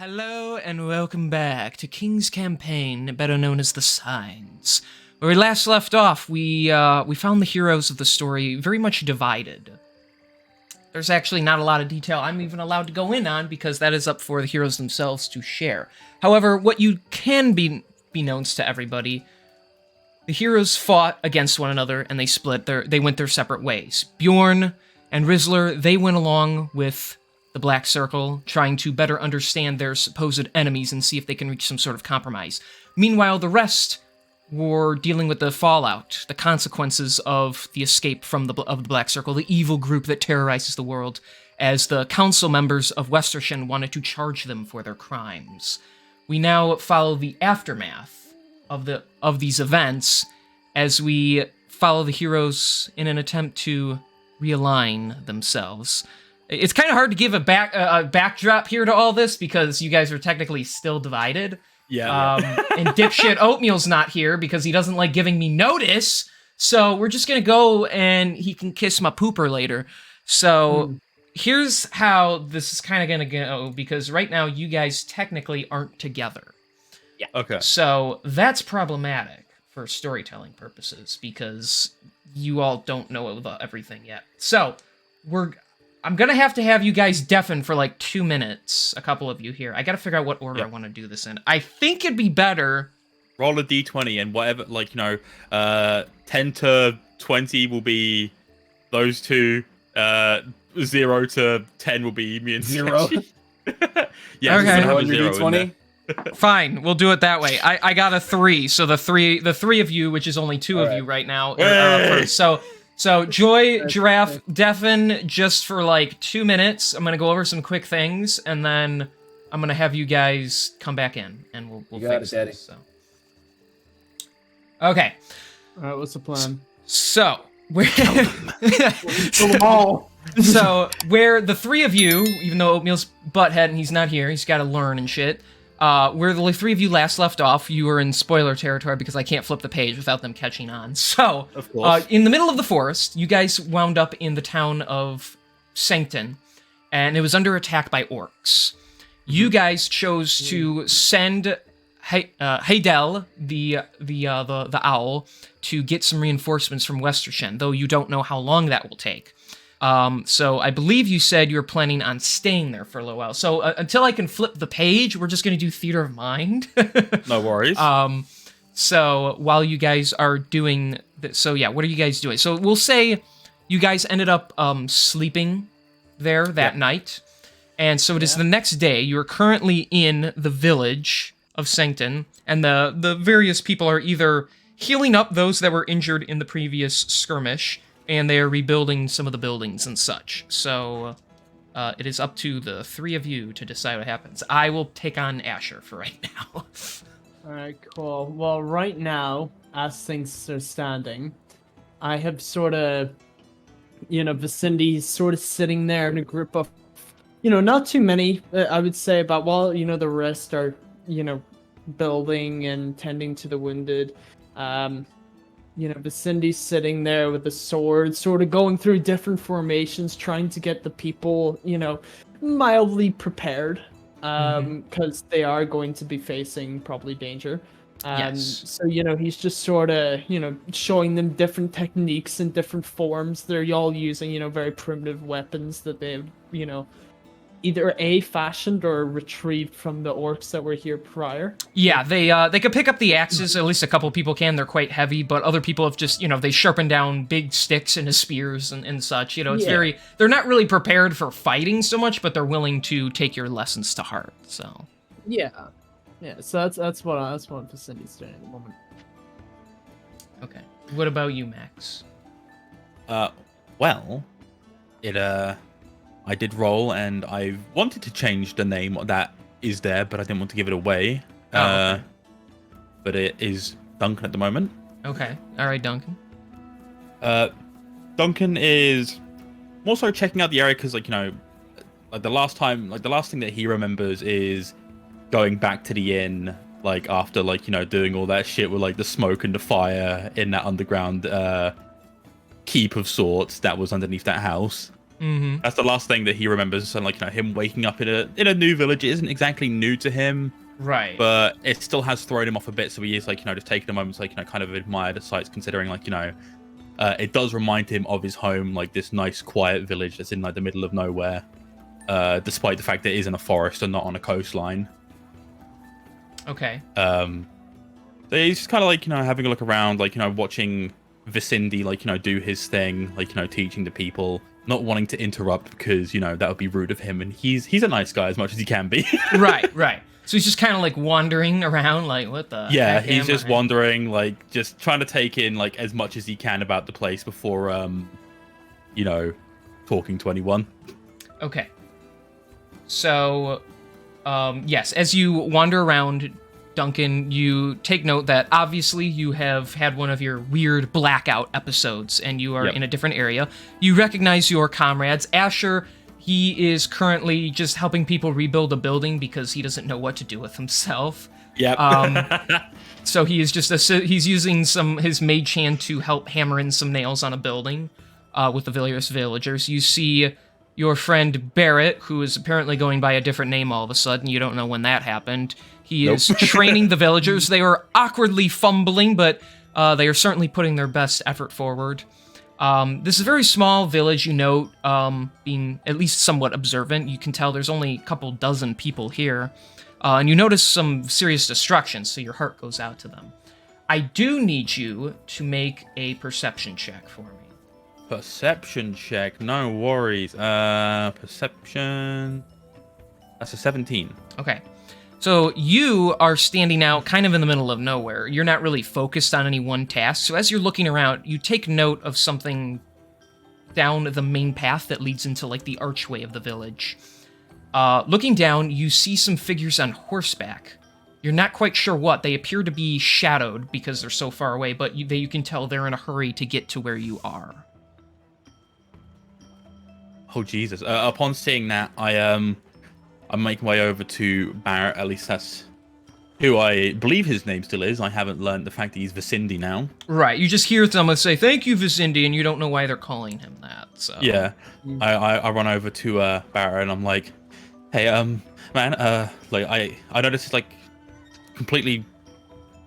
Hello and welcome back to King's Campaign, better known as The Signs. Where we last left off, we found the heroes of the story very much divided. There's actually not a lot of detail I'm even allowed to go in on because that is up for the heroes themselves to share. However, what you can be known to everybody, the heroes fought against one another and they split. They went their separate ways. Bjorn and Rizzler, they went along with the Black Circle, trying to better understand their supposed enemies and see if they can reach some sort of compromise. Meanwhile, the rest were dealing with the fallout, the consequences of the escape from the Black Circle, the evil group that terrorizes the world, as the council members of Westerschen wanted to charge them for their crimes. We now follow the aftermath of these events as we follow the heroes in an attempt to realign themselves. It's kind of hard to give a backdrop here to all this because you guys are technically still divided. Yeah. And dipshit Oatmeal's not here because he doesn't like giving me notice. So we're just gonna go and he can kiss my pooper later. So here's how this is kind of gonna go because right now you guys technically aren't together. Yeah. Okay. So that's problematic for storytelling purposes because you all don't know everything yet. So I'm gonna have to have you guys deafen for like 2 minutes, a couple of you here. I gotta figure out what order I want to do this in. I think it'd be better... Roll a d20 and whatever, 10 to 20 will be those two, 0 to 10 will be me and 0. Yeah, okay. Have a 0 d20? Fine, we'll do it that way. I got a 3, so the three of you, which is only 2 of you right now, first. So Joy, Giraffe, deafen just for like 2 minutes. I'm gonna go over some quick things, and then I'm gonna have you guys come back in, and we'll fix this. So. Okay. All right, what's the plan? So we're Kill them all. So where the 3 of you, even though Oatmeal's butthead and he's not here, he's got to learn and shit. Where the 3 of you last left off, you were in spoiler territory because I can't flip the page without them catching on. So, of course. In the middle of the forest, you guys wound up in the town of Sancton, and it was under attack by orcs. You guys chose to send Haydel, the owl, to get some reinforcements from Westerschen, though you don't know how long that will take. So I believe you said you were planning on staying there for a little while. So until I can flip the page, we're just going to do Theater of Mind. No worries. So while you guys are doing so yeah, what are you guys doing? So we'll say you guys ended up sleeping there that night. And so it is the next day. You're currently in the village of Sancton, and the various people are either healing up those that were injured in the previous skirmish, and they are rebuilding some of the buildings and such. So it is up to the 3 of you to decide what happens. I will take on Asher for right now. Alright, cool. Well, right now, as things are standing, I have sort of, Vicindy's sort of sitting there in a group of, not too many, I would say, but while, the rest are, building and tending to the wounded, Vicindy's sitting there with a sword, sort of going through different formations, trying to get the people, mildly prepared, because they are going to be facing probably danger. So, he's just sort of, showing them different techniques and different forms. They're all using, very primitive weapons that they've, either fashioned or retrieved from the orcs that were here prior. Yeah, they could pick up the axes. At least a couple people can. They're quite heavy, but other people have just they sharpen down big sticks into spears and such. It's very. They're not really prepared for fighting so much, but they're willing to take your lessons to heart. So. Yeah. So that's what Vicindy's doing at the moment. Okay. What about you, Max? Well, I did roll, and I wanted to change the name that is there, but I didn't want to give it away. Okay. But it is Duncan at the moment. Okay. All right, Duncan. Duncan is more so checking out the area because, the last thing that he remembers is going back to the inn, after, doing all that shit with, the smoke and the fire in that underground keep of sorts that was underneath that house. Mm-hmm. That's the last thing that he remembers. And like, him waking up in a new village isn't exactly new to him, Right. but it still has thrown him off a bit. So he is like, just taking a moment to like, kind of admire the sights, considering like, it does remind him of his home, like this nice quiet village that's in like the middle of nowhere, despite the fact that it is in a forest and not on a coastline. Okay. So he's just kind of like, having a look around, like, watching Vicindi, like, do his thing, like, teaching the people, not wanting to interrupt because, that would be rude of him. And he's a nice guy as much as he can be. Right. So he's just kind of like wandering around, like, what the Yeah, heck he's am just I? wandering, like, just trying to take in, like, as much as he can about the place before, talking to anyone. Okay. So, yes, as you wander around, Duncan, you take note that obviously you have had one of your weird blackout episodes and you are Yep. in a different area. You recognize your comrades. Asher, he is currently just helping people rebuild a building because he doesn't know what to do with himself. Yep. So he is just he's using his mage hand to help hammer in some nails on a building with the various villagers. You see your friend Barrett, who is apparently going by a different name all of a sudden. You don't know when that happened. He is training the villagers. They are awkwardly fumbling, but they are certainly putting their best effort forward. This is a very small village, being at least somewhat observant. You can tell there's only a couple dozen people here. And you notice some serious destruction, so your heart goes out to them. I do need you to make a perception check for me. Perception check, no worries. Perception. That's a 17. Okay. So you are standing out kind of in the middle of nowhere. You're not really focused on any one task. So as you're looking around, you take note of something down the main path that leads into like the archway of the village. Looking down, you see some figures on horseback. You're not quite sure what. They appear to be shadowed because they're so far away, but you can tell they're in a hurry to get to where you are. Oh Jesus! Upon seeing that, I make my way over to Barrett. At least that's who I believe his name still is. I haven't learned the fact that he's Vicindi now. Right. You just hear someone say, "Thank you, Vicindi," and you don't know why they're calling him that. So Yeah, I run over to Barrett and I'm like, "Hey, man, like I noticed it's like completely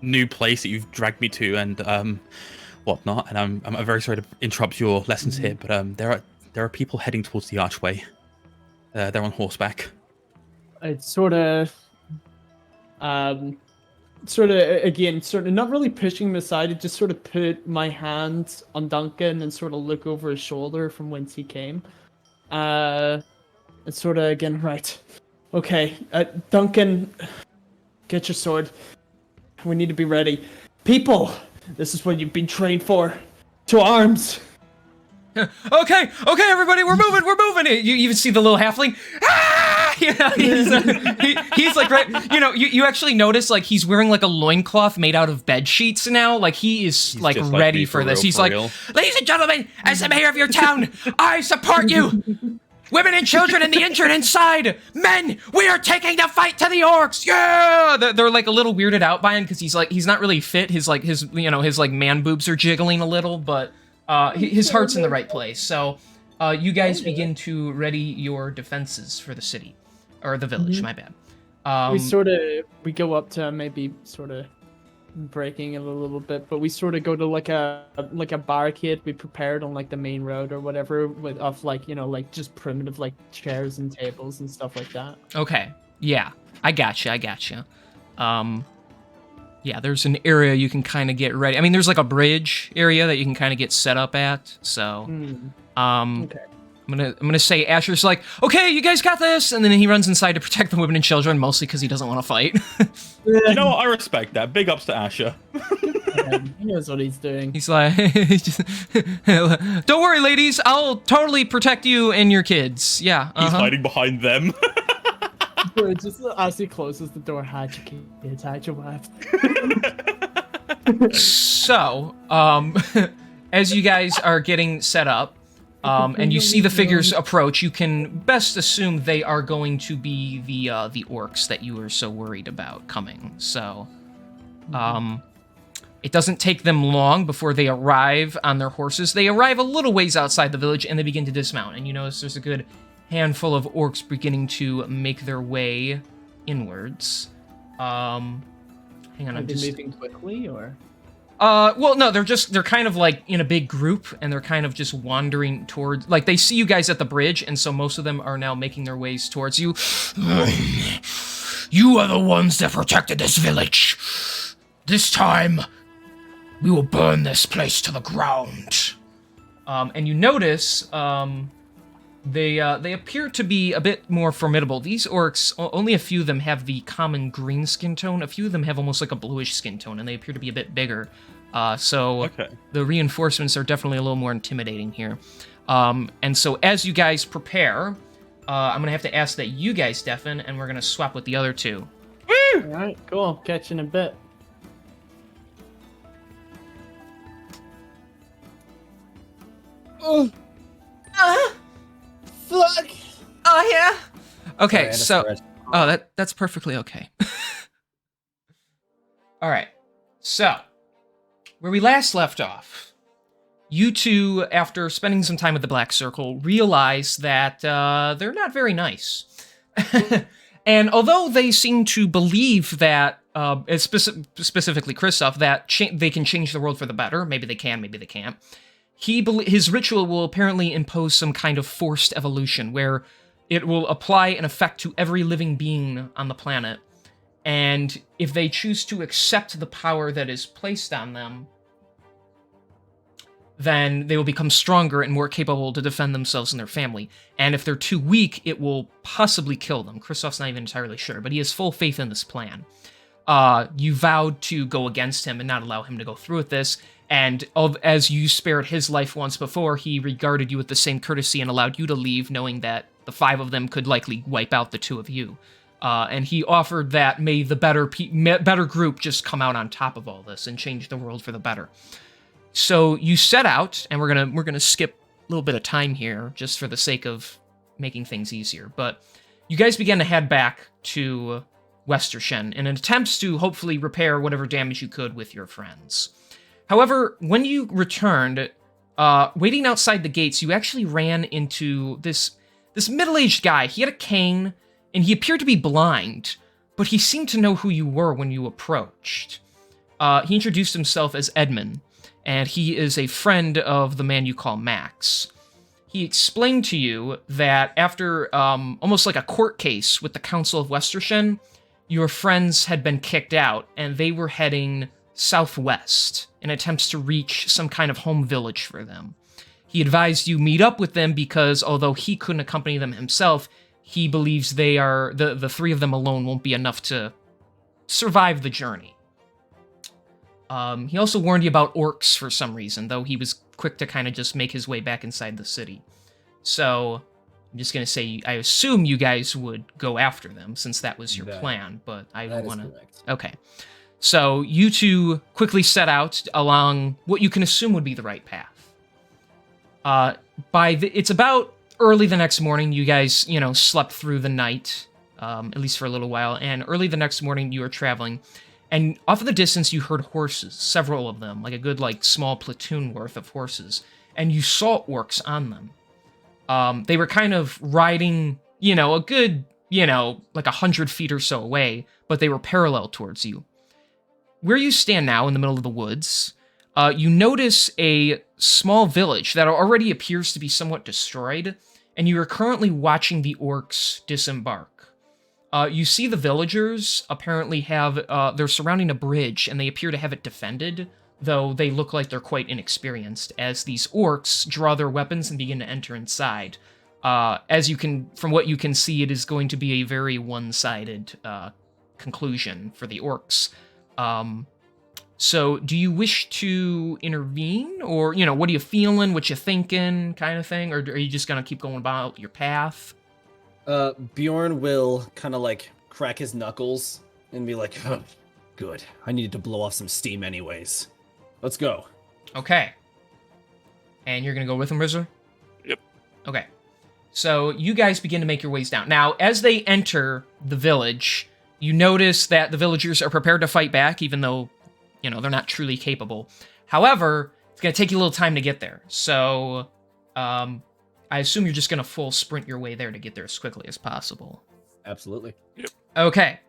new place that you've dragged me to and whatnot, and I'm very sorry to interrupt your lessons here, but there are people heading towards the archway. They're on horseback." It's sort of again, sort of not really pushing him aside. It just sort of put my hand on Duncan and sort of look over his shoulder from whence he came. And sort of again, right. Okay, Duncan, get your sword. We need to be ready. People, this is what you've been trained for. To arms. Okay, everybody, we're moving. You even see the little halfling. Ah! He's like, right. You actually notice like he's wearing like a loincloth made out of bed sheets now. Like he is He's like just ready me, for for this. real, He's for like, real. ladies and gentlemen, as the mayor of your town, I support you. Women and children and the injured inside. Men, we are taking the fight to the orcs. Yeah, they're like a little weirded out by him because he's not really fit. His man boobs are jiggling a little, but his heart's in the right place. So you guys begin to ready your defenses for the city or the village. My bad. We go up to maybe sort of breaking it a little bit, but we sort of go to like a barricade we prepared on like the main road or whatever of like like just primitive like chairs and tables and stuff like that. Okay. Yeah, I gotcha. Yeah, there's an area you can kind of get ready. I mean, there's like a bridge area that you can kind of get set up at. So, Okay. I'm gonna say Asher's like, okay, you guys got this, and then he runs inside to protect the women and children, mostly because he doesn't want to fight. You know what? I respect that. Big ups to Asher. He knows what he's doing. He's like, don't worry, ladies, I'll totally protect you and your kids. Yeah. He's hiding behind them. Just as he closes the door, hide your kids, hide your wife. So, as you guys are getting set up, and you see the figures approach, you can best assume they are going to be the orcs that you were so worried about coming. So, It doesn't take them long before they arrive on their horses. They arrive a little ways outside the village, and they begin to dismount. And you notice there's a good handful of orcs beginning to make their way inwards. Hang on, Are they moving quickly, or? Well, no, they're kind of like in a big group, and they're kind of just wandering towards, like, they see you guys at the bridge, and so most of them are now making their ways towards you. You are the ones that protected this village. This time, we will burn this place to the ground. And you notice, they appear to be a bit more formidable. These orcs, only a few of them have the common green skin tone. A few of them have almost like a bluish skin tone, and they appear to be a bit bigger. So the reinforcements are definitely a little more intimidating here. And so as you guys prepare, I'm going to have to ask that you guys deafen, and we're going to swap with the other two. All right, cool. Catch you in a bit. Oh. Fuck. Oh, yeah? Okay, Sorry, so... that's perfectly okay. All right, so... Where we last left off, you two, after spending some time with the Black Circle, realize that they're not very nice. And although they seem to believe that, specifically Kristoff, that they can change the world for the better, maybe they can, maybe they can't, his ritual will apparently impose some kind of forced evolution, where it will apply an effect to every living being on the planet. And if they choose to accept the power that is placed on them, then they will become stronger and more capable to defend themselves and their family. And if they're too weak, it will possibly kill them. Kristoff's not even entirely sure, but he has full faith in this plan. You vowed to go against him and not allow him to go through with this, and as you spared his life once before, he regarded you with the same courtesy and allowed you to leave, knowing that the 5 of them could likely wipe out the 2 of you. And he offered that may the better group just come out on top of all this and change the world for the better. So you set out, and we're gonna skip a little bit of time here just for the sake of making things easier. But you guys began to head back to Westershen in an attempt to hopefully repair whatever damage you could with your friends. However, when you returned, waiting outside the gates, you actually ran into this middle-aged guy. He had a cane, and he appeared to be blind, but he seemed to know who you were when you approached. He introduced himself as Edmund, and he is a friend of the man you call Max. He explained to you that after almost like a court case with the Council of Westershen, your friends had been kicked out, and they were heading southwest in attempts to reach some kind of home village for them. He advised you meet up with them because although he couldn't accompany them himself, he believes they are the 3 of them alone won't be enough to survive the journey. He also warned you about orcs for some reason, though he was quick to kind of just make his way back inside the city. So I'm just going to say, I assume you guys would go after them, since that was your plan, but I don't want to... Okay. So you two quickly set out along what you can assume would be the right path. It's about early the next morning. You guys, slept through the night, at least for a little while, and early the next morning you were traveling, and off in the distance you heard horses, several of them, like a good, small platoon worth of horses, and you saw orcs on them. They were kind of riding, a good, 100 feet or so away, but they were parallel towards you. Where you stand now, in the middle of the woods, you notice a small village that already appears to be somewhat destroyed, and you are currently watching the orcs disembark. You see the villagers apparently they're surrounding a bridge, and they appear to have it defended, though they look like they're quite inexperienced, as these orcs draw their weapons and begin to enter inside. From what you can see, it is going to be a very one-sided conclusion for the orcs. So do you wish to intervene, or, what are you feeling, what you thinking, kind of thing, or are you just gonna keep going about your path? Bjorn will kind of crack his knuckles and be like, oh, good. I needed to blow off some steam anyways. Let's go. Okay. And you're gonna go with him, Rizzer? Yep. Okay. So you guys begin to make your ways down. Now, as they enter the village, you notice that the villagers are prepared to fight back, even though, you know, they're not truly capable. However, it's going to take you a little time to get there. So, I assume you're just going to full sprint your way there to get there as quickly as possible. Absolutely. Okay.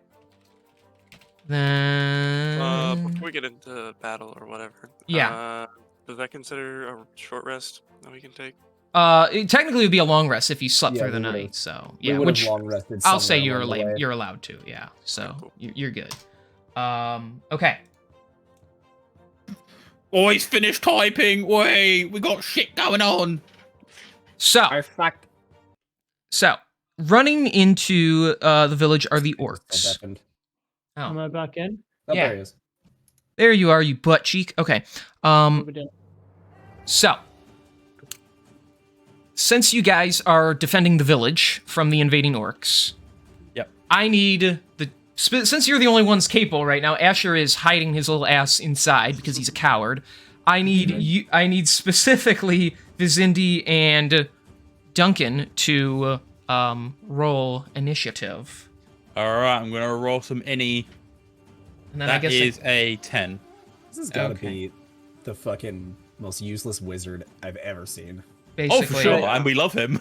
Then... Before we get into battle or whatever, Yeah. Does that consider a short rest that we can take? Technically, it would be a long rest if you slept Yeah, through the we would've- night. So We yeah, would which have long rested. I'll say somewhere along the way. you're allowed to. Yeah, so Cool. you're good. Okay. Oh, he's finished typing. Wait, we got shit going on. So fact. running into the village are the orcs. Am Oh, I back in? Oh, Yeah. there he is. there you are, you butt cheek. Okay. What we doing? So, since you guys are defending the village from the invading orcs, Yep. I need since you're the only ones capable right now. Asher is hiding his little ass inside because he's a coward. I need you. I need specifically Vizindi and Duncan to roll initiative, All right, I'm gonna roll some innie. and then I That guess is a 10. This has got to Okay. be the fucking most useless wizard I've ever seen. basically, Oh, for sure, and we love him.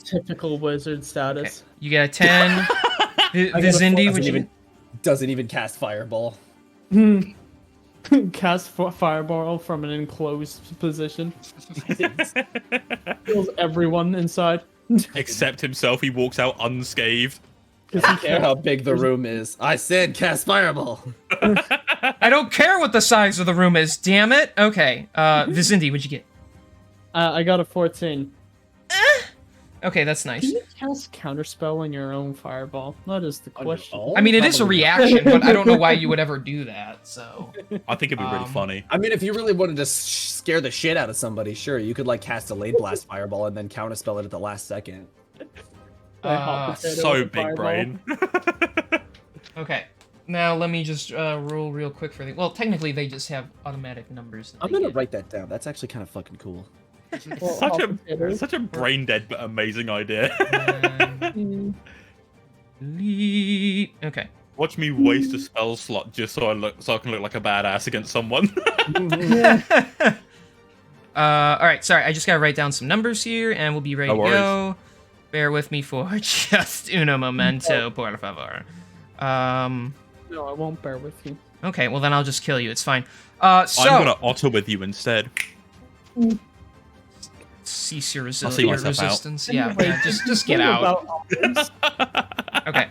Typical wizard Okay. status. You got a 10. I got a Vizindi, four. would you? Doesn't even cast fireball. Cast fireball from an enclosed position. Kills everyone inside. Except himself, he walks out unscathed. Because I he don't care can't. how big the room is. I said cast fireball. I don't care what the size of the room is. Damn it. Okay. Vizindi, what'd you get? I got a 14. Okay, that's nice. Can you cast counterspell in your own fireball? That is the question. I mean, it is a Probably not. reaction, but I don't know why you would ever do that. So, I think it'd be really Um, funny. I mean, if you really wanted to scare the shit out of somebody, sure, you could like cast a late blast fireball and then counterspell it at the last second. Hot potato So with a big fireball. brain. okay. Now let me just roll real quick for the. Well, technically they just have automatic numbers. That I'm they gonna get. wait that down. That's actually kind of fucking cool. Well, such hot a potatoes. such a brain dead but amazing idea. And delete. Okay. Watch me waste a spell slot just so I can look like a badass against someone. All right. Sorry, I just gotta write down some numbers here, and we'll be ready No to worries. go. Bear with me for just uno momento, por favor. No, I won't bear with you. Okay. Well, then I'll just kill you. It's fine. So I'm gonna auto with you instead. cease your, I'll see your myself out. resistance. Yeah, Anyway, yeah, just get out. About otters. Okay.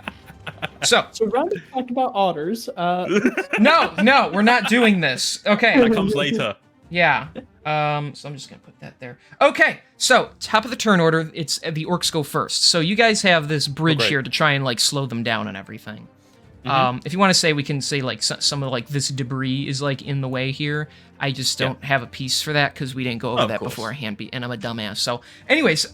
So So rather than talk about otters, no, we're not doing this. Okay. That comes later. Yeah. So I'm just gonna put that there. Okay. So top of the turn order, it's the orcs go first. So you guys have this bridge great. here to try and like slow them down and everything. If you want to say, we can say like some of like this debris is like in the way here. I just don't have a piece for that because we didn't go over Of that course. beforehand, and I'm a dumbass. So, anyways,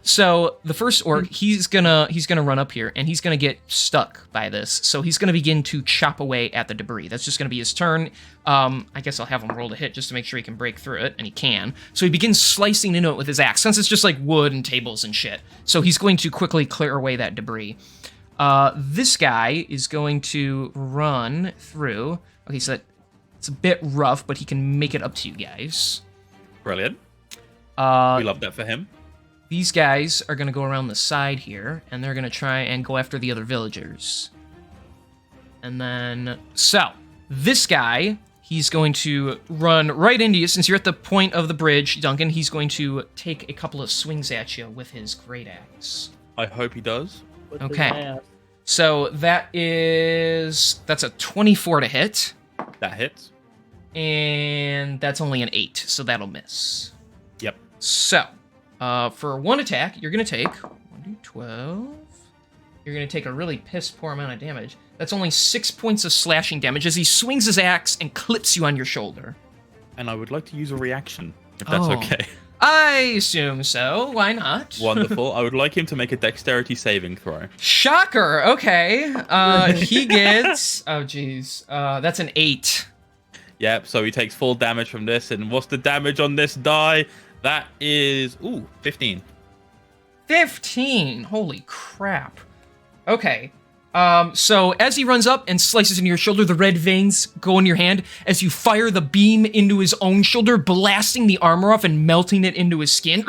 so the first orc, he's gonna run up here and he's gonna get stuck by this. So he's gonna begin to chop away at the debris. That's just gonna be his turn. I guess I'll have him roll to hit just to make sure he can break through it, and he can. So he begins slicing into it with his axe, since it's just like wood and tables and shit. So he's going to quickly clear away that debris. This guy is going to run through. Okay, so it's a bit rough, but he can make it up to you guys. Brilliant. We Uh, love that for him. these guys are going to go around the side here, and they're going to try and go after the other villagers. And then, so, this guy, he's going to run right into you. Since you're at the point of the bridge, Duncan, he's going to take a couple of swings at you with his great axe. I hope he does. with his Okay. ass. So that's a 24 to hit, That hits. and that's only an 8, so that'll miss. Yep. So, for one attack, you're going to take 1d12. You're going to take a really piss poor amount of damage. That's only 6 points of slashing damage as he swings his axe and clips you on your shoulder. And I would like to use a reaction, if that's Oh. okay. I assume so. Why not? Wonderful. I would like him to make a dexterity saving throw. Shocker. Okay. He gets. Oh, jeez. That's an 8. Yep, so he takes full damage from this. And what's the damage on this die? That is, 15. 15. Holy crap. Okay. So as he runs up and slices into your shoulder, the red veins go in your hand as you fire the beam into his own shoulder, blasting the armor off and melting it into his skin.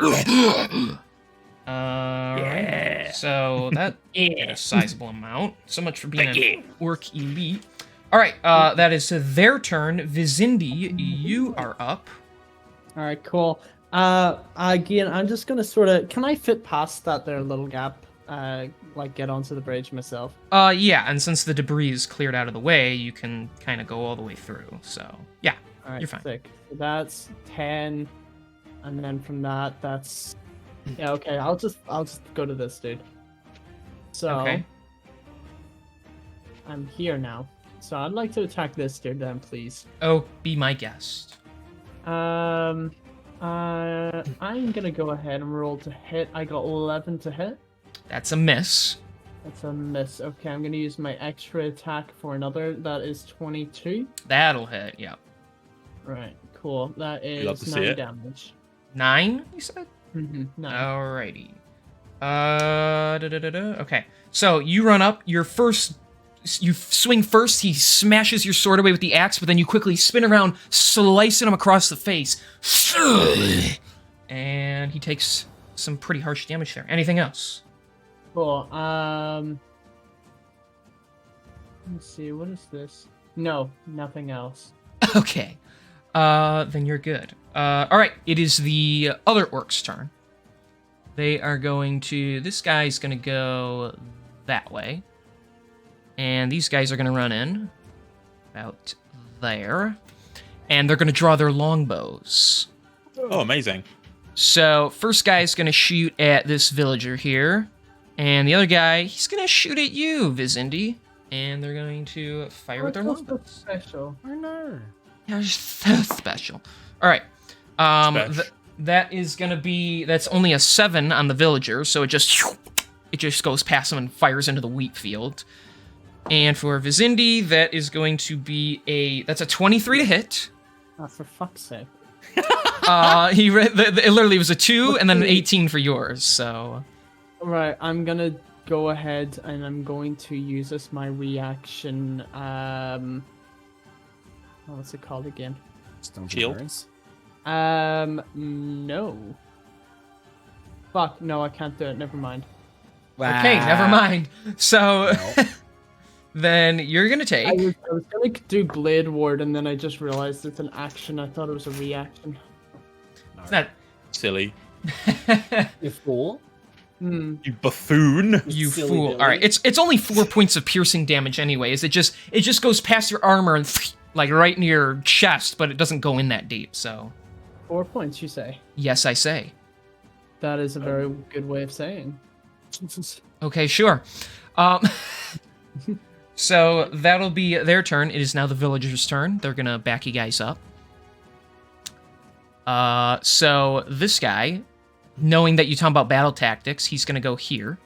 Right. So that is a sizable amount. So much for being an orc elite. All right, that is their turn. Vizindi, you are up. All right, cool. Again, I'm just gonna sort of. Can I fit past that there little gap? Like get onto the bridge myself. Yeah, and since the debris is cleared out of the way, you can kind of go all the way through. So yeah, All right, you're fine. sick. So that's 10, and then from that, that's yeah. Okay, I'll just go to this dude. So Okay. I'm here now. So I'd like to attack this dude then, please. Oh, be my guest. I'm gonna go ahead and roll to hit. I got 11 to hit. That's a miss. That's a miss. Okay, I'm gonna use my extra attack for another. That is 22. That'll hit. Yeah. Right, cool. That love to is see 9 it. damage. 9, you said? Mm-hmm. 9. Alrighty. Okay. So you run up. You swing first. He smashes your sword away with the axe, but then you quickly spin around, slicing him across the face, and he takes some pretty harsh damage there. Anything else? Cool. Let's see. What is this? No, nothing else. Okay. Then you're good. All right. It is the other orc's turn. They are going to. This guy's going to go that way. And these guys are going to run in about there. And they're going to draw their longbows. Oh, amazing. So, first guy is going to shoot at this villager here. And the other guy, he's going to shoot at you, Vizindi. And they're going to fire with their What's so longbows. special? Oh no. Yeah, so special. All right. Special. That is going to be... That's only a 7 on the villager. So it just goes past him and fires into the wheat field. And for Vizindi, that is going to be that's a 23 to hit. Oh, for fuck's sake. It literally was a 2 and then an 18 for yours. So Right, I'm gonna go ahead and I'm going to use as my reaction. What's it called again? Stones Shield? and burns. No. Fuck, no, I can't do it. Never mind. okay, never mind. So Well, then you're gonna I take. was gonna do Blade Ward, and then I just realized it's an action. I thought it was a reaction. It's not Silly. you fool. Hmm. You buffoon. you Silly fool. Billy. All right, it's only 4 points of piercing damage, anyways. It just goes past your armor and like right into your chest, but it doesn't go in that deep. So 4 points, you say? yes, I say. That is a very good way of saying. Okay, sure. So that'll be their turn. It is now the villagers' turn. They're gonna back you guys up. So this guy, knowing that you talk about battle tactics, he's gonna go here.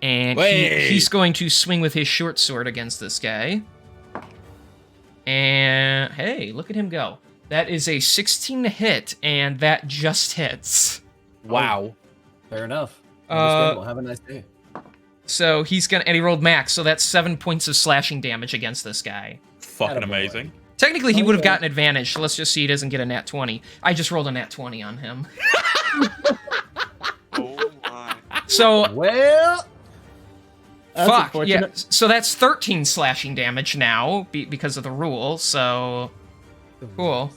And he's going to swing with his short sword against this guy. And hey, look at him go. That is a 16 to hit, and that just hits. Wow. Fair enough. Uh, Understandable. Have a nice day. So he's gonna, and he rolled max, so that's 7 points of slashing damage against this guy. Fucking Attaboy. amazing. Technically, he would have Okay. gotten advantage, so let's just see he doesn't get a nat 20. I just rolled a nat 20 on him. Oh my. So, Well, That's fuck, yeah. unfortunate. So that's 13 slashing damage now, because of the rule, so... Cool.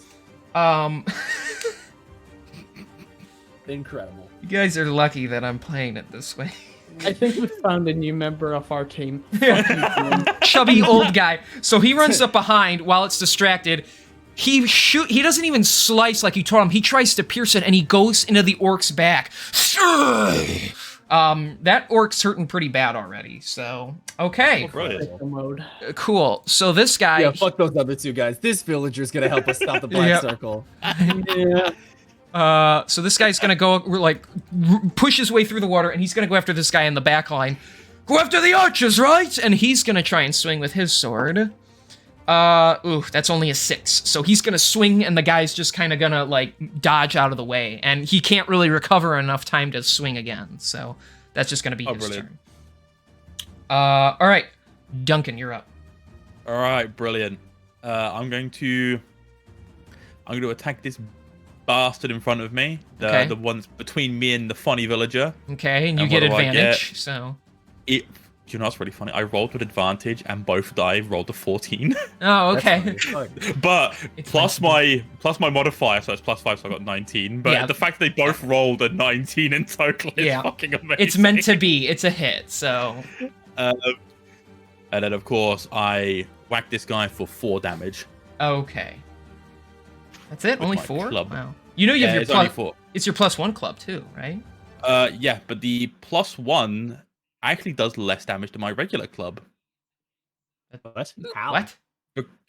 incredible. You guys are lucky that I'm playing it this way. I think we found a new member of our team. Chubby old guy. So he runs up behind while it's distracted. He doesn't even slice like you told him. He tries to pierce it and he goes into the orc's back. That orc's hurting pretty bad already. So, okay. Brilliant. Psycho mode. Cool. So this guy Yeah, fuck those other two guys. This villager's gonna help us stop the black Yep. circle. Yeah. So this guy's gonna go push his way through the water, and he's gonna go after this guy in the back line. Go after the archers, right? And he's gonna try and swing with his sword. That's only a 6. So he's gonna swing, and the guy's just kind of gonna dodge out of the way, and he can't really recover enough time to swing again. So that's just gonna be his brilliant. turn. All right, Duncan, you're up. All right, brilliant. I'm going to attack this bastard in front of me. Okay. The ones between me and the funny villager. Okay, and you And get what do I advantage. get? So. You know what's really funny? I rolled with advantage, and both die rolled a 14. Oh, That's okay. funny. Fuck. But It's plus meant my modifier, so it's +5, so I got 19. But Yeah. the fact they both rolled a 19 in total is Yeah. fucking amazing. It's meant to be. It's a hit. So. And then of course I whack this guy for 4 damage. Okay. That's it. With Only my 4. club. Wow. You know you have your it's only plus. 4. It's your +1 club too, right? Yeah, but the +1 actually does less damage to my regular club. What? How? What?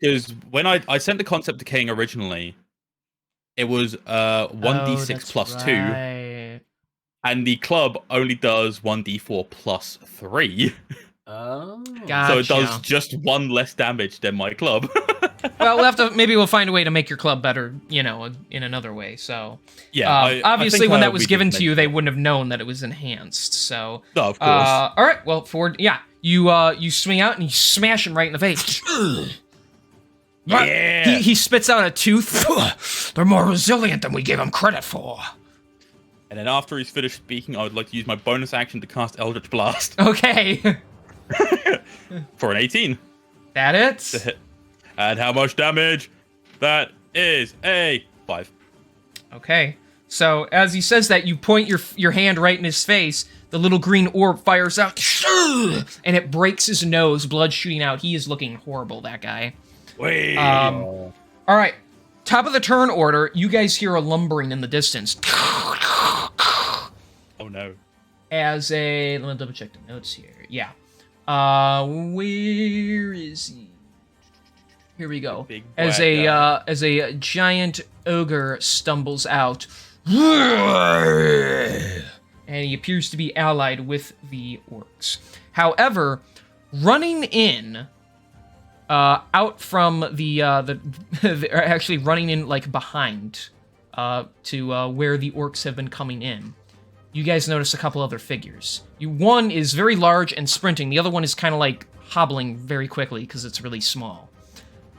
Because when I sent the concept to King originally, it was 1d6 plus 2, Right. and the club only does 1d4 plus 3. Oh. Gotcha. So it does just 1 less damage than my club. Well, we'll find a way to make your club better, in another way. So, Yeah. obviously, when that was given to you, they would. wouldn't have known that it was enhanced. So, No, of course. all right. Well, Ford, yeah, you swing out and you smash him right in the face. Yeah. He spits out a tooth. They're more resilient than we gave them credit for. And then after he's finished speaking, I would like to use my bonus action to cast Eldritch Blast Okay. for an 18 That it? to hit. And how much damage? That is a 5. Okay. So as he says that, you point your hand right in his face. The little green orb fires out, and it breaks his nose, blood shooting out. He is looking horrible, that guy. Wait. All right. Top of the turn order, you guys hear a lumbering in the distance. Oh no. Let me double check the notes here. Yeah. Where is he? Here we go. Big As black guy. as a giant ogre stumbles out, and he appears to be allied with the orcs. However, running in, out from they're actually running in like behind, to where the orcs have been coming in. You guys notice a couple other figures. One is very large and sprinting. The other one is kind of like hobbling very quickly because it's really small.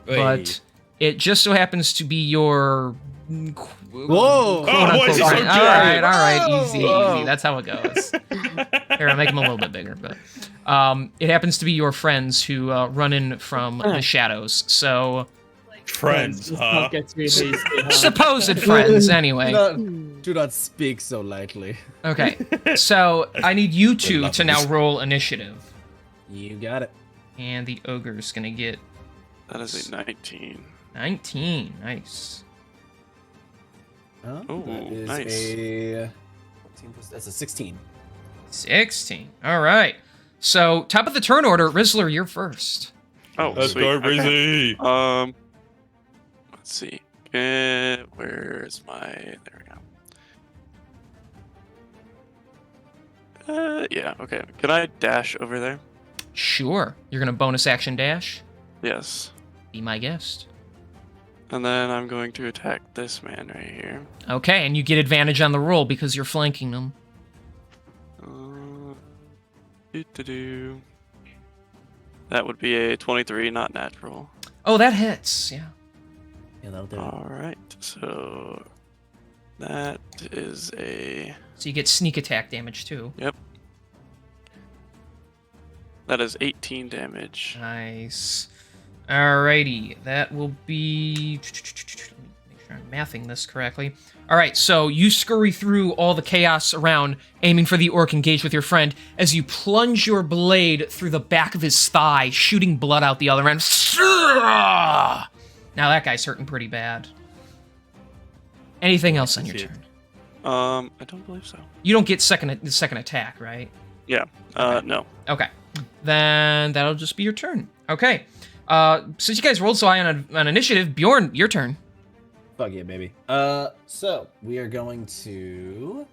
But it just so happens to be your Whoa! Oh, boy, is he so friend. big? All right, Whoa! easy. Whoa! That's how it goes. Here, I'll make him a little bit bigger, but it happens to be your friends who run in from the shadows. So Friends, This huh? stuff gets me easy, huh? supposed friends, anyway. Do not speak so lightly. Okay, so I need you two to now roll initiative, You got it. and the ogre's gonna get That is a 19. 19. Nice. Ooh, that is nice. a 14 plus, that's a 16. 16. All right. So top of the turn order, Rizzler, you're first. Oh, Let's sweet. go, Okay. Rizzy. Let's see. Where's my? There we go. Yeah. Okay. Can I dash over there? Sure. You're gonna bonus action dash. Yes. Be my guest. And then I'm going to attack this man right here. Okay, and you get advantage on the roll because you're flanking them. Do. That would be a 23, not natural. Oh, that hits. Yeah. Yeah, that'll do it. All right. So that is a. So you get sneak attack damage too. Yep. That is 18 damage. Nice. Alrighty, that will be. Let me make sure I'm mathing this correctly. All right, so you scurry through all the chaos around, aiming for the orc engaged with your friend, as you plunge your blade through the back of his thigh, shooting blood out the other end. Now that guy's hurting pretty bad. Anything else on your turn? I don't believe so. You don't get second attack, right? Yeah. No. Okay. Then that'll just be your turn. Okay. Since you guys rolled so high on initiative, Bjorn, your turn. Fuck yeah, baby. So we are going to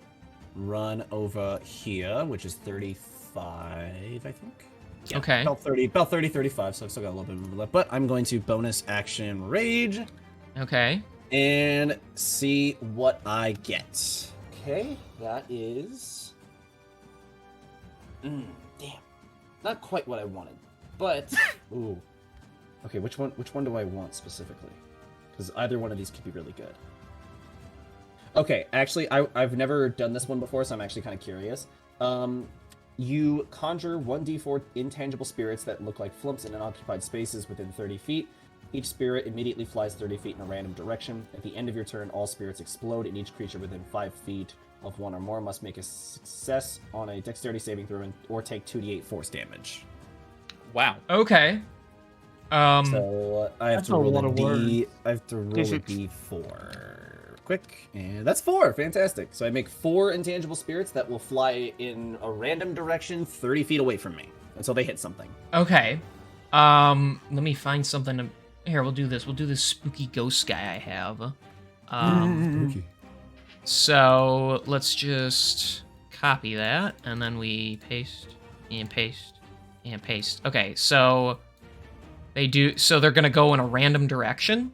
run over here, which is 35, I think. Yeah, Okay. About 30, 35, so I've still got a little bit of movement left. But I'm going to bonus action rage Okay. and see what I get. Okay, that is... damn. not quite what I wanted, but ooh. Okay, which one do I want specifically? Because either one of these could be really good. Okay, actually, I've never done this one before, so I'm actually kind of curious. You conjure 1d4 intangible spirits that look like flumps in unoccupied spaces within 30 feet. Each spirit immediately flies 30 feet in a random direction. At the end of your turn, all spirits explode, and each creature within 5 feet of one or more must make a success on a dexterity saving throw or take 2d8 force damage. Wow. Okay. So I have That's to a roll lot a of D. I have to roll a D4. Quick, and that's 4. Fantastic. So I make 4 intangible spirits that will fly in a random direction 30 feet away from me until they hit something. Okay. Let me find something to... Here, we'll do this. We'll do this spooky ghost guy I have. Spooky. So let's just copy that, and then we paste and paste and paste. Okay, so they're gonna go in a random direction.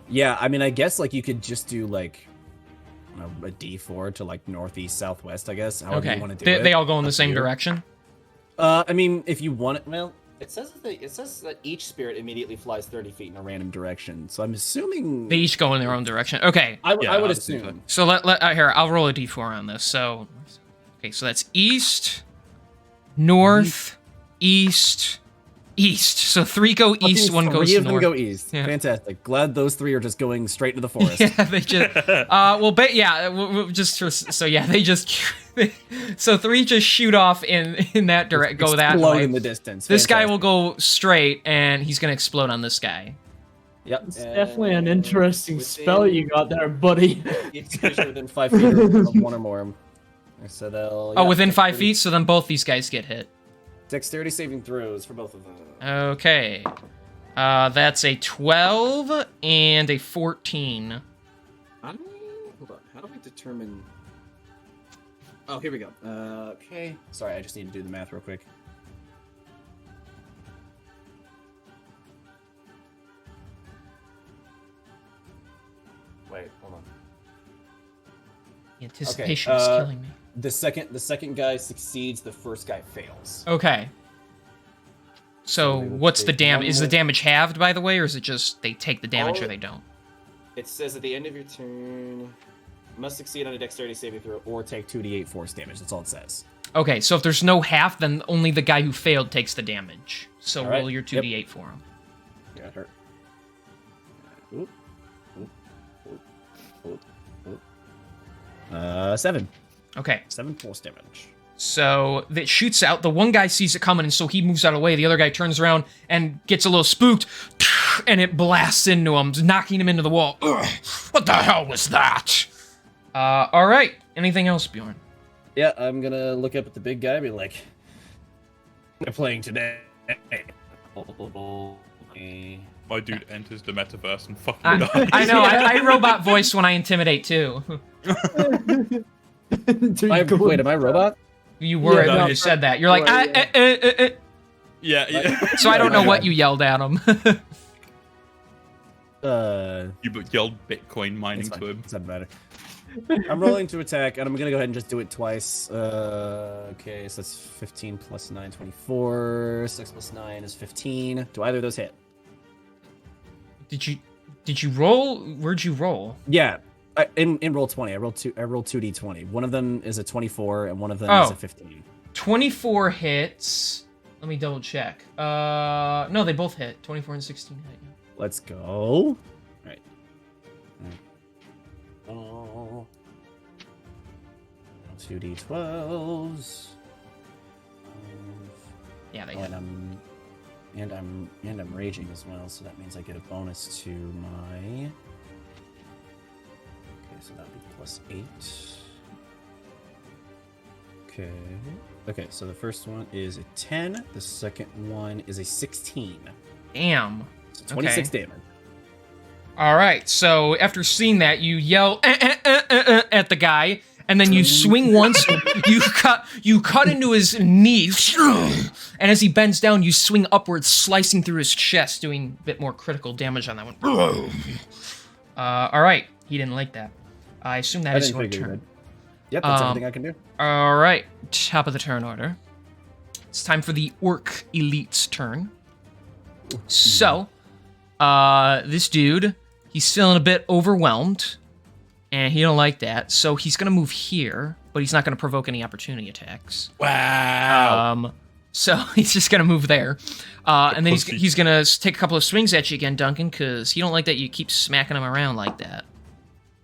Yeah, I mean, I guess like you could just do like a D4 to like northeast, southwest. I guess. However Okay, you want to do it. they all go in the Up to same you. direction. I mean, if you want it, well, it says that each spirit immediately flies 30 feet in a random direction. So I'm assuming They each go in their own direction. Okay, I Yeah, would I would think assume. so here, I'll roll a d4 on this. So, okay, so that's east, north, east, east. So 3 go east, 1 goes Three of them north. go east. Yeah. Fantastic. Glad those 3 are just going straight to the forest. Yeah, they just they just so 3 just shoot off in that direct go that Explode way. in the distance. This guy will Fantastic. go straight and he's gonna explode on this guy. Yep. It's definitely an And interesting within- spell you got there, buddy. Each creature within 5 feet of one or more. So they'll. Oh, yeah, within 5 dexterity- feet, so then both these guys get hit. Dexterity saving throws for both of them. Okay. That's a 12 and a 14. Hold on. How do we determine? Oh, here we go. Okay. Sorry, I just need to do the math real quick. Wait, hold on. The anticipation Okay, is killing me. The second guy succeeds, the first guy fails. Okay. So they will what's the take damage? one Is the more- damage halved, by the way, or is it just they take the damage All- or they don't? It says at the end of your turn, must succeed on a dexterity saving throw or take 2d8 force damage. That's all it says. Okay, so if there's no half, then only the guy who failed takes the damage. So All right, roll your 2d8 for him. Got hurt. Oop. Oop. Oop. Oop. Oop. 7. Okay, 7 force damage. so it shoots out. The one guy sees it coming, and so he moves out of the way. The other guy turns around and gets a little spooked, and it blasts into him, knocking him into the wall. Ugh, what the hell was that? All right. Anything else, Bjorn? Yeah, I'm gonna look up at the big guy and be like, "They're playing today." My dude enters the metaverse and fucking I dies. know. I robot voice when I intimidate too. Wait, am I a robot? You were Yeah, when no, you said that. You're like, yeah. Yeah, yeah. So I don't know what you yelled at him. You yelled Bitcoin mining It's to fine. him. It doesn't matter. I'm rolling to attack, and I'm gonna go ahead and just do it twice. Okay, so that's 15 plus 9, 24. 6 plus 9 is 15. Do either of those hit? Did you roll? Where'd you roll? Yeah. In roll 20, I rolled 2d20. One of them is a 24, and one of them is a 15. 24 hits. Let me double check. No, they both hit. 24 and 16 hit. Yeah. Let's go. All right. Oh. 2d12s. Yeah, they Oh, hit. and I'm raging as well, so that means I get a bonus to my. Okay, so that'd be +8. Okay, so the first one is a 10. The second one is a 16. Damn. So 26 Okay. damage. All right. So after seeing that, you yell at the guy, and then you swing once. you cut into his knee, and as he bends down, you swing upwards, slicing through his chest, doing a bit more critical damage on that one. All right. He didn't like that. I assume that I is didn't your figure you turn. would. Yep, that's Um, everything I can do. All right. Top of the turn order. It's time for the Orc Elite's turn. So, this dude, he's feeling a bit overwhelmed, and he don't like that, so he's gonna move here, but he's not gonna provoke any opportunity attacks. Wow. So he's just gonna move there, and then he's gonna take a couple of swings at you again, Duncan, because he don't like that you keep smacking him around like that.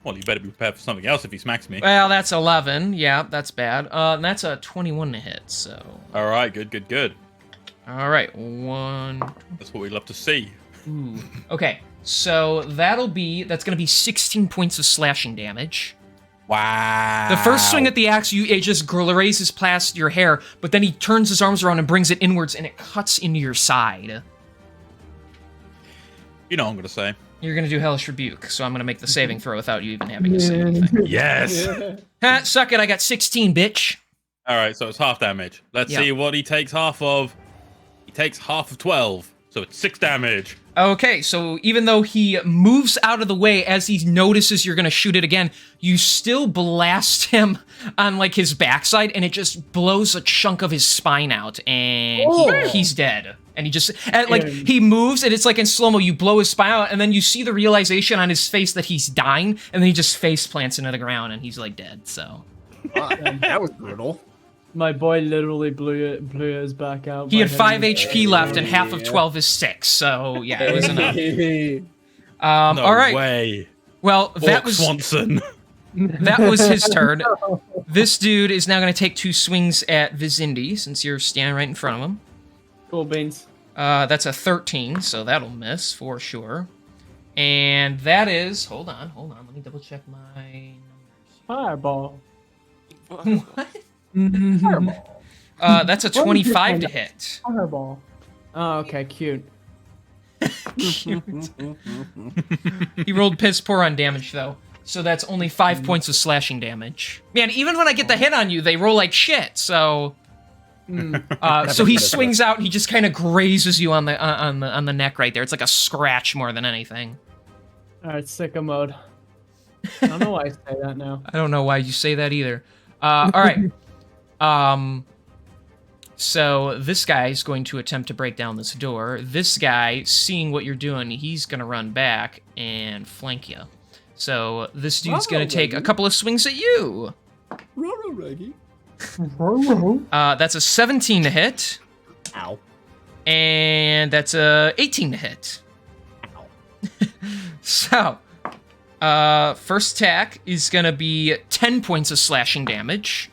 Well, you better be prepared for something else if he smacks me. Well, that's 11. Yeah, that's bad. And that's a 21 to hit. So. All right, good. All right, 1. That's what we love to see. Ooh. Okay, so that's gonna be 16 points of slashing damage. Wow. The first swing at the axe, it just grazes past your hair, but then he turns his arms around and brings it inwards, and it cuts into your side. You know what I'm gonna say. You're gonna do Hellish Rebuke, so I'm gonna make the saving throw without you even having to say anything. Yes. Ha, suck it, I got 16, bitch. All right, so it's half damage. Let's see what he takes half of. He takes half of 12, so it's 6 damage. Okay, so even though he moves out of the way as he notices you're gonna shoot it again, you still blast him on like his backside, and it just blows a chunk of his spine out, and he's dead. And he just he moves, and it's like in slow-mo. You blow his spine out, and then you see the realization on his face that he's dying, and then he just face plants into the ground, and he's like dead. So That was brutal. My boy literally blew his back out. he had 5 HP left, and half of 12 is 6. So yeah, it was enough. No all right. way. Well, that Orc was Swanson. that was his turn. This dude is now going to take 2 swings at Vizindi, since you're standing right in front of him. Cool beans. That's a 13, so that'll miss for sure. And that is... Hold on. Let me double check my numbers. Fireball. What? That's a 25 to hit. Fireball. Oh, okay, cute. Cute. He rolled piss poor on damage, though. So that's only 5 points of slashing damage. Man, even when I get the hit on you, they roll like shit, so... so he swings out, and he just kind of grazes you on the neck right there. It's like a scratch more than anything. Alright, sicko mode. I don't know why I say that now. I don't know why you say that either. All right. So this guy is going to attempt to break down this door. This guy, seeing what you're doing, he's going to run back and flank you. So this dude's going to take a couple of swings at you. That's a 17 to hit. Ow. And that's a 18 to hit. So, first attack is going to be 10 points of slashing damage.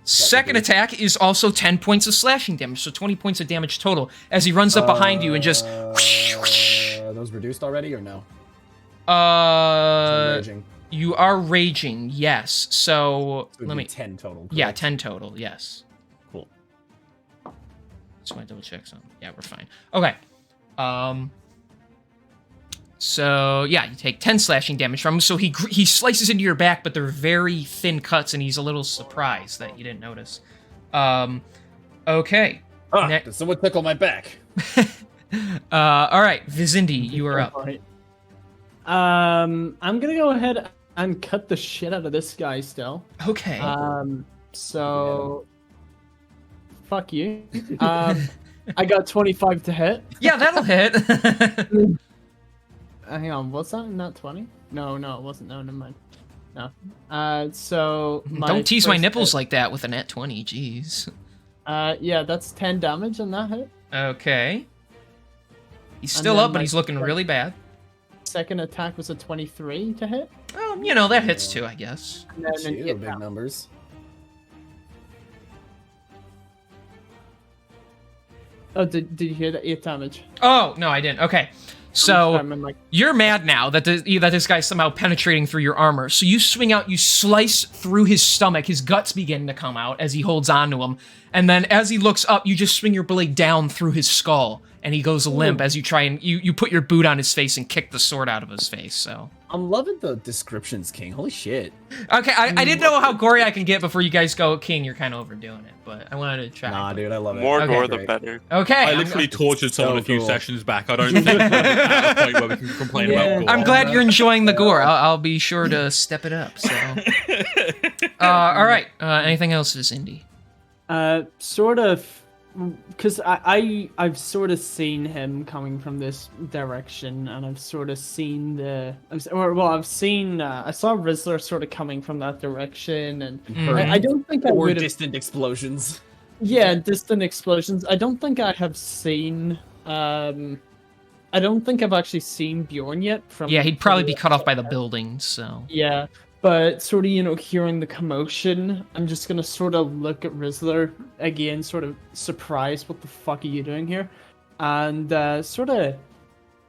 Second attack is also 10 points of slashing damage, so 20 points of damage total as he runs up behind you and just... Are those reduced already or no? Raging. You are raging, yes. So let me... 10 total. Correct? Yeah, 10 total, yes. Cool. Just want to double check something. Yeah, we're fine. Okay. So, yeah, you take 10 slashing damage from him. So he slices into your back, but they're very thin cuts, and he's a little surprised that you didn't notice. Okay. Did someone tickle my back? All right, Vizindi, you are up. I'm gonna go ahead and cut the shit out of this guy still. Okay. So... Fuck you. I got 25 to hit. Yeah, that'll hit. Hang on, what's that? Not 20? No, it wasn't. No, never mind. No. So don't tease my nipples like that with a nat 20. Jeez. Yeah, that's 10 damage on that hit. Okay. He's still up, but he's looking really bad. Second attack was a 23 to hit. You know, that hits too, I guess. And then Two big numbers. Oh, did you hear that? 8 damage. Oh, no, I didn't. Okay. So, you're mad now that this guy's somehow penetrating through your armor. So you swing out, you slice through his stomach, his guts begin to come out as he holds on to him. And then as he looks up, you just swing your blade down through his skull. And he goes limp as you try and you put your boot on his face and kick the sword out of his face, so. I'm loving the descriptions, King. Holy shit. Okay, I didn't know how gory I can get before you guys go, King, you're kind of overdoing it, but I wanted to try. Nah, dude, I love it. More gore, Okay. the better. Okay. I literally tortured someone a few cool. sessions back. I don't think we're at a point where we can complain about gore. I'm glad you're enjoying the gore. I'll be sure to step it up, so. All right, anything else, Vizindi? Sort of because I've sort of seen him coming from this direction, and I've sort of seen I saw Rizzler sort of coming from that direction, and I don't think I Or would have. distant explosions. Yeah, distant explosions. I don't think I have seen. I don't think I've actually seen Bjorn yet. Yeah, he'd from probably the be cut off by the outside. buildings, so... Yeah, but sort of, hearing the commotion, I'm just gonna sort of look at Rizzler again, sort of surprised, what the fuck are you doing here? And sort of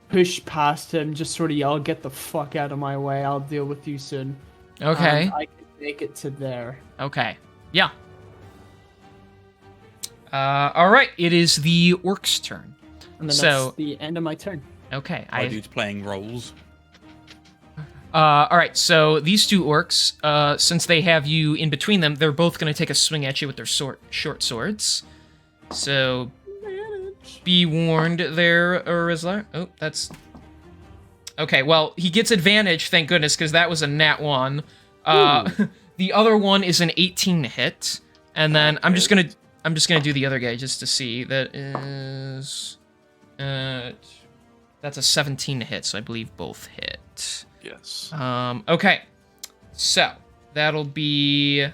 push past him, just sort of yell, get the fuck out of my way, I'll deal with you soon. Okay. And I can make it to there. Okay. Yeah. Alright, it is the orc's turn. And then So- that's the end of my turn. Okay, My dude's playing roles. Alright, so these two orcs, since they have you in between them, they're both gonna take a swing at you with their short swords. So, be warned there, Rizzler. Oh, that's... Okay, well, he gets advantage, thank goodness, because that was a nat 1. The other one is an 18 to hit, and then I'm just gonna do the other guy just to see. That is... that's a 17 to hit, so I believe both hit. Yes. Okay. So, that'll be...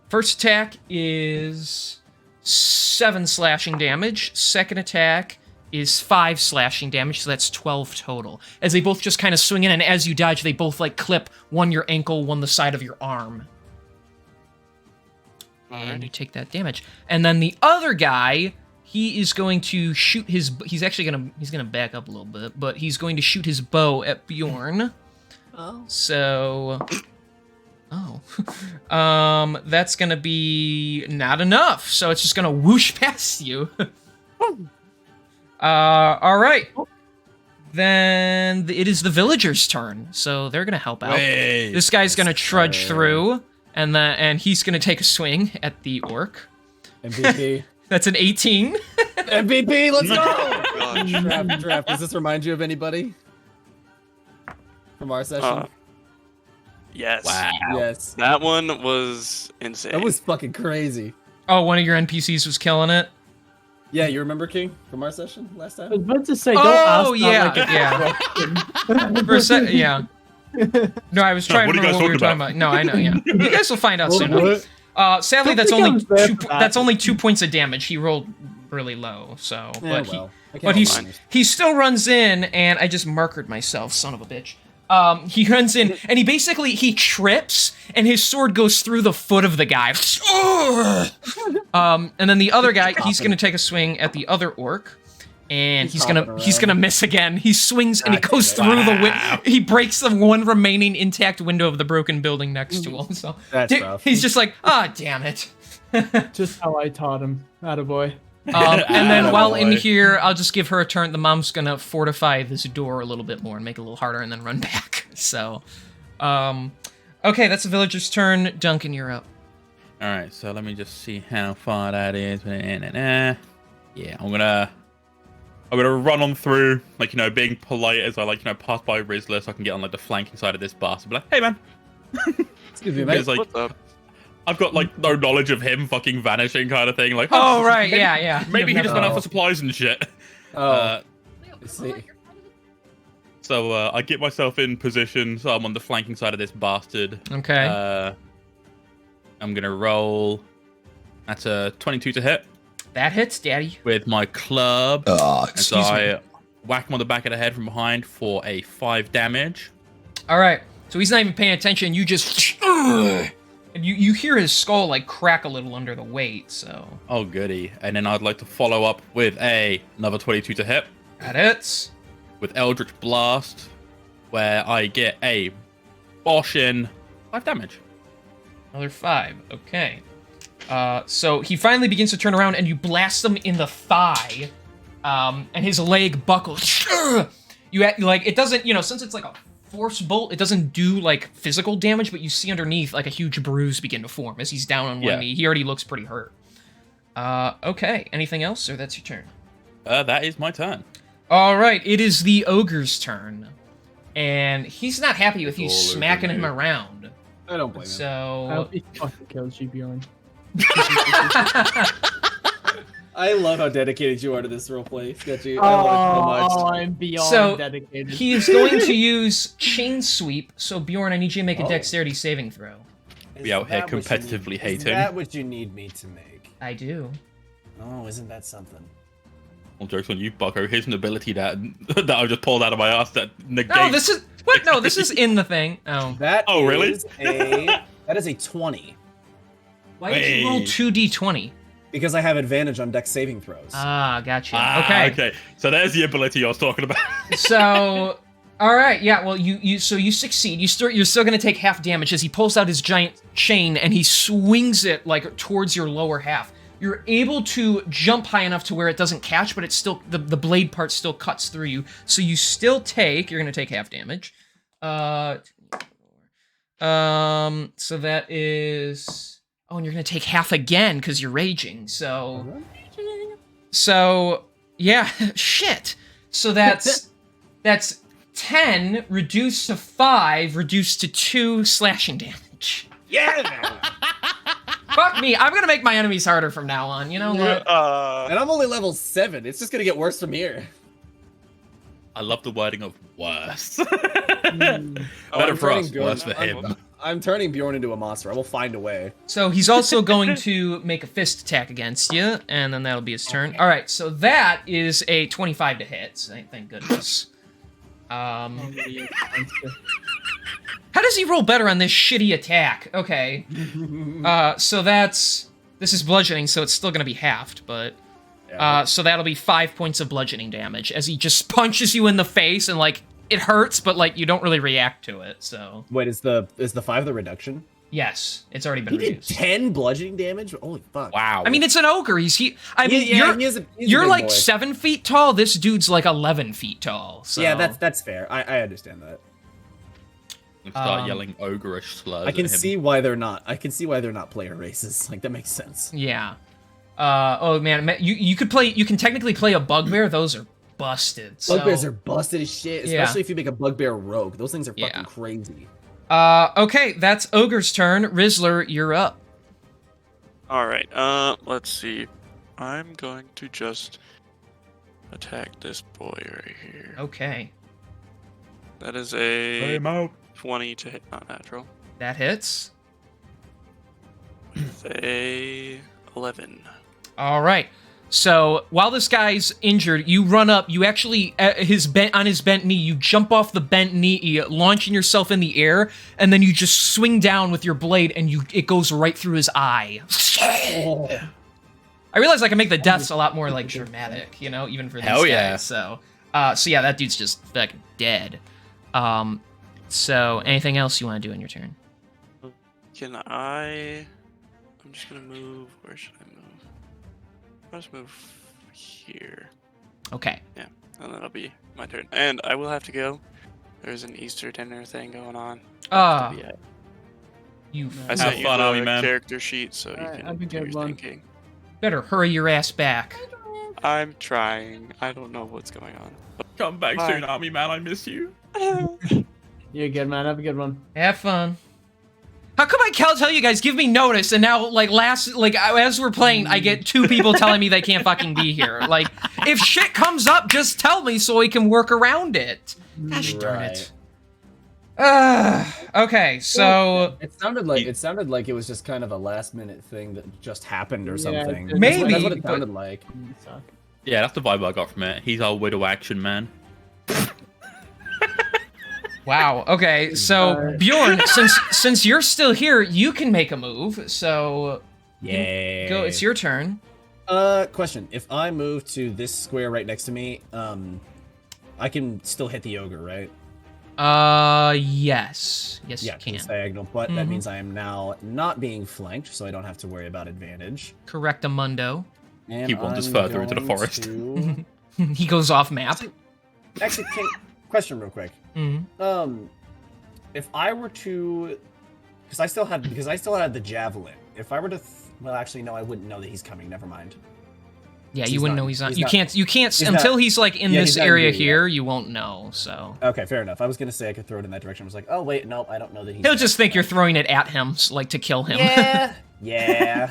First attack is 7 slashing damage. Second attack is 5 slashing damage, so that's 12 total. As they both just kind of swing in, and as you dodge, they both, like, clip one your ankle, one the side of your arm. And you take that damage. And then the other guy... He is going to shoot his... He's gonna back up a little bit, but he's going to shoot his bow at Bjorn. Oh. So... Oh. That's gonna be not enough, so it's just gonna whoosh past you. Alright. Then it is the villagers' turn, so they're gonna help out. Wait. This guy's gonna trudge through, and he's gonna take a swing at the orc. MVP. That's an 18. MVP, let's go! Gosh. Draft, does this remind you of anybody? From our session? Yes. Wow. Yes. That one was insane. That was fucking crazy. Oh, one of your NPCs was killing it? Yeah, you remember King from our session last I was time? about to say, don't Oh, ask yeah, that like a question. For a sec, yeah. No, I was trying what to are you remember guys what we were talking talking about. No, I know, yeah. You guys will find out soon. What? Sadly, Don't that's think only I was there two. for that. That's only 2 points of damage. He rolled really low, so. Yeah, But well, I but can't he's mind. he still runs in, and I just markered myself, son of a bitch. He runs in, and he trips, and his sword goes through the foot of the guy. And then the other guy, he's gonna take a swing at the other orc, and he's gonna miss again. He swings and he goes through the window. He breaks the one remaining intact window of the broken building next to him. So That's rough. he's just like, ah, damn it. Just how I taught him. Attaboy. And then while in boy. here, I'll just give her a turn. The mom's gonna fortify this door a little bit more and make it a little harder, and then run back. So, okay, that's the villager's turn. Duncan, you're up. All right, so let me just see how far that is. Yeah, I'm gonna run on through, like, being polite as I pass by Rizzler so I can get on the flanking side of this bastard. Be like, hey man, Excuse me, because mate. What's up? I've got no knowledge of him fucking vanishing kind of thing. Like, Oh, right, maybe, yeah. Maybe he You've just never- went out for supplies and shit. Oh, I see. So I get myself in position, so I'm on the flanking side of this bastard. Okay, I'm gonna roll. That's a 22 to hit that hits, Daddy. with my club. And so Excuse me. I whack him on the back of the head from behind for a 5 damage. All right, so he's not even paying attention. You just, and you hear his skull crack a little under the weight. So Oh goody. And then I'd like to follow up with another 22 to hit that hits. with Eldritch Blast, where I get a bosh in 5 damage. Another 5. Okay. So he finally begins to turn around, and you blast him in the thigh, and his leg buckles. It doesn't, since it's like a force bolt, it doesn't do physical damage, but you see underneath a huge bruise begin to form as he's down on one Yeah. knee. He already looks pretty hurt. Okay. Anything else, or that's your turn? That is my turn. All right. It is the ogre's turn, and he's not happy with you All over smacking him me. around. I don't blame him. I hope So he fucking kills you, Bjorn. I love how dedicated you are to this roleplay, Sketchy. I love it so much. Oh, I'm beyond So, dedicated. He is going to use Chain Sweep, so Bjorn, I need you to make a Oh. dexterity saving throw. Be out here Is that what you competitively need- hating. Is that what you need me to make? I do. Oh, isn't that something? All jokes on you, Bucko. Here's an ability that I just pulled out of my ass that negates. No, this is... What? No, this is in the thing. Oh. That Oh, really? is that is a 20. Why did you roll Hey. 2d20? Because I have advantage on dex saving throws. Ah, gotcha. Ah, Okay. okay. So there's the ability I was talking about. So, all right, yeah. Well, you succeed. You're still gonna take half damage as he pulls out his giant chain and he swings it like towards your lower half. You're able to jump high enough to where it doesn't catch, but it's still the blade part still cuts through you. So you still take. You're gonna take half damage. So that is. Oh, and you're gonna take half again because you're raging. So yeah, shit. So that's 10 reduced to 5, reduced to 2 slashing damage. Yeah! Fuck me, I'm gonna make my enemies harder from now on. You know what? And I'm only level 7. It's just gonna get worse from here. I love the wording of worse. Oh, Better I'm for us, turning worse for Bjorn- him. I'm turning Bjorn into a monster. I will find a way. So he's also going to make a fist attack against you, and then that'll be his turn. All right, so that is a 25 to hit. So thank goodness. How does he roll better on this shitty attack? Okay. So this is bludgeoning, so it's still gonna be halved, but so that'll be 5 points of bludgeoning damage as he just punches you in the face and like it hurts, but like you don't really react to it. So Wait, is the 5 the reduction? yes, it's already been He did reduced. 10 bludgeoning damage? Holy fuck. Wow. I mean, it's an ogre. He's He is a you're big like boy. 7 feet tall. This dude's like 11 feet tall. So. Yeah, that's fair. I understand that. Start yelling ogreish slurs. I can at him. see why they're not. I can see why they're not player races. Like that makes sense. Yeah. Oh man, you could play. You can technically play a bugbear. Those are busted. So, Bugbears are busted as shit, Yeah. especially if you make a bugbear rogue. Those things are fucking Yeah. crazy. Okay, that's ogre's turn. Rizzler, you're up. All right. Let's see. I'm going to just attack this boy right here. Okay, That is a I'm out. 20 to hit, not natural. that hits. With a 11. All right. So while this guy's injured, you run up. You actually, on his bent knee, you jump off the bent knee, launching yourself in the air, and then you just swing down with your blade, and it goes right through his eye. Oh. I realize I can make the deaths a lot more like dramatic, you know, even for these Hell guys. yeah. So yeah, that dude's just fucking dead. So anything else you want to do in your turn? Can I... I'm just gonna move... Where should I move? I'll just move here. Okay. Yeah, and that'll be my turn. And I will have to go. There's an Easter dinner thing going on. Ah, Yeah. you I Have sent you fun, the Army man. character sheet so you Alright, can have a do good your one. thinking. better hurry your ass back. I'm trying. I don't know what's going on. Come back Bye. soon, Army man. I miss you. You're good, man. Have a good one. Have fun. How come I can't tell you guys, give me notice, and now, like, as we're playing, I get 2 people telling me they can't fucking be here. Like, if shit comes up, just tell me so we can work around it. Gosh darn it. Okay, so... It sounded like it was just kind of a last minute thing that just happened or Yeah, something. it- Maybe, That's what it but- sounded like. Suck. Yeah, that's the vibe I got from it. He's our widow action man. Wow, okay, so, Bjorn, since you're still here, you can make a move, so... Yeah. Go, it's your turn. Question. If I move to this square right next to me, I can still hit the ogre, right? Yes. Yes, Yeah, you can. it's diagonal, but Mhm. that means I am now not being flanked, so I don't have to worry about advantage. Correctamundo. And He wanders I'm further into the going forest. to- He goes off map. Actually, question real quick. Mhm. If I were to, because I still had the javelin. If I were to, well, actually, no, I wouldn't know that he's coming. Never mind. Yeah, He's you wouldn't not- know he's on. he's You not- can't. You can't he's until not- he's like in yeah, this he's not area here yet. here. You won't know. So Okay, fair enough. I was gonna say I could throw it in that direction. I was like, oh wait, nope, I don't know that he's. he'll just think you're throwing it at him, like to kill him. Yeah, Yeah.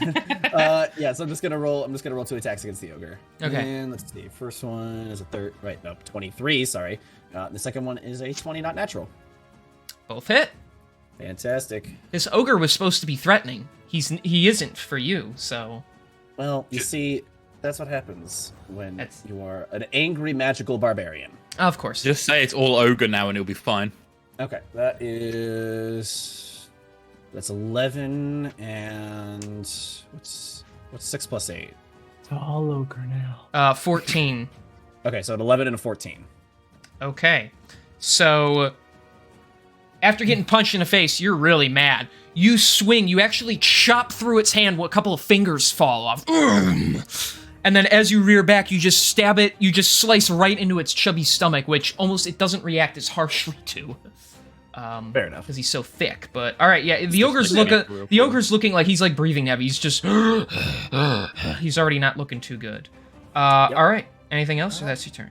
Yeah. So I'm just gonna roll 2 attacks against the ogre. Okay. And let's see. First one is a 23. Sorry. The second one is a 20, not natural. Both hit. Fantastic. This ogre was supposed to be threatening. He isn't for you, so... Well, you see, that's what happens when That's- you are an angry magical barbarian. Of course. Just say it's all ogre now and it'll be fine. Okay, that's 11 and what's 6 plus 8? It's all ogre now. 14. Okay, so an 11 and a 14. Okay. So, after getting punched in the face, you're really mad. You swing, you actually chop through its hand, a couple of fingers fall off. And then as you rear back, you just stab it, you just slice right into its chubby stomach, which it doesn't react as harshly to. Fair enough. Because he's so thick. But, alright, yeah, the ogre's looking like he's like breathing heavy. He's just... he's already not looking too good. Alright, anything else, or that's your turn?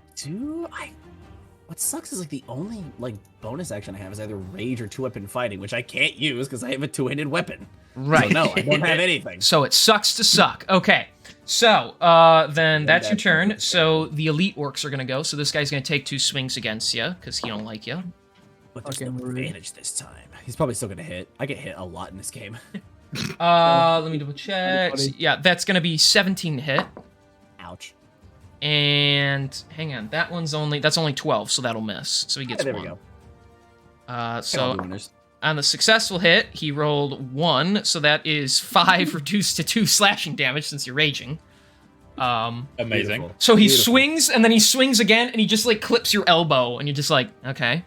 What sucks is like the only like bonus action I have is either rage or 2-weapon fighting, which I can't use because I have a 2-handed weapon. Right. So no, I don't have anything. So it sucks to suck. Okay. So, then that's your turn. So the elite orcs are gonna go. So this guy's gonna take 2 swings against you, because he don't like you. But there's Fucking no rude. advantage this time. He's probably still gonna hit. I get hit a lot in this game. Let me double check. Buddy. Yeah, that's gonna be 17 hit. Ouch. And hang on, that's only 12, so that'll miss. So he gets There 1. we go. All So the winners. on the successful hit, he rolled 1, so that is 5 reduced to 2 slashing damage since you're raging. Amazing. Beautiful. So he Beautiful. swings, and then he swings again, and he just like clips your elbow, and you're just like, okay.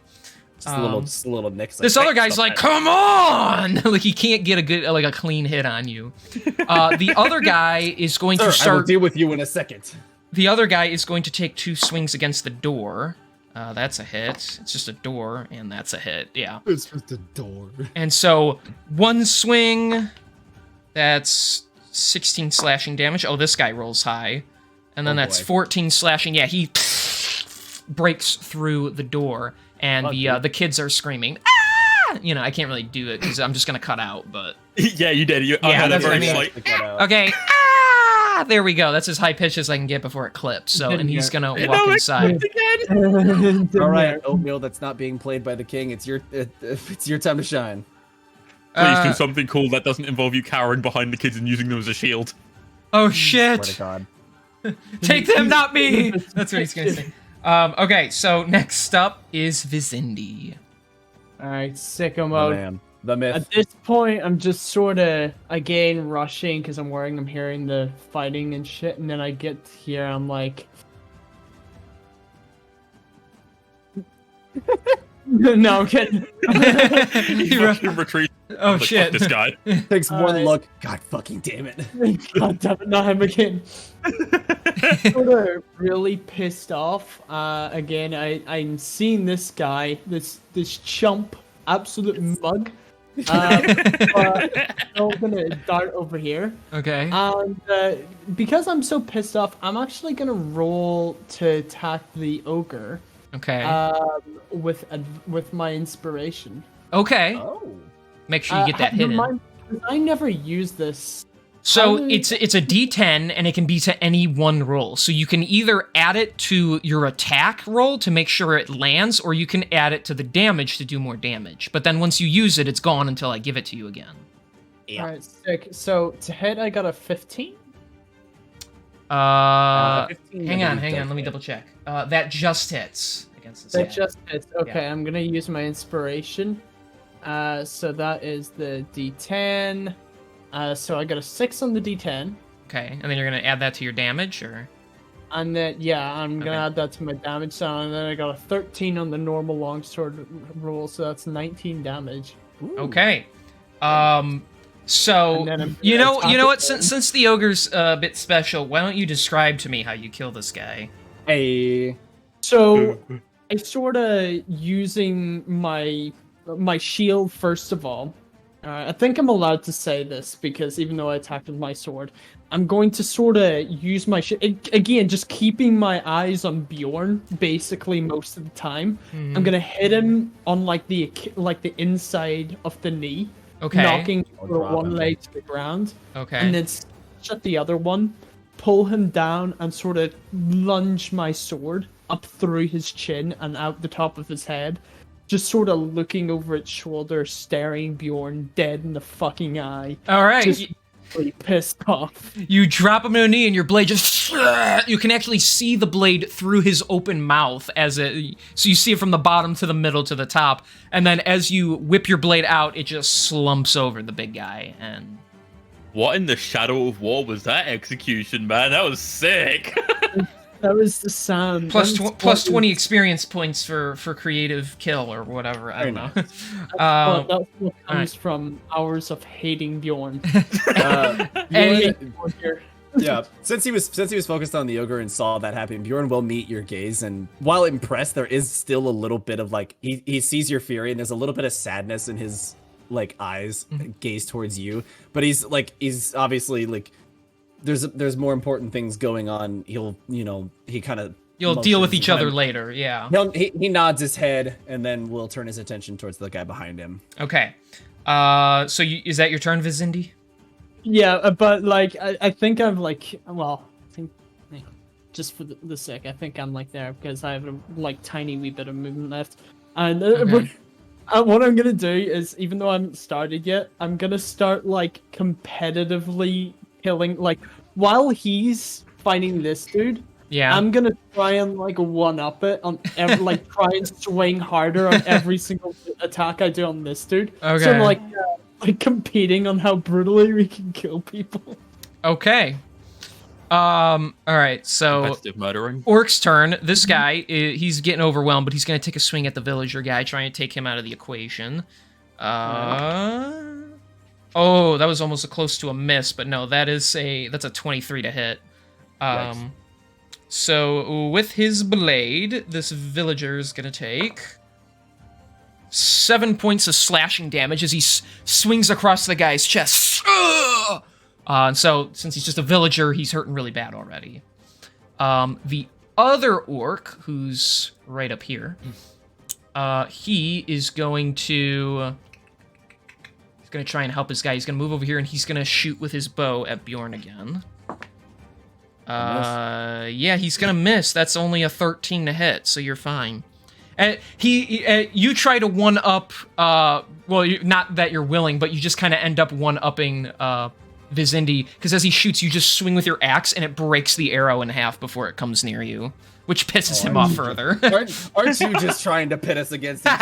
Just a little nicks. This other guy's like, come on! Like, he can't get a clean hit on you. The other guy is going to Sir, I will start... deal with you in a second. The other guy is going to take 2 swings against the door. That's a hit. It's just a door, and that's a hit. Yeah. It's just a door. And so, 1 swing, that's 16 slashing damage. Oh, this guy rolls high. And then Oh, that's boy. 14 slashing. Yeah, he breaks through the door, and the kids are screaming, ah! You know, I can't really do it, because I'm just going to cut out, but... Yeah, you did. I Yeah, had a that's what I very mean. slight... Okay, ah! There we go. That's as high pitch as I can get before it clips. So, and he's gonna walk inside. All right, Oatmeal, that's not being played by the king. It's your time to shine. Please do something cool that doesn't involve you cowering behind the kids and using them as a shield. Oh Swear to shit! God. Take them, not me. That's what he's gonna say. Okay, so next up is Vizindi. Alright, sicko Oh mode. man, the myth. At this point, I'm just sort of, again, rushing because I'm hearing the fighting and shit, and then I get here, I'm like... No, I'm kidding. He fucking retreats. Oh Like, shit! Fuck this guy. Takes one Alright. look. God fucking damn it. God damn it, not him again. Sort of really pissed off. Again, I'm seeing this guy, this chump, absolute mug. But I'm gonna dart over here. Okay. And because I'm so pissed off, I'm actually gonna roll to attack the ogre. Okay. With my inspiration. Okay. Oh. Make sure you get that hit in. I never use this. So I- it's a D10, and it can be to any one roll. So you can either add it to your attack roll to make sure it lands, or you can add it to the damage to do more damage. But then once you use it, it's gone until I give it to you again. Yeah. Alright, sick. So to hit, I got a 15. 15 Hang on. does Let me hit. double check. That just hits against this That guy. just hits. Okay, Yeah. I'm gonna use my inspiration. So that is the D10. So I got a 6 on the D10. Okay, and then you're gonna add that to your damage, or And then, yeah, I'm gonna Okay. add that to my damage sound. And then I got a 13 on the normal longsword roll, so that's 19 damage. okay. So And then I'm you gonna know what? attack Since the ogre's a bit special, why don't you describe to me how you kill this guy? Hey. So I sort of using my shield first of all. I think I'm allowed to say this because even though I attacked with my sword, I'm going to sort of use my again, just keeping my eyes on Bjorn basically most of the time. I'm gonna hit him on like the inside of the knee, Okay. knocking Or the drop one him. leg to the ground, Okay. and then shut the other one, pull him down, and sort of lunge my sword up through his chin and out the top of his head, just sort of looking over its shoulder, staring Bjorn dead in the fucking eye. All right. Just really pissed off. You drop him to a knee, and your blade just. You can actually see the blade through his open mouth as it. So you see it from the bottom to the middle to the top, and then as you whip your blade out, it just slumps over the big guy. And What in the shadow of war was that execution, man? That was sick. That was the sound. plus That was plus what 20 was- experience points for creative kill or whatever. I don't know. That's what comes alright. from hours of hating Bjorn. Any- Bjorn here. Yeah, since he was focused on the ogre and saw that happen, Bjorn will meet your gaze, and while impressed, there is still a little bit of like he sees your fury, and there's a little bit of sadness in his like eyes, gaze towards you. But he's obviously like there's more important things going on. He'll he kind of You'll deal with each other later. Yeah. He nods his head, and then will turn his attention towards the guy behind him. Okay. So is that your turn, Vizindi? Yeah, but like I think I'm like, well, I think just for the sake, I think I'm like there because I have a like tiny wee bit of movement left, and Okay. what I'm gonna do is, even though I haven't started yet, I'm gonna start like competitively killing, like while he's fighting this dude. Yeah. I'm gonna try and like one up it on every, like try and swing harder on every single attack I do on this dude. So Okay. I'm like competing on how brutally we can kill people. Okay. All right. So Competitive murdering. Orc's turn. This guy, he's getting overwhelmed, but he's gonna take a swing at the villager guy, trying to take him out of the equation. Oh, that was almost close to a miss, but no, that's a 23 to hit. Yikes. So with his blade, this villager is gonna take 7 points of slashing damage as he swings across the guy's chest. And so, since he's just a villager, he's hurting really bad already. The other orc, who's right up here, he is going to... He's going to try and help his guy. He's going to move over here, and he's going to shoot with his bow at Bjorn again. Yeah, he's going to miss. That's only a 13 to hit, so you're fine. You try to one-up... well, not that you're willing, but you just kind of end up one-upping... Vizindi, because as he shoots, you just swing with your axe and it breaks the arrow in half before it comes near you, which pisses him off further. Aren't you just trying to pit us against each other?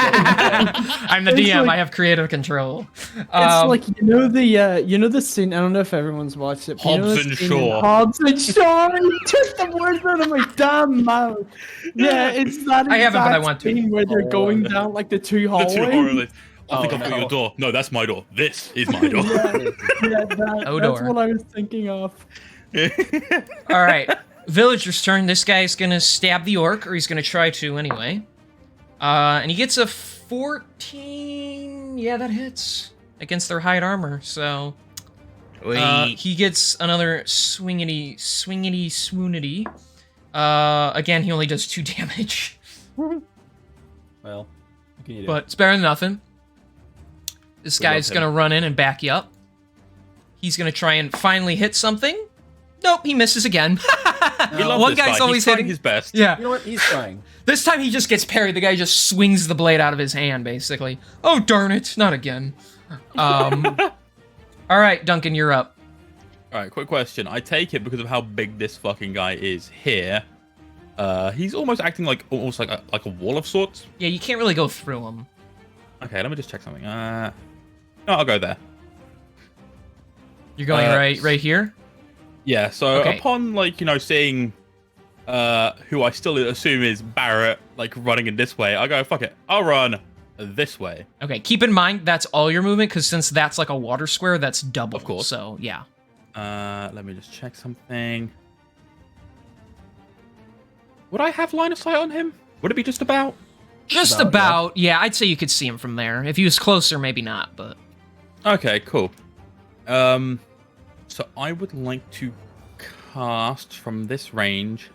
I'm the It's DM. like- I have creative control. It's like the scene. I don't know if everyone's watched it. But you know Hobbs the and scene Shaw. in Hobbs and Shaw. You took the words out of my damn mouth. Yeah, it's that. I haven't, but I exact want to. scene where they're going down like the two The hallways. two hallways. I think Oh, I've got no. your door. No, that's my door. This is my door. Yeah, that's Odor. what I was thinking of. All right, villager's turn. This guy's gonna stab the orc, or he's gonna try to anyway. And he gets a 14. Yeah, that hits against their hide armor. So he gets another swingity, swoonity. Again, he only does 2 damage, Well, what can you do? but it's better than nothing. This We love guy's him. gonna run in and back you up. He's gonna try and finally hit something. Nope, he misses again. We love One this guy's guy. always He's trying hitting. his best. Yeah. You know what? He's trying. This time he just gets parried. The guy just swings the blade out of his hand, basically. Oh, darn it. Not again. All right, Duncan, you're up. All right, quick question. I take it because of how big this fucking guy is here. He's almost acting like a wall of sorts. Yeah, you can't really go through him. Okay, let me just check something. No, I'll go there. You're going right here? Yeah. So Okay. upon seeing who I still assume is Barrett, running in this way, I go fuck it. I'll run this way. Okay, keep in mind that's all your movement, because since that's like a water square, that's double. Of course. So, yeah. Let me just check something. Would I have line of sight on him? Would it be just about? Just about, about, yeah, I'd say you could see him from there. If he was closer, maybe not, but... Okay, cool. So I would like to cast from this range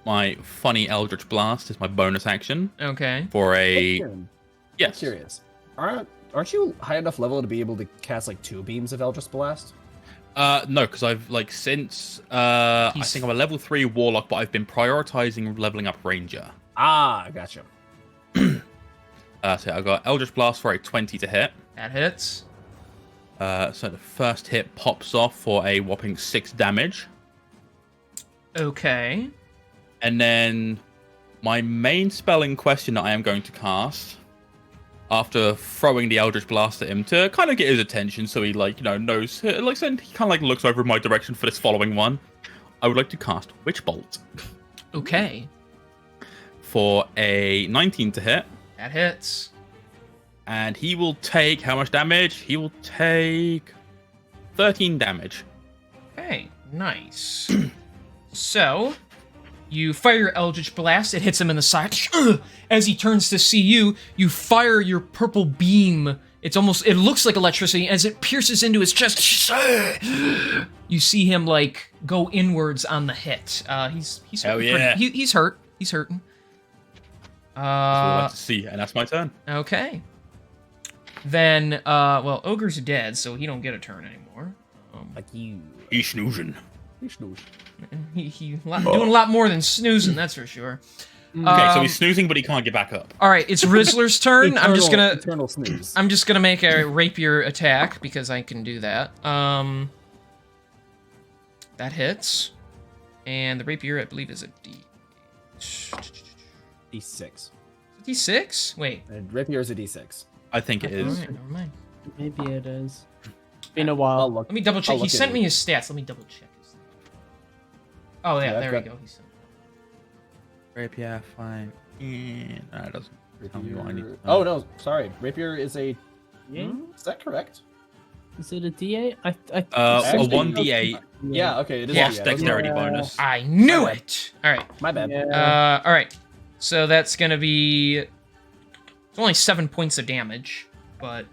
my funny Eldritch Blast as my bonus action Okay. for a I'm yes. curious. Aren't Aren't you high enough level to be able to cast like 2 beams of Eldritch Blast? No, because I've like since I He's- think I'm a level 3 warlock, but I've been prioritizing leveling up ranger. Ah, gotcha. So I got Eldritch Blast for a 20 to hit. That hits. So the first hit pops off for a whopping 6 damage. Okay. And then my main spell in question that I am going to cast, after throwing the Eldritch Blast at him to kind of get his attention, so he like knows, like so he kind of like looks over in my direction for this following one. I would like to cast Witch Bolt Okay. for a 19 to hit, That hits. and he will take how much damage? He will take 13 damage. Okay. Nice. So, you fire your Eldritch Blast. It hits him in the side. As he turns to see you, you fire your purple beam. It looks like electricity. As it pierces into his chest, you see him, like, go inwards on the hit. He's Hell hurting yeah. he's hurt. He's hurting. That's what I'd like to see, and that's my turn. Okay. Then, well, Ogre's dead, so he don't get a turn anymore. Like you. He's snoozing. He doing a lot more than snoozing, that's for sure. Okay, so he's snoozing, but he can't get back up. All right, it's Rizzler's turn. Eternal snooze. I'm just gonna make a rapier attack because I can do that. That hits, and the rapier I believe is a D6. D6. Wait. And Rapier is a D6. I think it All is. right, never mind. Maybe it is. Been a while. Let me double check. He sent me his stats. Let me double check his. Oh yeah, Yeah, there we I've got- go. He sent. Rapier, fine. No, it doesn't. Tell me what I need to know. Oh no, sorry. Rapier is a. Yeah? Is that correct? Is it a D8? A Actually, 1d8 Yeah. Okay. It is. plus a D8. dexterity Yeah. bonus. I knew it. All right. My bad. Yeah. All right. So that's gonna be. It's only 7 points of damage, but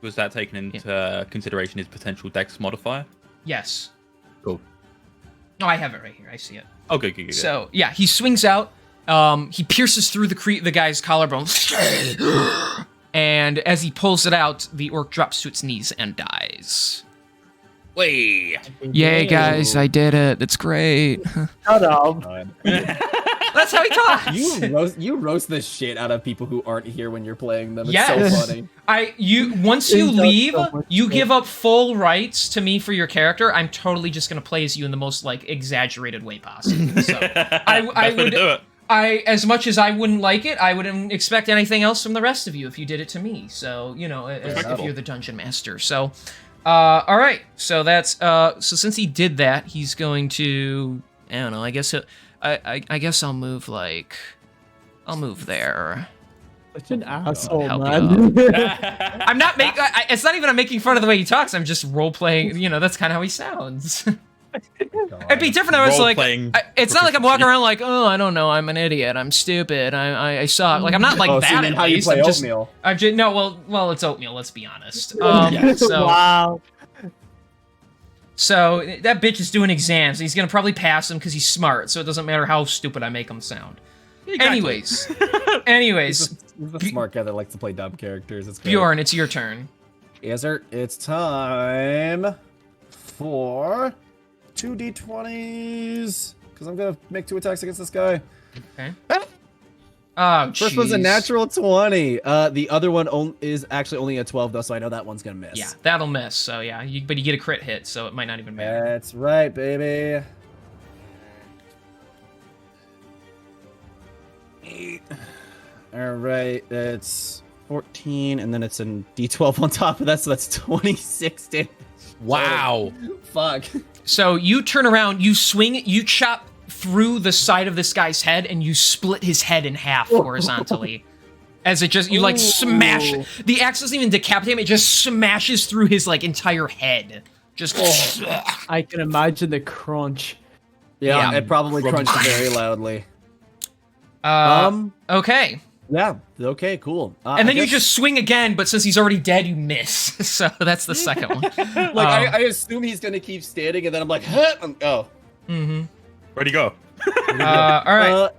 Was that taken into consideration his potential dex modifier? yes. Cool. No, I have it right here. I see it. Oh, good. So yeah, he swings out. He pierces through the guy's collarbone, and as he pulls it out, the orc drops to its knees and dies. Way. Yay, guys! I did it. It's great. Shut up. God. That's how he talks. You roast the shit out of people who aren't here when you're playing them. It's Yes. so funny. Once you It does leave, so much you good. give up full rights to me for your character. I'm totally just gonna play as you in the most like exaggerated way possible. So I Best way to would. do it. As much as I wouldn't like it, I wouldn't expect anything else from the rest of you if you did it to me. So, if Respectable. you're the dungeon master. So, all right. So that's so since he did that, he's going to. I don't know. I guess I guess I'll move I'll move there. Such an asshole, help man. I'm not making. It's not even I'm making fun of the way he talks. I'm just role playing. That's kind of how he sounds. It'd be different. I was like, Role-playing it's not like I'm walking around like, oh, I don't know, I'm an idiot, I'm stupid, I suck. Like I'm not like Oh, so that. you mean At how you least. play I'm just, oatmeal? I'm just no. Well, it's oatmeal. Let's be honest. So Wow. that bitch is doing exams. And he's gonna probably pass them because he's smart. So it doesn't matter how stupid I make him sound. Exactly. Anyways, He's the smart guy that likes to play dumb characters. It's great. Bjorn, it's your turn. Yes, sir. It's time for 2d20s. Because I'm going to make 2 attacks against this guy. Okay. Oh, First one's a jeez. natural 20. The other one is actually only a 12, though, so I know that one's going to miss. Yeah, that'll miss. So yeah, but you get a crit hit, so it might not even matter. That's right, baby. 8. All right, that's 14, and then it's a d12 on top of that, so that's 26 damage. Wow. Fuck. So you turn around, you swing, you chop through the side of this guy's head, and you split his head in half horizontally. As it just, you like smash it. The axe doesn't even decapitate him, it just smashes through his like entire head. Just. I can imagine the crunch. Yeah, Yeah. it probably crunched very loudly. Okay. Yeah. Okay. Cool. And then you just swing again, but since he's already dead, you miss. So that's the second one. I assume he's gonna keep standing, and then I'm like, huh? Oh. Mm-hmm. Where'd he go? All right.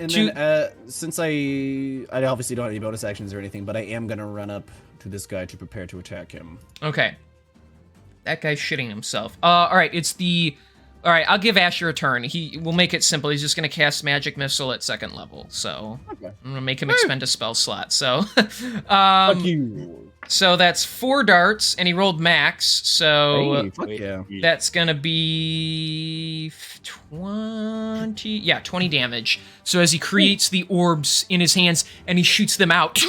And Two- then, since I obviously don't have any bonus actions or anything, but I am gonna run up to this guy to prepare to attack him. Okay. That guy's shitting himself. All right, all right, I'll give Asher a turn. We'll make it simple. He's just gonna cast Magic Missile at 2nd level. So Okay. I'm gonna make him expend a spell slot. So, Fuck you. so that's 4 darts, and he rolled max. So Hey, fuck yeah. that's gonna be 20. Yeah, 20 damage. So as he creates the orbs in his hands and he shoots them out.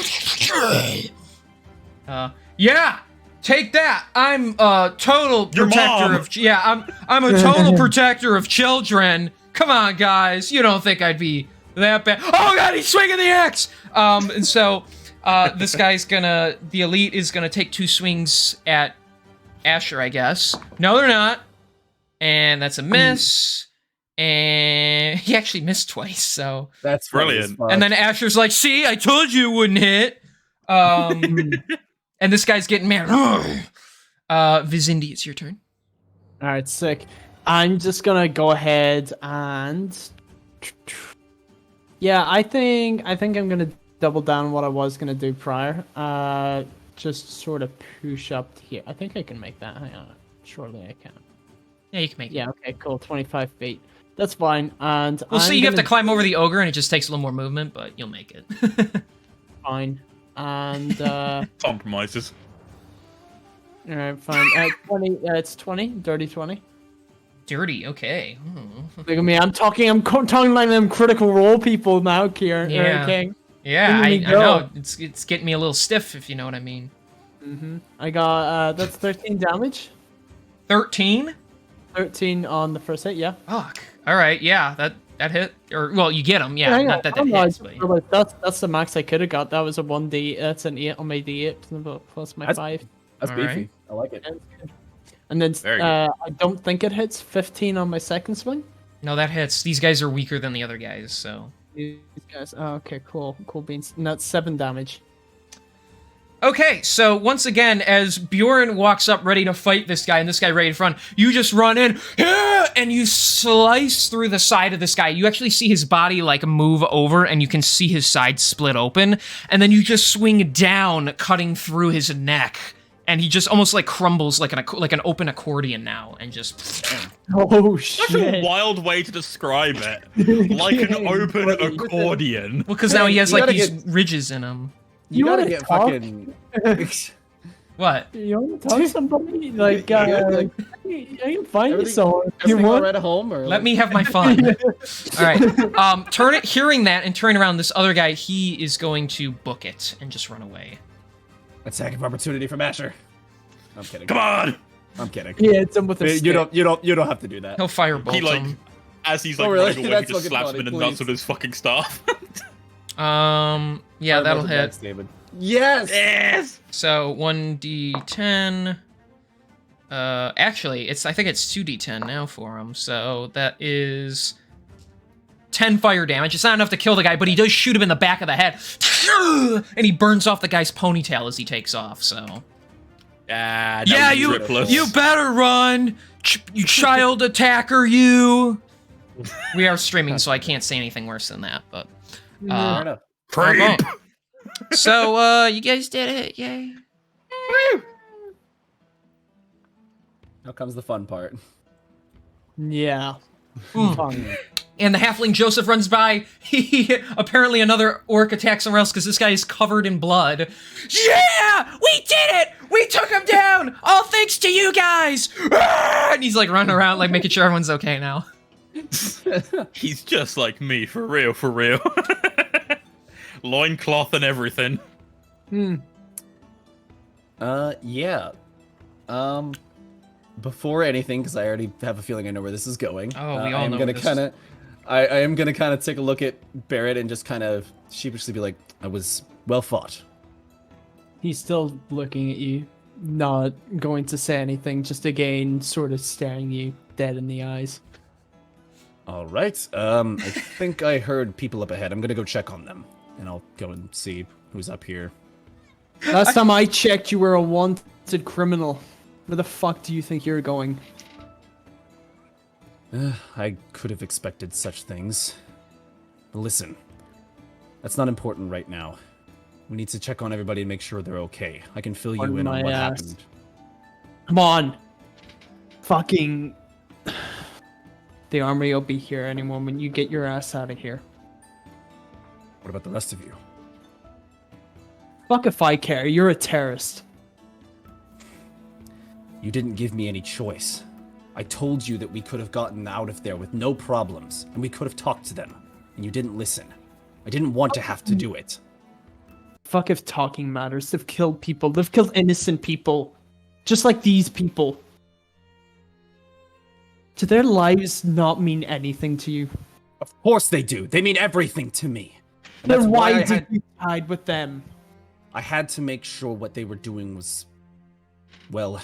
Yeah. Take that! I'm a total Your protector mom. of I'm a total protector of children. Come on, guys. You don't think I'd be that bad? Oh god, he's swinging the axe. And so this guy's the elite is gonna take 2 swings at Asher, I guess. No, they're not. And that's a miss. And he actually missed twice. So That's Brilliant. fuck. and then Asher's like, "See, I told you it wouldn't hit." And this guy's getting mad. Vizindi, it's your turn. All right, sick. I'm just gonna go ahead and yeah, I think I'm gonna double down what I was gonna do prior. Just sort of push up here. I think I can make that. Hang on, surely I can. Yeah, you can make it. Yeah, okay, cool. 25 feet. That's fine. And Well, see, you have to gonna- climb over the ogre, and it just takes a little more movement, but you'll make it. Fine. And Compromises. all right, fine. 20. It's 20. Dirty 20. Dirty, okay. Look at me. I'm talking like them critical role people now, Kieran. Yeah. King. Yeah, Look at I me go. know. It's getting me a little stiff, if you know what I mean. I got that's 13 damage. 13? 13 on the first hit. Yeah. Fuck. All right, yeah, that hit. Or, well, you get him, yeah. Hang on, Not that oh, no, I hits, just but... realized that's the max I could have got. That was a 1d. That's an 8 on my d8 plus my That's- 5. That's All beefy. right. I like it. And then Very good. I don't think it hits 15 on my second swing. No, that hits. These guys are weaker than the other guys, so... These guys. Oh, okay, cool beans. And that's 7 damage. Okay, so once again, as Bjorn walks up ready to fight this guy, and this guy ready to front, you just run in, and you slice through the side of this guy. You actually see his body, like, move over, and you can see his side split open, and then you just swing down, cutting through his neck, and he just almost, like, crumbles like an open accordion now, and just... Oh, Such a wild way to describe it. Like an open accordion. Well, because now he has, You like, gotta these get- ridges in him. You wanna gotta get talk? fucking. What? You want to talk to somebody? Like, Yeah, like- I can find you Everything- someone. You Everything all want? right at home, or Let me have my fun. All right. Hearing that and turning around, this other guy, he is going to book it and just run away. attack of opportunity from Asher. I'm kidding. Come on! I'm kidding. Yeah, it's him with a You stick. don't have to do that. He'll firebolt He like, him. as he's like Oh, really? running away, That's he just fucking slaps funny, him in the nuts please. with his fucking staff. Yeah, that'll hit. David. Yes. Yes! So 1d10. Actually, I think it's 2d10 now for him. So that is 10 fire damage. It's not enough to kill the guy, but he does shoot him in the back of the head, and he burns off the guy's ponytail as he takes off. So Yeah, yeah, you you better run, you child attacker, you. We are streaming, so I can't say anything worse than that. But Fair enough. I won't. So you guys did it, yay! Now comes the fun part. Yeah. Mm. Fun. And the halfling Joseph runs by. He apparently another orc attacks somewhere else because this guy is covered in blood. Yeah, we did it! We took him down! All thanks to you guys! Ah! And he's like running around, like making sure everyone's okay now. He's just like me, for real, for real. Loincloth and everything. Yeah. Before anything, because I already have a feeling I know where this is going. Oh, we all I am know gonna where this kind of, I am gonna kind of take a look at Barrett and just kind of sheepishly be like, "I was well fought." He's still looking at you, not going to say anything, just again sort of staring you dead in the eyes. All right. I think I heard people up ahead. I'm gonna go check on them, and I'll go and see who's up here. Last time I checked, you were a wanted criminal. Where the fuck do you think you're going? I could have expected such things. Listen, that's not important right now. We need to check on everybody and make sure they're okay. I can fill you Pardon in on my what ass. happened. Come on. Fucking. The army will be here any moment when you get your ass out of here. What about the rest of you? Fuck if I care. You're a terrorist. You didn't give me any choice. I told you that we could have gotten out of there with no problems, and we could have talked to them, and you didn't listen. I didn't want to have to do it. Fuck if talking matters. They've killed people. They've killed innocent people. Just like these people. Do their lives not mean anything to you? Of course they do. They mean everything to me. And Then that's why I did had, you side with them? I had to make sure what they were doing was... Well,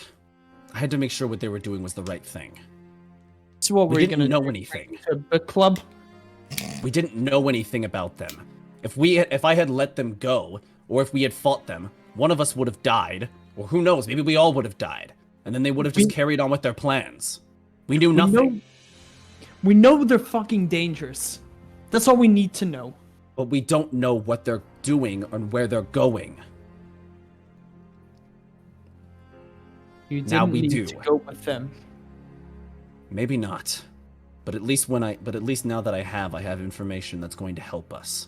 I had to make sure what they were doing was the right thing. So what were We you didn't gonna know anything. do? A book club? We didn't know anything about them. If I had let them go, or if we had fought them, one of us would have died, or who knows, maybe we all would have died, and then they would have just carried on with their plans. We knew nothing. We know they're fucking dangerous. That's all we need to know. But we don't know what they're doing and where they're going. You didn't Now we need do. to go with them. Maybe not. But at least now that I have information that's going to help us.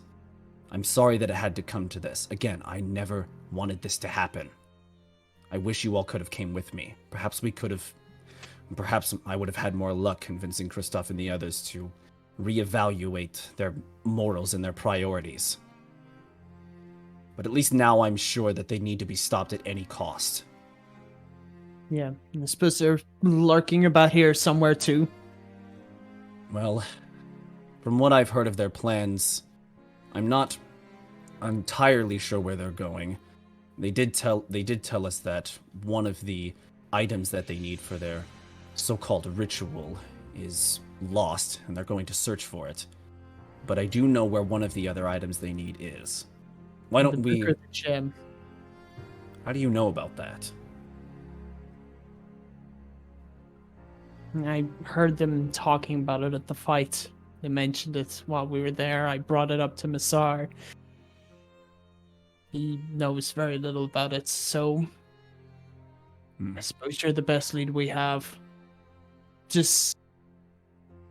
I'm sorry that it had to come to this. Again, I never wanted this to happen. I wish you all could have came with me. Perhaps I would have had more luck convincing Kristoff and the others to reevaluate their morals and their priorities. But at least now I'm sure that they need to be stopped at any cost. Yeah, I suppose they're lurking about here somewhere too. Well, from what I've heard of their plans, I'm not entirely sure where they're going. They did tell us that one of the items that they need for their so-called ritual is lost, and they're going to search for it. But I do know where one of the other items they need is. Why don't we... The gem. How do you know about that? I heard them talking about it at the fight. They mentioned it while we were there. I brought it up to Massar. He knows very little about it, so I suppose you're the best lead we have. Just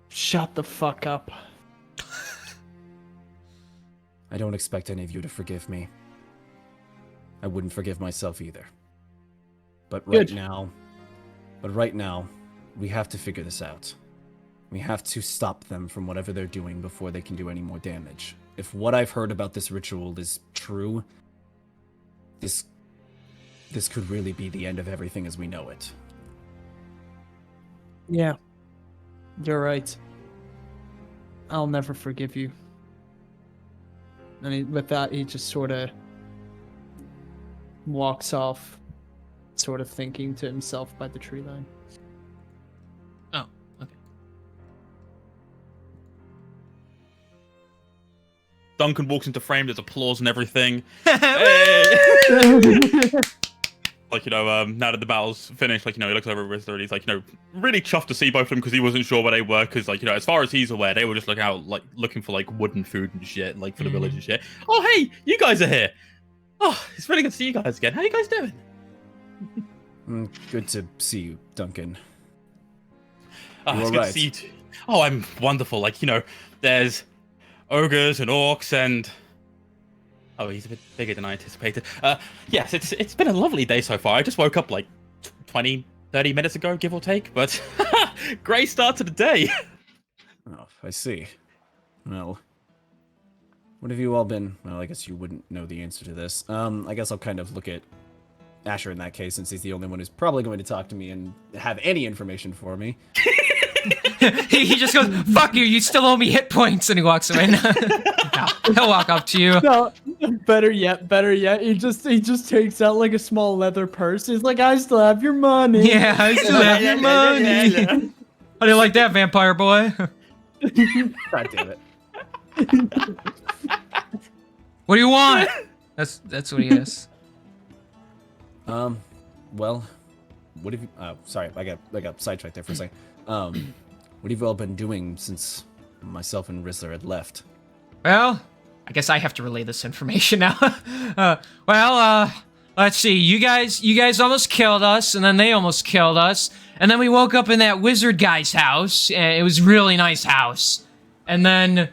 shut the fuck up. I don't expect any of you to forgive me. I wouldn't forgive myself either. But right now, we have to figure this out. We have to stop them from whatever they're doing before they can do any more damage. If what I've heard about this ritual is true, this could really be the end of everything as we know it. Yeah, you're right. I'll never forgive you. And with that, he just sort of walks off, sort of thinking to himself by the tree line. Oh, okay. Duncan walks into frame, there's applause and everything. Like, now that the battle's finished, like, he looks over at Rizzler and he's like, really chuffed to see both of them because he wasn't sure where they were because, like, as far as he's aware, they were just looking for, like, wooden food and shit, like, for the village and shit. Oh, hey, you guys are here. Oh, it's really good to see you guys again. How you guys doing? Good to see you, Duncan. Oh, it's good to see you too. Oh, I'm wonderful. Like, there's ogres and orcs and... Oh, he's a bit bigger than I anticipated. Yes, it's been a lovely day so far. I just woke up like 20, 30 minutes ago, give or take, but great start to the day. Oh, I see. Well, what have you all been... Well, I guess you wouldn't know the answer to this. I guess I'll kind of look at Asher in that case, since he's the only one who's probably going to talk to me and have any information for me. he just goes, fuck you, you still owe me hit points, and he walks away. No, he'll walk up to you. No, better yet, he just takes out like a small leather purse. He's like, I still have your money. Yeah, I still have your money. How do you like that, vampire boy? God damn it. What do you want? That's what he is. Well, what have you... Oh, sorry, I got sidetracked there for a second. What have you all been doing since myself and Rizzler had left? Well, I guess I have to relay this information now. Let's see. You guys almost killed us, and then they almost killed us, and then we woke up in that wizard guy's house, and it was a really nice house. And then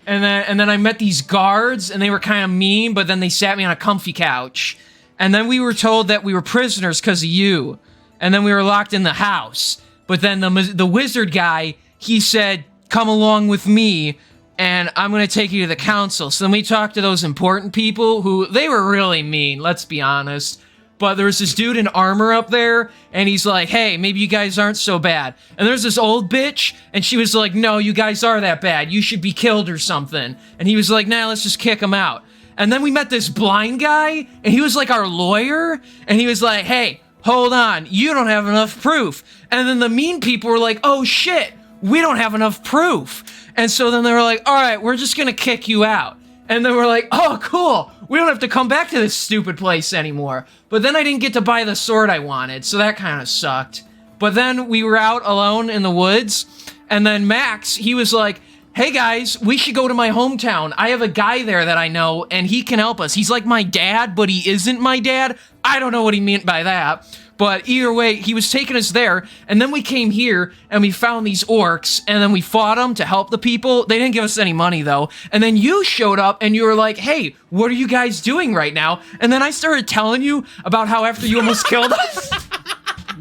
I met these guards, and they were kind of mean, but then they sat me on a comfy couch. And then we were told that we were prisoners because of you. And then we were locked in the house. But then the wizard guy, he said, come along with me, and I'm going to take you to the council. So then we talked to those important people who, they were really mean, let's be honest. But there was this dude in armor up there, and he's like, hey, maybe you guys aren't so bad. And there's this old bitch, and she was like, no, you guys are that bad. You should be killed or something. And he was like, nah, let's just kick him out. And then we met this blind guy, and he was like our lawyer, and he was like, hey, hold on, you don't have enough proof. And then the mean people were like, oh shit, we don't have enough proof. And so then they were like, all right, we're just gonna kick you out. And then we're like, oh, cool, we don't have to come back to this stupid place anymore. But then I didn't get to buy the sword I wanted, so that kind of sucked. But then we were out alone in the woods, and then Max, he was like, hey guys, we should go to my hometown. I have a guy there that I know, and he can help us. He's like my dad, but he isn't my dad. I don't know what he meant by that. But either way, he was taking us there, and then we came here, and we found these orcs, and then we fought them to help the people. They didn't give us any money, though. And then you showed up, and you were like, hey, what are you guys doing right now? And then I started telling you about how after you almost killed us...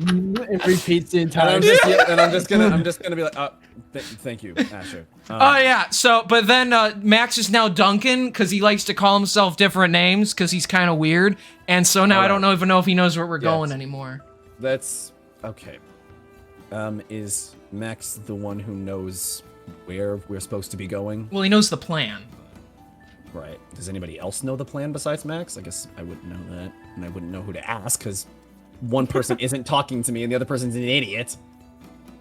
It repeats the entire. And I'm just gonna be like, thank you, Asher. Oh yeah. So, but then Max is now Duncan because he likes to call himself different names because he's kind of weird, and so now I don't even know if he knows where we're going anymore. That's okay. Is Max the one who knows where we're supposed to be going? Well, he knows the plan. Right. Does anybody else know the plan besides Max? I guess I wouldn't know that, and I wouldn't know who to ask because one person isn't talking to me and the other person's an idiot.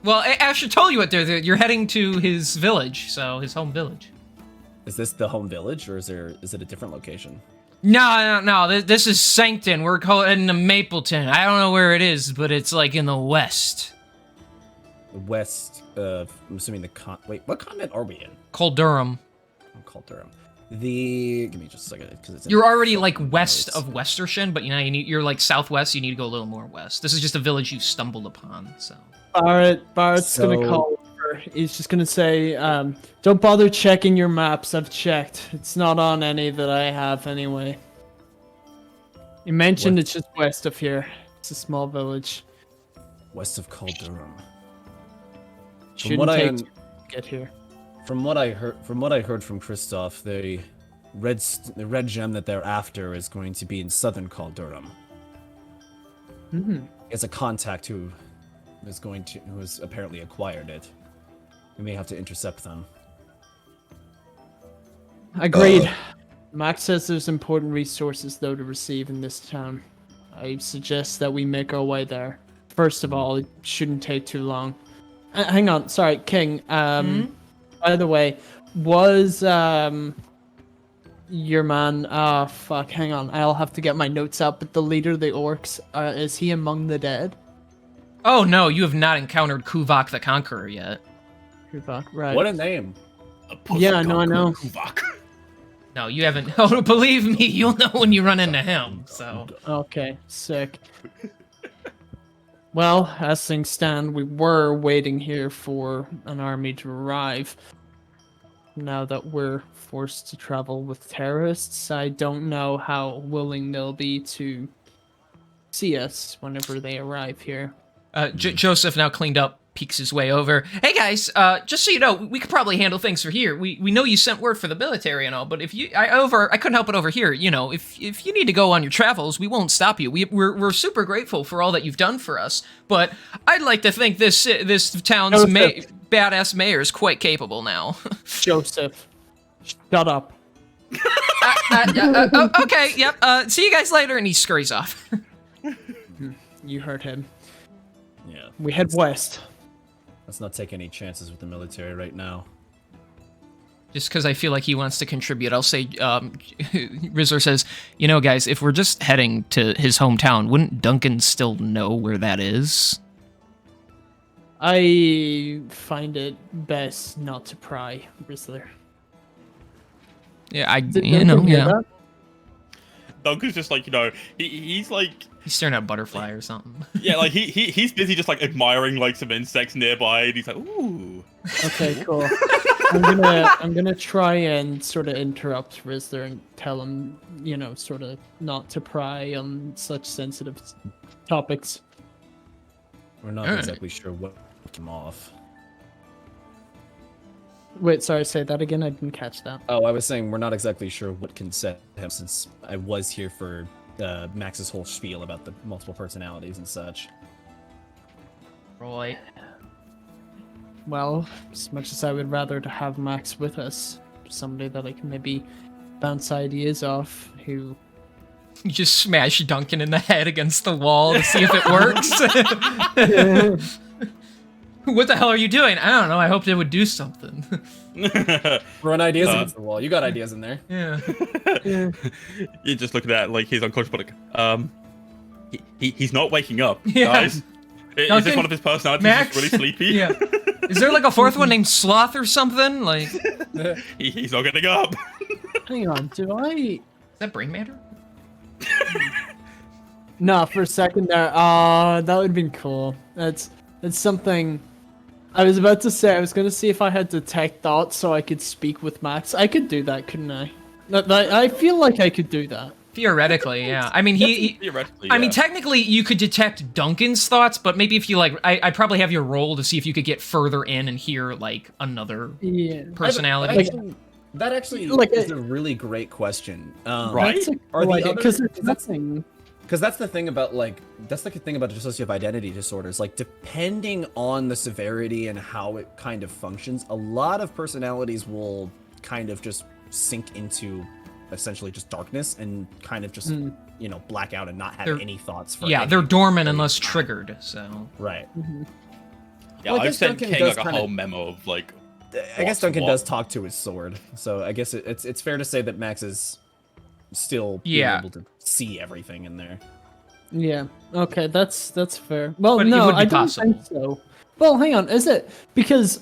Well, Asher told you what you're heading to his village, so his home village. Is this the home village, or is it a different location? No. This is Sancton. We're heading to Mapleton. I don't know where it is, but it's like in the west. The west of, I'm assuming wait, what continent are we in? Called Durham. I'm called Durham. Give me just a second, because it's. You're already like west of Westershan, but you're like southwest. You need to go a little more west. This is just a village you stumbled upon, so. Barrett's gonna call over. He's just gonna say, don't bother checking your maps. I've checked. It's not on any that I have anyway. You mentioned it's just west of here. It's a small village. West of Calderum. Shouldn't take too long to get here. From what I heard from Christoph, the red gem that they're after is going to be in southern Calderum. Mm-hmm. It's a contact who has apparently acquired it. We may have to intercept them. Agreed. Max says there's important resources though to receive in this town. I suggest that we make our way there. First of all, it shouldn't take too long. Hang on, sorry, King. By the way, was your man? Fuck. Hang on, I'll have to get my notes up. But the leader of the orcs, is he among the dead? Oh no, you have not encountered Kuvak the Conqueror yet. Kuvak, right? What a name! Yeah, no, I know. Kuvak. No, you haven't. Oh, believe me, you'll know when you run into him. So. Okay, sick. Well, as things stand, we were waiting here for an army to arrive. Now that we're forced to travel with terrorists, I don't know how willing they'll be to see us whenever they arrive here. Joseph, now cleaned up, peeks his way over. Hey guys, just so you know, we could probably handle things for here. We know you sent word for the military and all, but if I couldn't help it over here. You know, if you need to go on your travels, we won't stop you. We're super grateful for all that you've done for us. But I'd like to think this town's badass mayor is quite capable now. Joseph, shut up. Okay, yep. See you guys later, and he scurries off. You heard him. Yeah. We head west. Let's not take any chances with the military right now. Just because I feel like he wants to contribute, I'll say, Rizzler says, you know, guys, if we're just heading to his hometown, wouldn't Duncan still know where that is? I find it best not to pry, Rizzler. Yeah, Did you know, Duncan hear yeah. that? Duncan's just like, he's like, He's staring at a butterfly or something. yeah, like he's busy just like admiring like some insects nearby, and he's like, ooh. Okay, cool. I'm gonna try and sort of interrupt Rizzler and tell him, sort of not to pry on such sensitive topics. We're not Alright. exactly sure what took him off. Wait, sorry, say that again. I didn't catch that. Oh, I was saying we're not exactly sure what can set him, since I was here for Max's whole spiel about the multiple personalities and such. Right. Well, as much as I would rather to have Max with us, somebody that I can maybe bounce ideas off, who... You just smash Duncan in the head against the wall to see if it works. What the hell are you doing? I don't know. I hoped it would do something. Throwing ideas against the wall. You got ideas in there. Yeah. You just look at that like he's unconscious, but like, he's not waking up, Yeah. guys. Is this Duncan? one of his personalities? Max? He's really sleepy. Yeah. Is there like a fourth one named Sloth or something? Like, is He's not getting up. Hang on, do I... that brain matter? No, for a second there. That would have been cool. That's something... I was about to say, I was going to see if I had detect thoughts so I could speak with Max. I could do that, couldn't I? I feel like I could do that. Theoretically, yeah. I mean, Theoretically, I mean, yeah. technically, you could detect Duncan's thoughts, but maybe if you like, I'd probably have your roll to see if you could get further in and hear like another Yeah. personality. That actually Like, is a really great question. Right? That's a Are cool the idea, other- because there's that's- nothing... Because that's the thing about dissociative identity disorders. Like, depending on the severity and how it kind of functions, a lot of personalities will kind of just sink into essentially just darkness and kind of just black out and not have They're- any thoughts for Yeah, any they're dormant period unless of time. triggered. So Right. Yeah, Well, I I've guess sent Duncan King does like a kinda- whole memo of like. I guess What? Duncan What? does talk to his sword, so I guess it's fair to say that Max is still being Yeah. able to see everything in there. Yeah. Okay, that's fair. Well, But it no, would be I don't possible. think so. Well, hang on. Is it because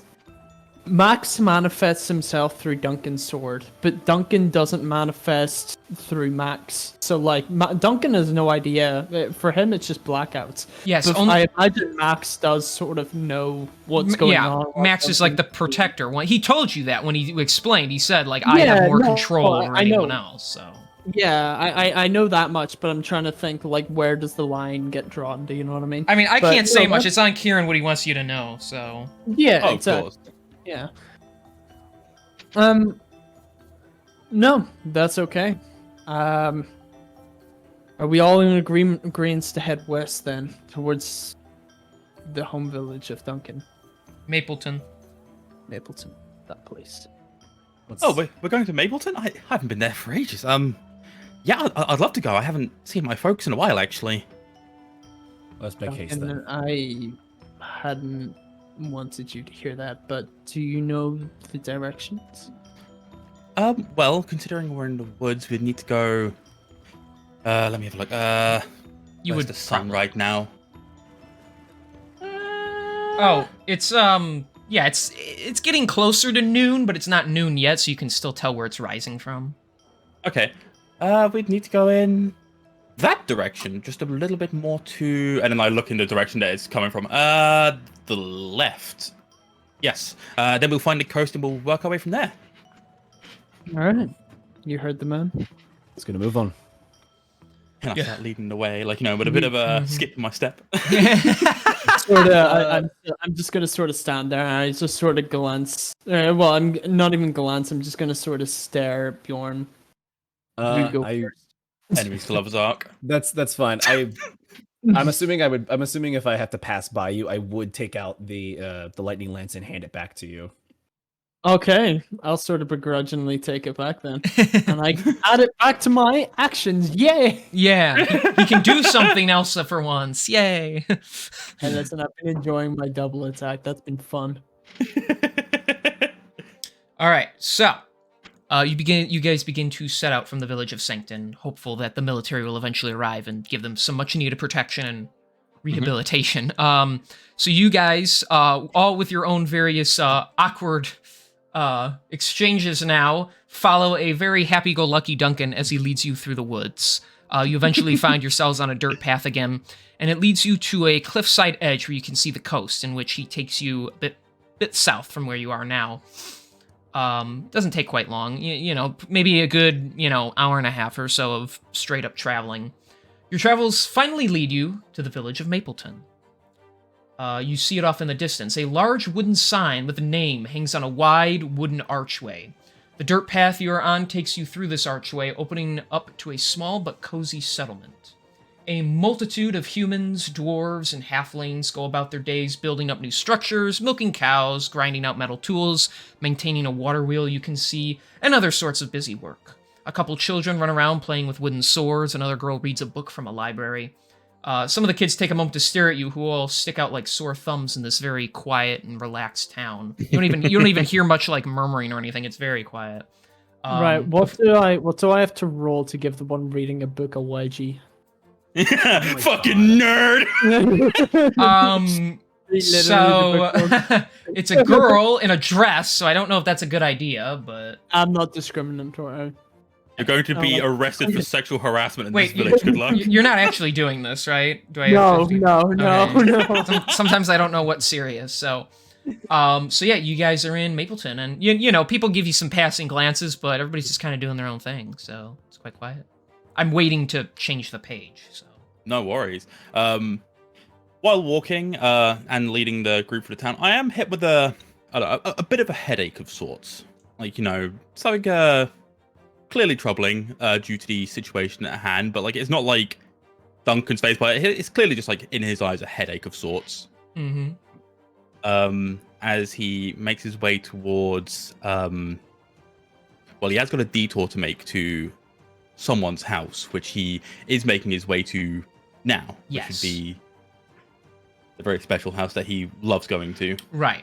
Max manifests himself through Duncan's sword, but Duncan doesn't manifest through Max? So, like, Duncan has no idea. For him, it's just blackouts. yes, But only I imagine Max does sort of know what's going yeah, on. while Max is like the Duncan- protector. When he told you that when he explained, he said like I have more no, control I- over I know. anyone else. So Yeah, I know that much, but I'm trying to think like where does the line get drawn? Do you know what I mean? I mean, I But, can't say no, much. that's- It's on Kieran what he wants you to know. So Yeah, Oh, of exactly. course. Yeah. No, that's okay. Are we all in agreement to head west then, towards the home village of Duncan, Mapleton. Mapleton, that place? Oh, we're going to Mapleton? I haven't been there for ages. Yeah, I'd love to go. I haven't seen my folks in a while, actually. That's my case And then. I hadn't wanted you to hear that, but do you know the directions? Well, considering we're in the woods, we'd need to go. Let me have a look. You Where's would the sun right now? Oh, it's yeah, it's getting closer to noon, but it's not noon yet, so you can still tell where it's rising from. Okay. We'd need to go in that direction, just a little bit more to, and then I look in the direction that it's coming from. The left. Yes. Then we'll find the coast and we'll work our way from there. All right, you heard the man. It's gonna move on. And I Yeah. start leading the way, like, with a bit of a skip in my step. Sort of, I'm just gonna sort of stand there and I just sort of glance. Well, I'm not even glance. I'm just gonna sort of stare at Bjorn. You go first. Enemies to lovers arc. That's fine. I'm assuming I'm assuming if I have to pass by you, I would take out the lightning lance and hand it back to you. Okay, I'll sort of begrudgingly take it back then, and I add it back to my actions. Yay! Yeah, he can do something else for once. Yay! Hey, listen, I've been enjoying my double attack. That's been fun. All right, so you guys begin to set out from the village of Sancton, hopeful that the military will eventually arrive and give them some much needed protection and rehabilitation. So you guys, all with your own various awkward exchanges now follow a very happy-go-lucky Duncan as he leads you through the woods. You eventually find yourselves on a dirt path again, and it leads you to a cliffside edge where you can see the coast, in which he takes you a bit south from where you are now. Doesn't take quite long, you know, maybe a good, hour and a half or so of straight-up traveling. Your travels finally lead you to the village of Mapleton. You see it off in the distance. A large wooden sign with a name hangs on a wide wooden archway. The dirt path you are on takes you through this archway, opening up to a small but cozy settlement. A multitude of humans, dwarves, and halflings go about their days building up new structures, milking cows, grinding out metal tools, maintaining a water wheel you can see, and other sorts of busy work. A couple children run around playing with wooden swords, another girl reads a book from a library. Some of the kids take a moment to stare at you, who all stick out like sore thumbs in this very quiet and relaxed town. You don't even hear much like murmuring or anything. It's very quiet. Right. What do I have to roll to give the one reading a book a wedgie? Fucking nerd. So it's a girl in a dress, so I don't know if that's a good idea, but I'm not discriminatory. You're going to be arrested for sexual harassment in this village. Good luck. You're not actually doing this, right? Do I? No. Okay. Sometimes I don't know what's serious. So yeah, you guys are in Mapleton, and you know, people give you some passing glances, but everybody's just kind of doing their own thing, so it's quite quiet. I'm waiting to change the page. So no worries. While walking and leading the group through the town, I am hit with a bit of a headache of sorts. Like, something clearly troubling due to the situation at hand, but like it's not like Duncan's face, but it's clearly just like in his eyes a headache of sorts. Mm-hmm. As he makes his way towards he has got a detour to make to someone's house, which he is making his way to now. Yes. Which would be a very special house that he loves going to. Right.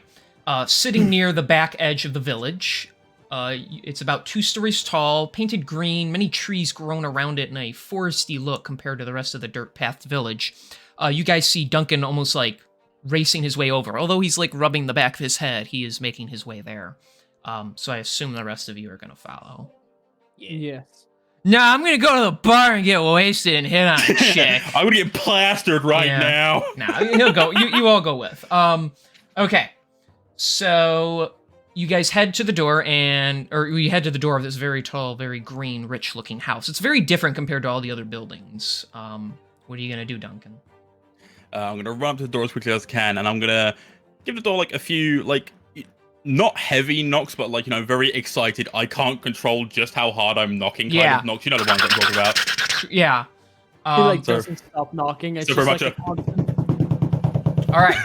Sitting near the back edge of the village. It's about 2 stories tall, painted green, many trees grown around it in a foresty look compared to the rest of the dirt-pathed village. You guys see Duncan almost like racing his way over. Although he's like rubbing the back of his head, he is making his way there. So I assume the rest of you are going to follow. Yes. No, I'm going to go to the bar and get wasted and hit on a chick. I would get plastered now. No, he'll go. You all go with. Okay. So you guys head to the door you head to the door of this very tall, very green, rich-looking house. It's very different compared to all the other buildings. What are you gonna do, Duncan? I'm gonna run up to the door as quickly as I can, and I'm gonna give the door like a few not heavy knocks, but very excited. I can't control just how hard I'm knocking kind of knocks. You know the ones I'm talking about. Yeah. He doesn't stop knocking. It's just like a constant. All right.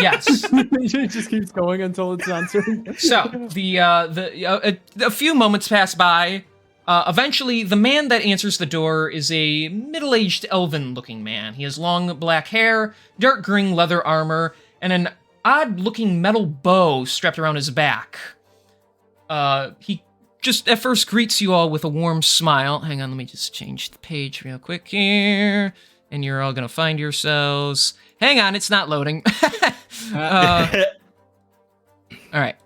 Yes. It just keeps going until it's answered. So a few moments pass by. Eventually, the man that answers the door is a middle-aged elven-looking man. He has long black hair, dark green leather armor, and an odd-looking metal bow strapped around his back. He just at first greets you all with a warm smile. Hang on, let me just change the page real quick here, and you're all gonna find yourselves. Hang on, it's not loading. All right.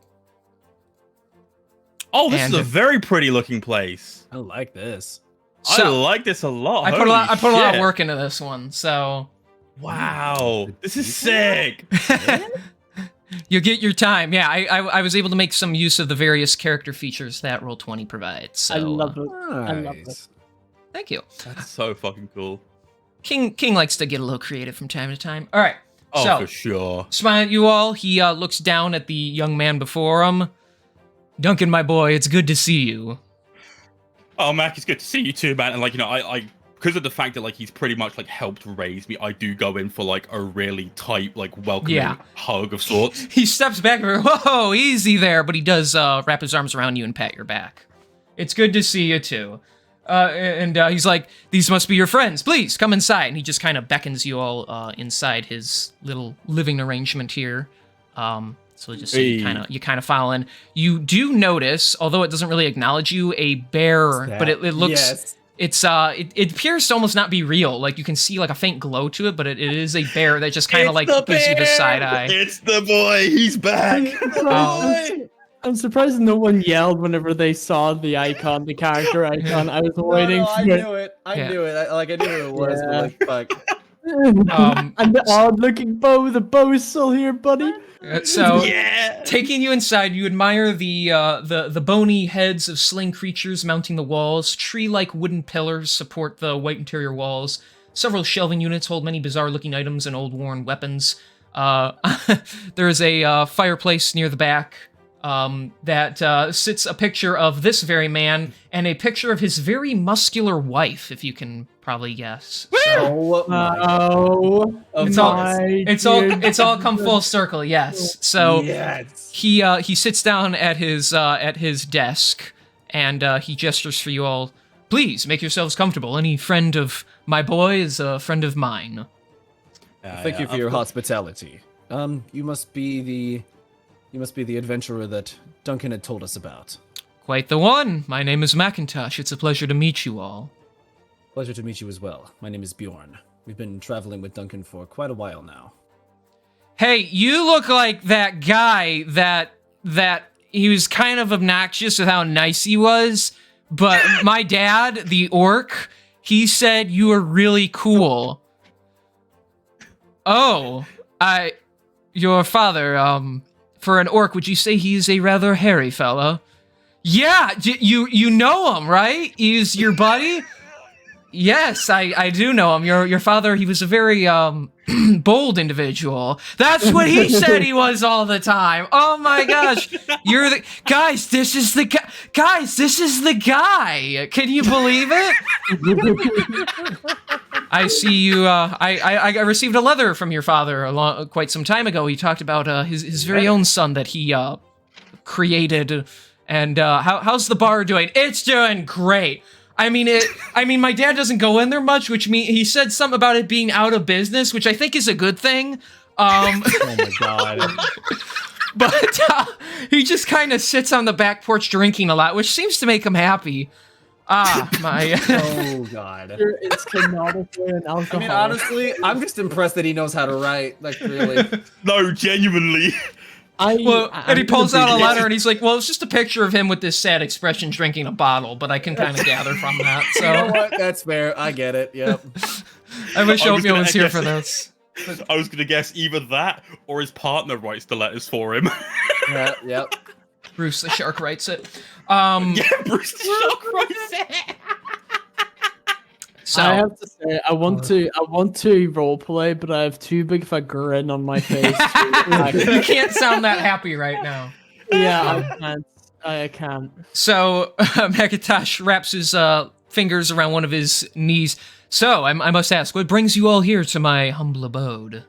Oh, this is a very pretty looking place. I like this. I like this a lot. I put a lot of work into this one, so. Wow, this is sick. You'll get your time. Yeah, I was able to make some use of the various character features that Roll20 provides. So, I love it. Nice. I love it. Thank you. That's so fucking cool. King likes to get a little creative from time to time. All right. Oh, so, for sure. Smiling at you all, he looks down at the young man before him. Duncan, my boy, it's good to see you. Oh, Mac, it's good to see you too, man. And I because of the fact that he's pretty much helped raise me, I do go in for a really tight welcoming hug of sorts. He steps back and whoa, easy there, but he does wrap his arms around you and pat your back. It's good to see you too. And he's like, these must be your friends. Please come inside. And he just kind of beckons you all inside his little living arrangement here. So just so you kind of follow in. You do notice, although it doesn't really acknowledge you, a bear, but it looks it appears to almost not be real. You can see a faint glow to it, but it is a bear that just kind of gives you the side eye. It's the boy. He's back. I'm surprised no one yelled whenever they saw the icon, the character icon. I was waiting No, for I it. knew it. I Yeah. knew it. I knew who it was, Yeah. but like, fuck. And the odd-looking bow. The bow is still here, buddy. So, Yeah. taking you inside, you admire the bony heads of slain creatures mounting the walls. Tree-like wooden pillars support the white interior walls. Several shelving units hold many bizarre-looking items and old worn weapons. There's a fireplace near the back that sits a picture of this very man and a picture of his very muscular wife, if you can probably guess. So, Oh my Oh, It's all- my it's all come full circle, yes. So yes. he sits down at his desk and he gestures for you all. Please make yourselves comfortable. Any friend of my boy is a friend of mine. Thank you for your hospitality. You must be the adventurer that Duncan had told us about. Quite the one. My name is Macintosh. It's a pleasure to meet you all. Pleasure to meet you as well. My name is Bjorn. We've been traveling with Duncan for quite a while now. Hey, you look like that guy that he was kind of obnoxious with how nice he was, but my dad, the orc, he said you were really cool. Oh, your father, for an orc, would you say he's a rather hairy fella? Yeah, you know him, right? He's your buddy? Yes, I do know him. Your father, he was a very bold individual. That's what he said he was all the time. Oh my gosh. You're the guys, this is the guy. Guys, this is the guy. Can you believe it? I see you I received a letter from your father quite some time ago. He talked about his very own son that he created. And how's the bar doing? It's doing great. I mean, my dad doesn't go in there much, which means he said something about it being out of business, which I think is a good thing. Oh my god. But he just kind of sits on the back porch drinking a lot, which seems to make him happy. My. Oh god. It's canonically an alcoholic. I mean, honestly, I'm just impressed that he knows how to write. Like, really. No, genuinely. And he pulls out a letter and he's like, well, it's just a picture of him with this sad expression drinking a bottle, but I can kind of gather from that. So You know what? That's fair. I get it. Yep. I wish I was Oatmeal gonna was here guess- for this. I was gonna guess either that or his partner writes the letters for him. Yeah, yep. Bruce the Shark writes it. Yeah, Bruce the Shark writes it. So I have to say, I want to roleplay, but I have too big of a grin on my face. you can't sound that happy right now. Yeah, I can't. So Macintosh wraps his fingers around one of his knees. So I must ask, what brings you all here to my humble abode?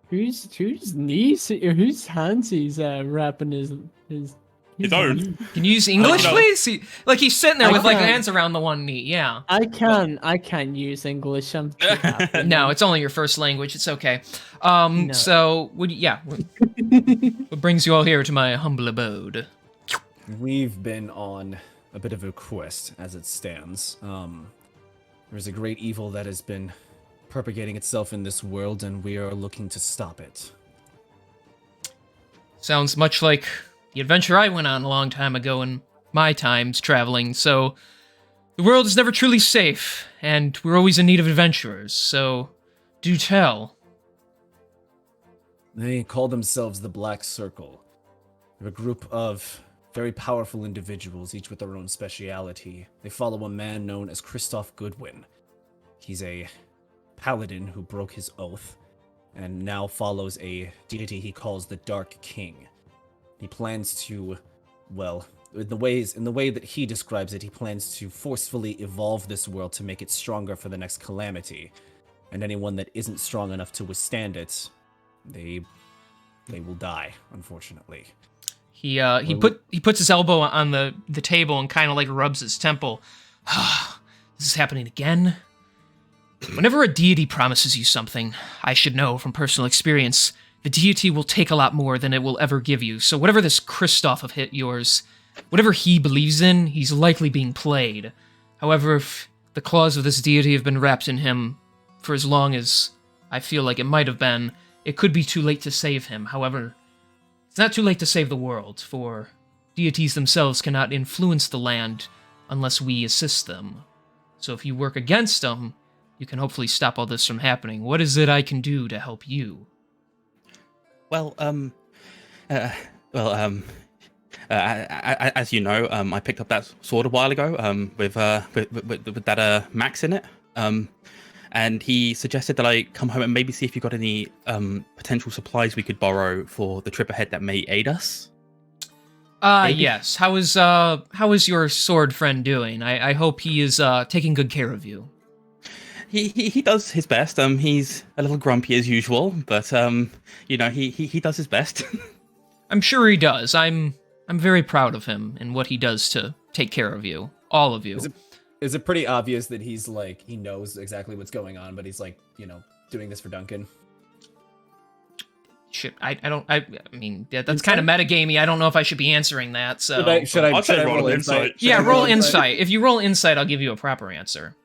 Whose knees? Whose hands he's wrapping his own. knee? Can you use English, know. please? He's sitting there I with like can't. hands around the one knee. Yeah. I can use English. I'm too happy. No, it's only your first language. It's okay. No. So what brings you all here to my humble abode? We've been on a bit of a quest as it stands. There's a great evil that has been propagating itself in this world, and we are looking to stop it. Sounds much like the adventure I went on a long time ago in my times traveling. So the world is never truly safe, and we're always in need of adventurers. So do tell. They call themselves the Black Circle. They're a group of very powerful individuals, each with their own speciality. They follow a man known as Christoph Goodwin. He's a paladin who broke his oath, and now follows a deity he calls the Dark King. He plans to, well, in the way that he describes it, he plans to forcefully evolve this world to make it stronger for the next calamity. And anyone that isn't strong enough to withstand it, they will die, unfortunately. He puts his elbow on the table and kind of like rubs his temple. This is happening again. Whenever a deity promises you something, I should know from personal experience, the deity will take a lot more than it will ever give you. So whatever this Christoph of yours, whatever he believes in, he's likely being played. However, if the claws of this deity have been wrapped in him for as long as I feel like it might have been, it could be too late to save him. However, It's not too late to save the world, for deities themselves cannot influence the land unless we assist them. So if you work against them, you can hopefully stop all this from happening. What is it I can do to help you? Well, as you know, I picked up that sword a while ago, with that Max in it. And he suggested that I come home and maybe see if you got any potential supplies we could borrow for the trip ahead that may aid us. Yes. How is your sword friend doing? I hope he is taking good care of you. He does his best. He's a little grumpy as usual, but he does his best. I'm sure he does. I'm very proud of him and what he does to take care of you, all of you. Is it pretty obvious that he's like, he knows exactly what's going on, but he's like, doing this for Duncan? Shit, I mean, that's kind of metagamey. I don't know if I should be answering that, so... Should I I'll say roll insight? Yeah, roll insight. If you roll insight, I'll give you a proper answer.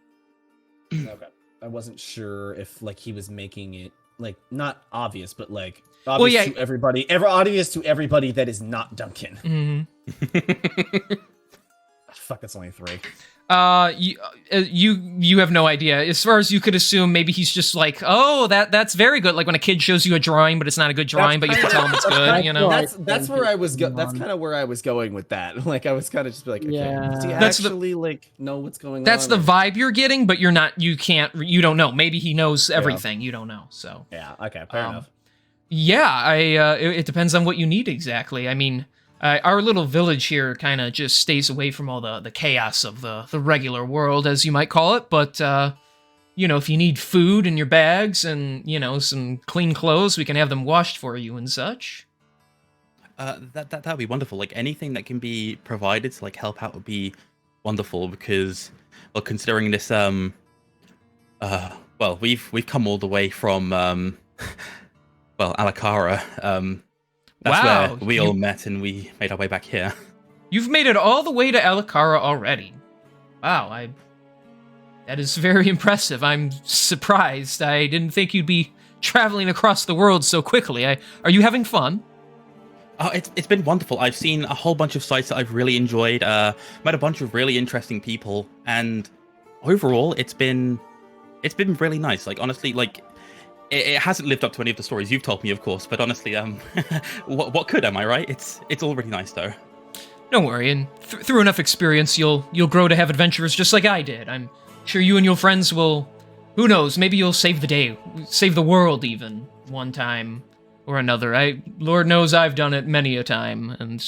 Okay. I wasn't sure if, like, he was making it, like, not obvious, but, like, to everybody, obvious to everybody that is not Duncan. Mm-hmm. Fuck, that's only 3. You have no idea. As far as you could assume, maybe he's just like, oh, that's very good. Like when a kid shows you a drawing, but it's not a good drawing, but you have to tell him it's good. You know, that's where I was. That's kind of where I was going with that. Like I was kind of just like, okay, does he actually like know what's going on? That's the vibe you're getting, but you're not. You don't know. Maybe he knows everything. You don't know. So yeah, okay, fair enough. Yeah, it depends on what you need exactly. I mean. Our little village here kind of just stays away from all the chaos of the regular world, as you might call it. But, if you need food in your bags and, some clean clothes, we can have them washed for you and such. That'd be wonderful. Like, anything that can be provided to, like, help out would be wonderful because, well, considering this, we've come all the way from, Alakara, That's where we all met and we made our way back here. You've made it all the way to Alakara already. Wow, that is very impressive. I'm surprised. I didn't think you'd be traveling across the world so quickly. Are you having fun? Oh, it's been wonderful. I've seen a whole bunch of sites that I've really enjoyed, met a bunch of really interesting people, and overall, it's been really nice. Like, honestly, like, it hasn't lived up to any of the stories you've told me, of course, but honestly, what could, am I right? It's all really nice, though. Don't worry, and through enough experience, you'll grow to have adventures just like I did. I'm sure you and your friends will, who knows, maybe you'll save the day, save the world even, one time or another. Lord knows I've done it many a time, and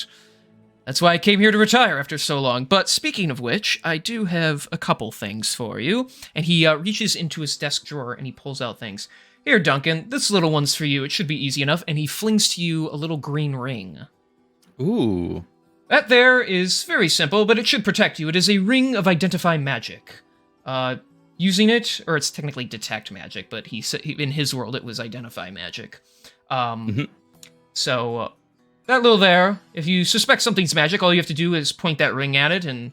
that's why I came here to retire after so long. But speaking of which, I do have a couple things for you. And he reaches into his desk drawer and he pulls out things. Here, Duncan, this little one's for you. It should be easy enough. And he flings to you a little green ring. Ooh. That there is very simple, but it should protect you. It is a ring of identify magic. Using it, or it's technically detect magic, but in his world it was identify magic. So, that little there, if you suspect something's magic, all you have to do is point that ring at it and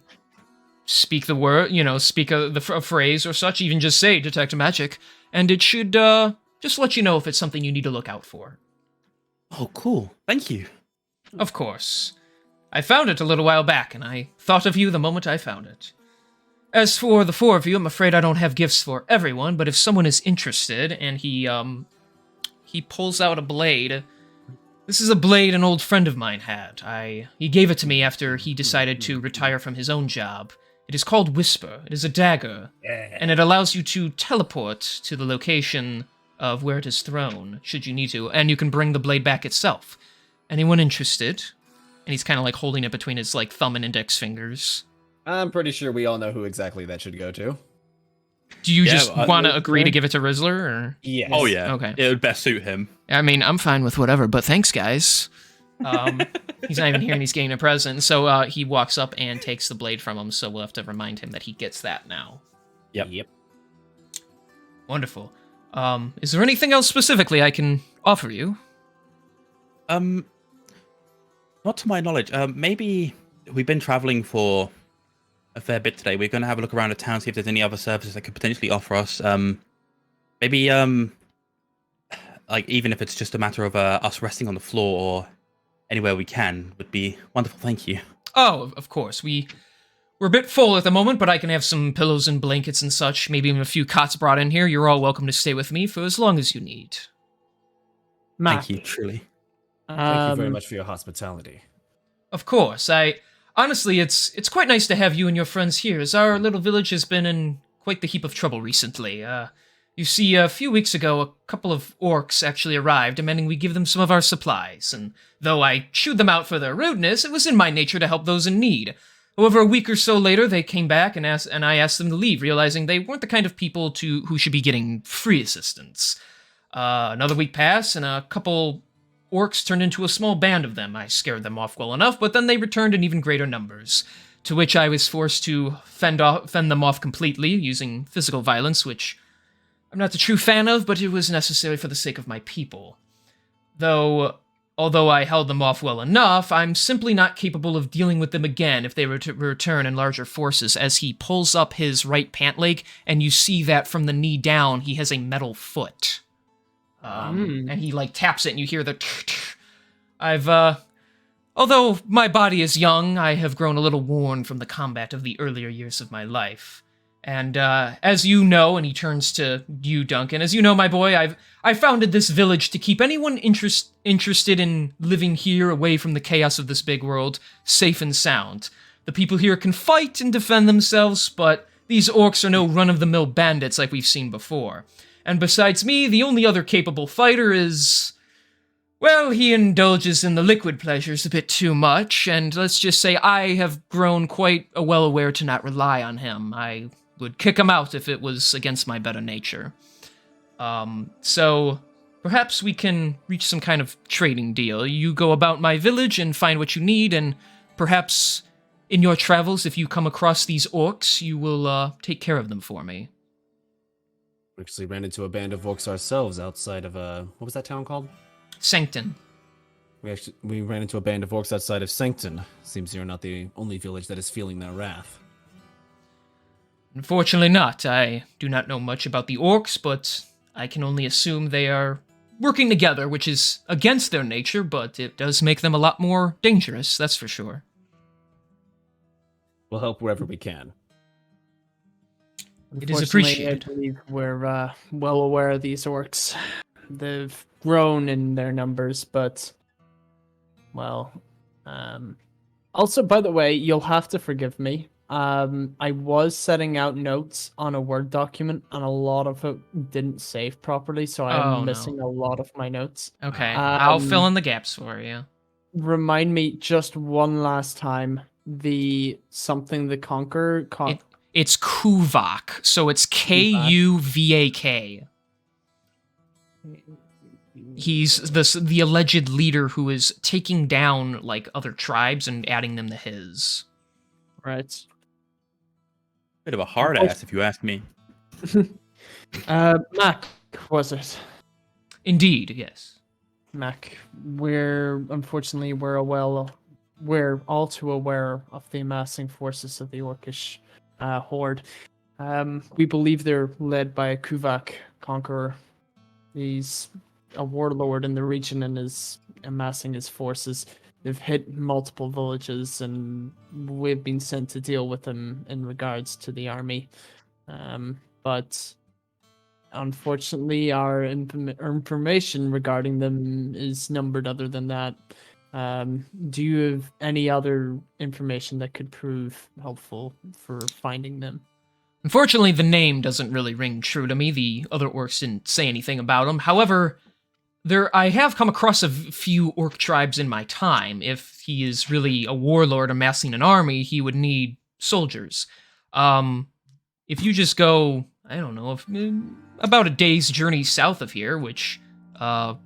speak the word, speak a phrase or such, even just say detect magic, and it should just let you know if it's something you need to look out for. Oh, cool. Thank you. Of course. I found it a little while back, and I thought of you the moment I found it. As for the 4 of you, I'm afraid I don't have gifts for everyone, but if someone is interested, and he pulls out a blade. This is a blade an old friend of mine had. He gave it to me after he decided to retire from his own job. It is called Whisper. It is a dagger, and it allows you to teleport to the location of where it is thrown, should you need to, and you can bring the blade back itself. Anyone interested? And he's kind of like holding it between his like thumb and index fingers. I'm pretty sure we all know who exactly that should go to. Do you just want to agree to give it to Rizzler, or? Yes. Oh yeah. Okay. It would best suit him. I mean, I'm fine with whatever, but thanks, guys. He's not even here and he's getting a present, so he walks up and takes the blade from him, so we'll have to remind him that he gets that now. Yep. Wonderful. Is there anything else specifically I can offer you? Not to my knowledge. Maybe we've been traveling for a fair bit today. We're going to have a look around the town, see if there's any other services that could potentially offer us. Maybe, like, even if it's just a matter of us resting on the floor, or anywhere we can would be wonderful. Thank you. Oh, of course. We're a bit full at the moment, but I can have some pillows and blankets and such, maybe even a few cots brought in here. You're all welcome to stay with me for as long as you need. Mac, Thank you, truly. Thank you very much for your hospitality. Of course. Honestly, it's quite nice to have you and your friends here, as our little village has been in quite the heap of trouble recently. You see, a few weeks ago, a couple of orcs actually arrived, demanding we give them some of our supplies, and though I chewed them out for their rudeness, it was in my nature to help those in need. However, a week or so later, they came back and I asked them to leave, realizing they weren't the kind of people who should be getting free assistance. Another week passed, and a couple orcs turned into a small band of them. I scared them off well enough, but then they returned in even greater numbers, to which I was forced to fend them off completely, using physical violence, which I'm not a true fan of, but it was necessary for the sake of my people. Although I held them off well enough, I'm simply not capable of dealing with them again if they were to return in larger forces, as he pulls up his right pant leg, and you see that from the knee down, he has a metal foot. And he, taps it, and you hear the although my body is young, I have grown a little worn from the combat of the earlier years of my life. And, as you know, and he turns to you, Duncan, as you know, my boy, I founded this village to keep anyone interested in living here away from the chaos of this big world safe and sound. The people here can fight and defend themselves, but these orcs are no run-of-the-mill bandits like we've seen before. And besides me, the only other capable fighter is... well, he indulges in the liquid pleasures a bit too much, and let's just say I have grown quite well aware to not rely on him. I would kick him out if it was against my better nature. So perhaps we can reach some kind of trading deal. You go about my village and find what you need, and perhaps in your travels, if you come across these orcs, you will take care of them for me. We actually ran into a band of orcs ourselves outside of what was that town called? Sancton. We ran into a band of orcs outside of Sancton. Seems you're not the only village that is feeling their wrath. Unfortunately not. I do not know much about the orcs, but I can only assume they are working together, which is against their nature, but it does make them a lot more dangerous, that's for sure. We'll help wherever we can. It is Unfortunately, appreciated. I believe we're well aware of these orcs. They've grown in their numbers, but, well, also, by the way, you'll have to forgive me. I was setting out notes on a Word document, and a lot of it didn't save properly, so I'm missing a lot of my notes. Okay, I'll fill in the gaps for you. Remind me just one last time, the something the Conqueror... It's Kuvak, so it's Kuvak. He's the alleged leader who is taking down, other tribes and adding them to his. Right. Bit of a hard ass, if you ask me. Mac, was it? Indeed, yes. Mac, we're all too aware of the amassing forces of the Orcish horde. We believe they're led by a Kuvak Conqueror. He's a warlord in the region and is amassing his forces. They've hit multiple villages, and we've been sent to deal with them in regards to the army. But unfortunately, our information regarding them is numbered other than that. Do you have any other information that could prove helpful for finding them? Unfortunately, the name doesn't really ring true to me. The other orcs didn't say anything about him. However, I have come across a few orc tribes in my time. If he is really a warlord amassing an army, he would need soldiers. If you just go, I don't know, about a day's journey south of here, which,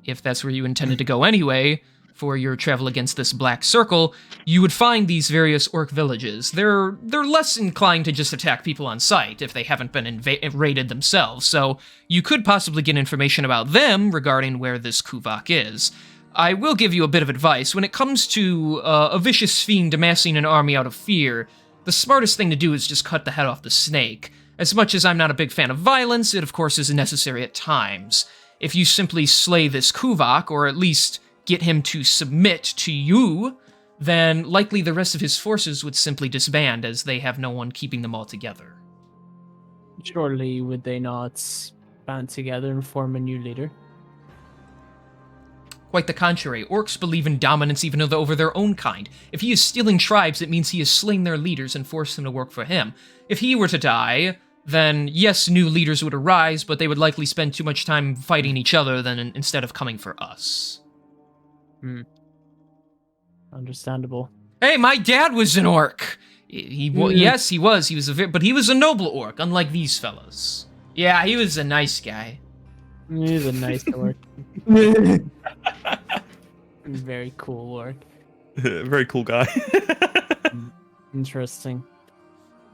if that's where you intended to go anyway, for your travel against this black circle, you would find these various orc villages. They're less inclined to just attack people on sight if they haven't been raided themselves, so you could possibly get information about them regarding where this Kuvak is. I will give you a bit of advice. When it comes to a vicious fiend amassing an army out of fear, the smartest thing to do is just cut the head off the snake. As much as I'm not a big fan of violence, it of course is necessary at times. If you simply slay this Kuvak, or at least get him to submit to you, then likely the rest of his forces would simply disband as they have no one keeping them all together. Surely would they not band together and form a new leader? Quite the contrary. Orcs believe in dominance even over their own kind. If he is stealing tribes, it means he is slaying their leaders and forced them to work for him. If he were to die, then yes, new leaders would arise, but they would likely spend too much time fighting each other than instead of coming for us. Understandable. Hey, my dad was an orc. Yes, he was. He was but he was a noble orc, unlike these fellas. Yeah, he was a nice guy. He's a nice orc. Very cool orc. Very cool guy. Interesting.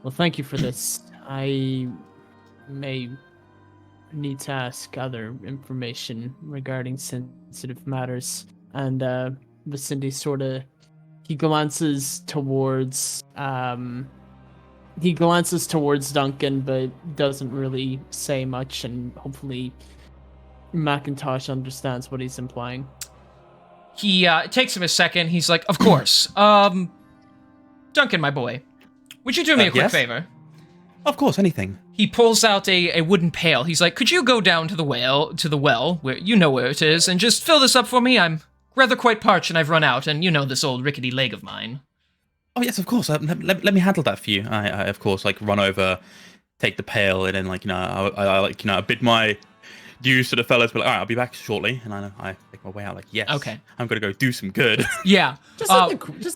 Well, thank you for this. I may need to ask other information regarding sensitive matters. And Vicindy he glances towards Duncan, but doesn't really say much, and hopefully Macintosh understands what he's implying. It takes him a second. He's like, of course. Duncan, my boy, would you do me a quick yes? favor? Of course, anything. He pulls out a wooden pail. He's like, could you go down to the well, where you know where it is, and just fill this up for me? I'm rather quite parched and I've run out, and you know this old rickety leg of mine. Oh yes, of course. Let me handle that for you. I of course run over, take the pail, and then I bid my dues to the fellas, but all right, I'll be back shortly. And I make my way out yes. Okay. I'm gonna go do some good. Yeah. Just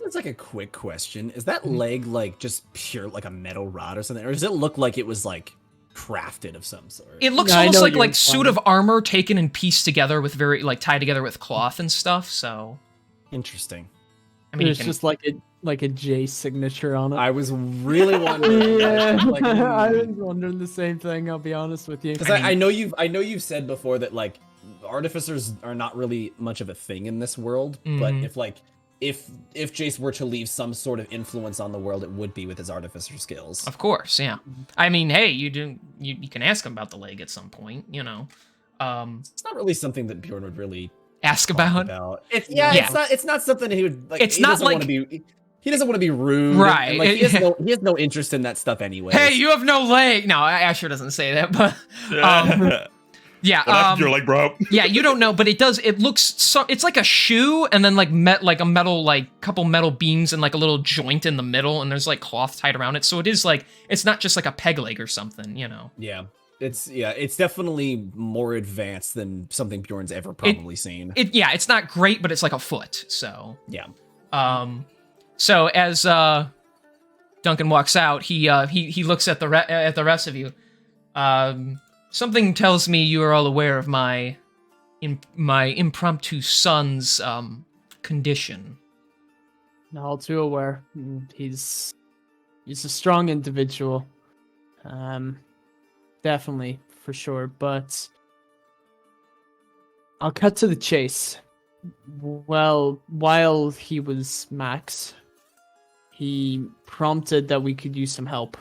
as like a quick question, is that leg like just pure like a metal rod or something, or does it look like it was like crafted of some sort? It looks almost like suit of armor taken and pieced together with tied together with cloth and stuff. So Interesting. I mean, There's just like a J signature on it. I was really wondering. I was wondering the same thing. I'll be honest with you. Because I know you've said before that like artificers are not really much of a thing in this world, but if Jace were to leave some sort of influence on the world, it would be with his artificer skills. Of course, yeah. I mean, hey, you can ask him about the leg at some point, you know. It's not really something that Bjorn would really Ask talk about. It's not something he would like. It's not like he doesn't want to be rude, right? And, like, he has no interest in that stuff anyway. Hey, you have no leg. No, Asher doesn't say that, but yeah. Well, you're like, bro. Yeah, you don't know, but it does. It looks it's like a shoe, and then like a metal couple metal beams and like a little joint in the middle, and there's like cloth tied around it. So it is like it's not just like a peg leg or something, you know. Yeah. It's definitely more advanced than something Bjorn's ever probably seen. It's not great, but it's like a foot. So yeah. So as Duncan walks out, he looks at the rest of you. Something tells me you are all aware of my impromptu son's condition. All too aware. He's a strong individual. Definitely, for sure, but I'll cut to the chase. Well, while he was Max, he prompted that we could use some help,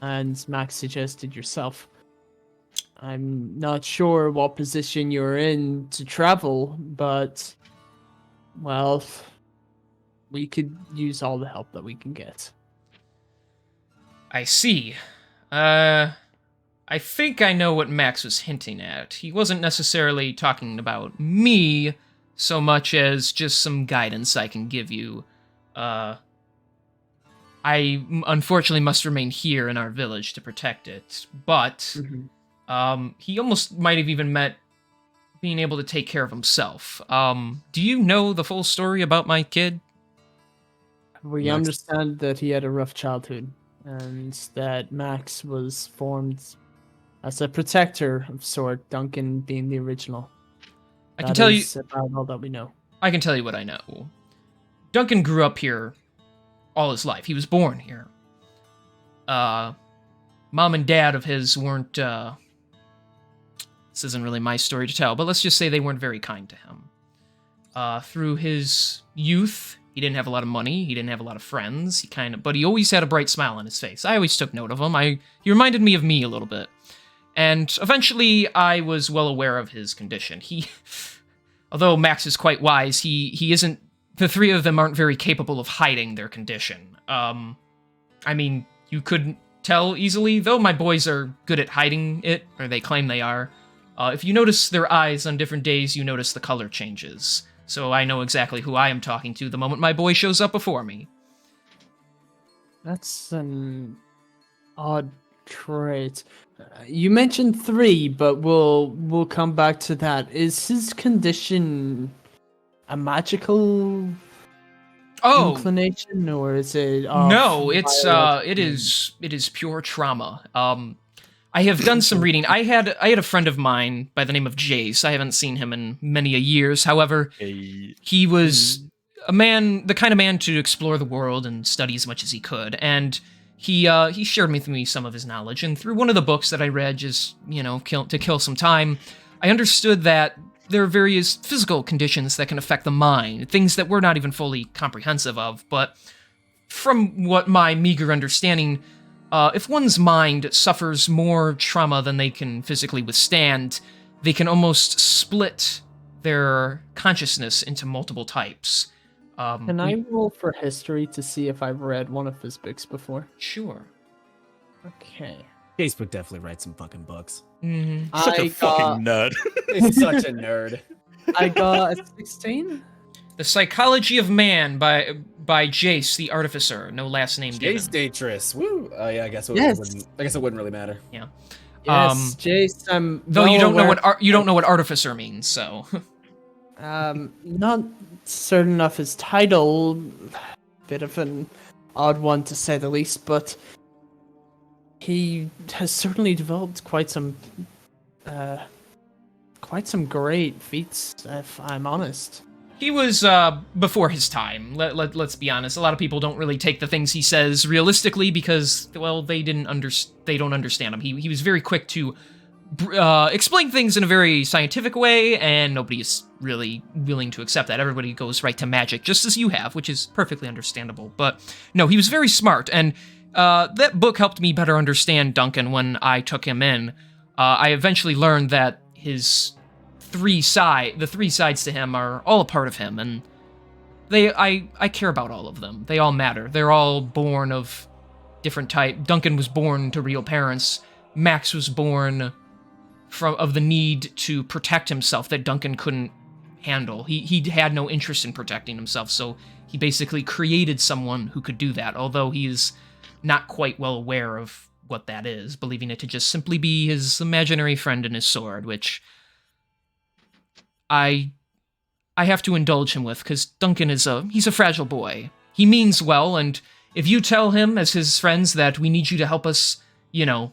and Max suggested yourself. I'm not sure what position you're in to travel, but, well, we could use all the help that we can get. I see. I think I know what Max was hinting at. He wasn't necessarily talking about me so much as just some guidance I can give you. I unfortunately must remain here in our village to protect it, but he almost might have even meant being able to take care of himself. Do you know the full story about my kid? We understand that he had a rough childhood, and that Max was formed as a protector of sort, Duncan being the original. I can tell you about all that we know. I can tell you what I know. Duncan grew up here all his life. He was born here. Mom and dad of his weren't, this isn't really my story to tell, but let's just say they weren't very kind to him. Through his youth, he didn't have a lot of money, he didn't have a lot of friends, but he always had a bright smile on his face. I always took note of him. He reminded me of me a little bit. And eventually, I was well aware of his condition. although Max is quite wise, he isn't. The three of them aren't very capable of hiding their condition. I mean, you couldn't tell easily, though my boys are good at hiding it, or they claim they are. If you notice their eyes on different days, you notice the color changes. So I know exactly who I am talking to the moment my boy shows up before me. That's an odd trait. You mentioned 3, but we'll come back to that. Is his condition a magical inclination, or is it? No, it's biological? it is pure trauma. I have done some reading. I had a friend of mine by the name of Jace. I haven't seen him in many a years. However, he was a man, the kind of man to explore the world and study as much as he could. And he shared with me some of his knowledge. And through one of the books that I read, just to kill some time, I understood that there are various physical conditions that can affect the mind, things that we're not even fully comprehensive of. But from what my meager understanding, if one's mind suffers more trauma than they can physically withstand, they can almost split their consciousness into multiple types. Can I roll for history to see if I've read one of his books before? Sure. Okay. Facebook definitely writes some fucking books. Mm-hmm. Such a fucking nerd. He's such a nerd. I got a 16. The Psychology of Man by Jace the Artificer. No last name given. Jace Datris. Woo. Yeah, I guess it Yes. wouldn't. I guess it wouldn't really matter. Yeah. Yes, Jace. I'm Though well you don't know aware- what you don't know what Artificer means, so. Not certain of his title. Bit of an odd one to say the least, but he has certainly developed quite some great feats, if I'm honest. He was before his time. Let's be honest. A lot of people don't really take the things he says realistically because, well, they don't understand him. He was very quick to explain things in a very scientific way, and nobody is really willing to accept that. Everybody goes right to magic, just as you have, which is perfectly understandable. But no, he was very smart, and that book helped me better understand Duncan when I took him in. I eventually learned that the three sides to him are all a part of him, and I care about all of them. They all matter. They're all born of different type. Duncan was born to real parents. Max was born of the need to protect himself that Duncan couldn't handle. He had no interest in protecting himself, so he basically created someone who could do that, although he is not quite well aware of what that is, believing it to just simply be his imaginary friend and his sword, which I have to indulge him with, because Duncan he's a fragile boy. He means well, and if you tell him, as his friends, that we need you to help us,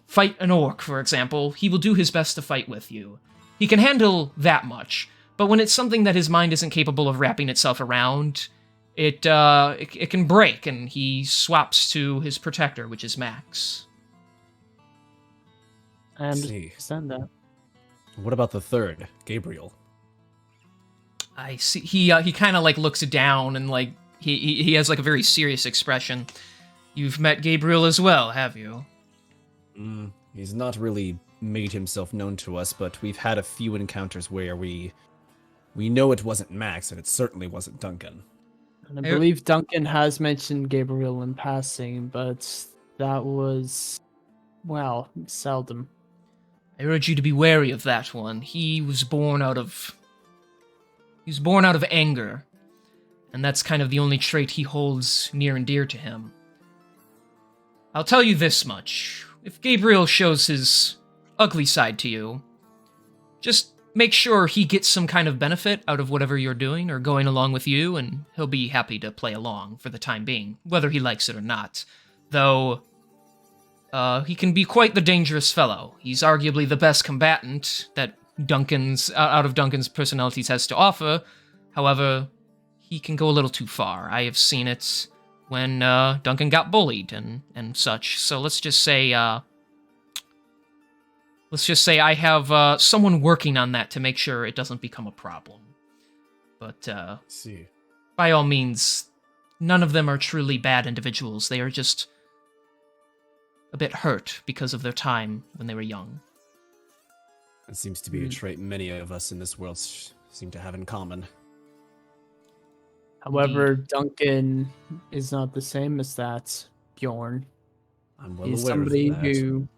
fight an orc, for example, he will do his best to fight with you. He can handle that much, but when it's something that his mind isn't capable of wrapping itself around, it can break, and he swaps to his protector, which is Max. I understand that. What about the third, Gabriel? I see. He kind of looks down and he has a very serious expression. You've met Gabriel as well, have you? He's not really made himself known to us, but we've had a few encounters where we know it wasn't Max, and it certainly wasn't Duncan. And I believe Duncan has mentioned Gabriel in passing, but that was, well, seldom. I urge you to be wary of that one. He was born out of anger, and that's kind of the only trait he holds near and dear to him. I'll tell you this much. If Gabriel shows his ugly side to you, just make sure he gets some kind of benefit out of whatever you're doing or going along with you, and he'll be happy to play along for the time being, whether he likes it or not. Though, he can be quite the dangerous fellow. He's arguably the best combatant that out of Duncan's personalities has to offer. However, he can go a little too far. I have seen it when Duncan got bullied and such. So let's just say I have someone working on that to make sure it doesn't become a problem. But See. by all means, none of them are truly bad individuals. They are just a bit hurt because of their time when they were young. That seems to be a trait many of us in this world seem to have in common. However, Duncan is not the same as that, Bjorn. I'm well He's aware somebody of that. who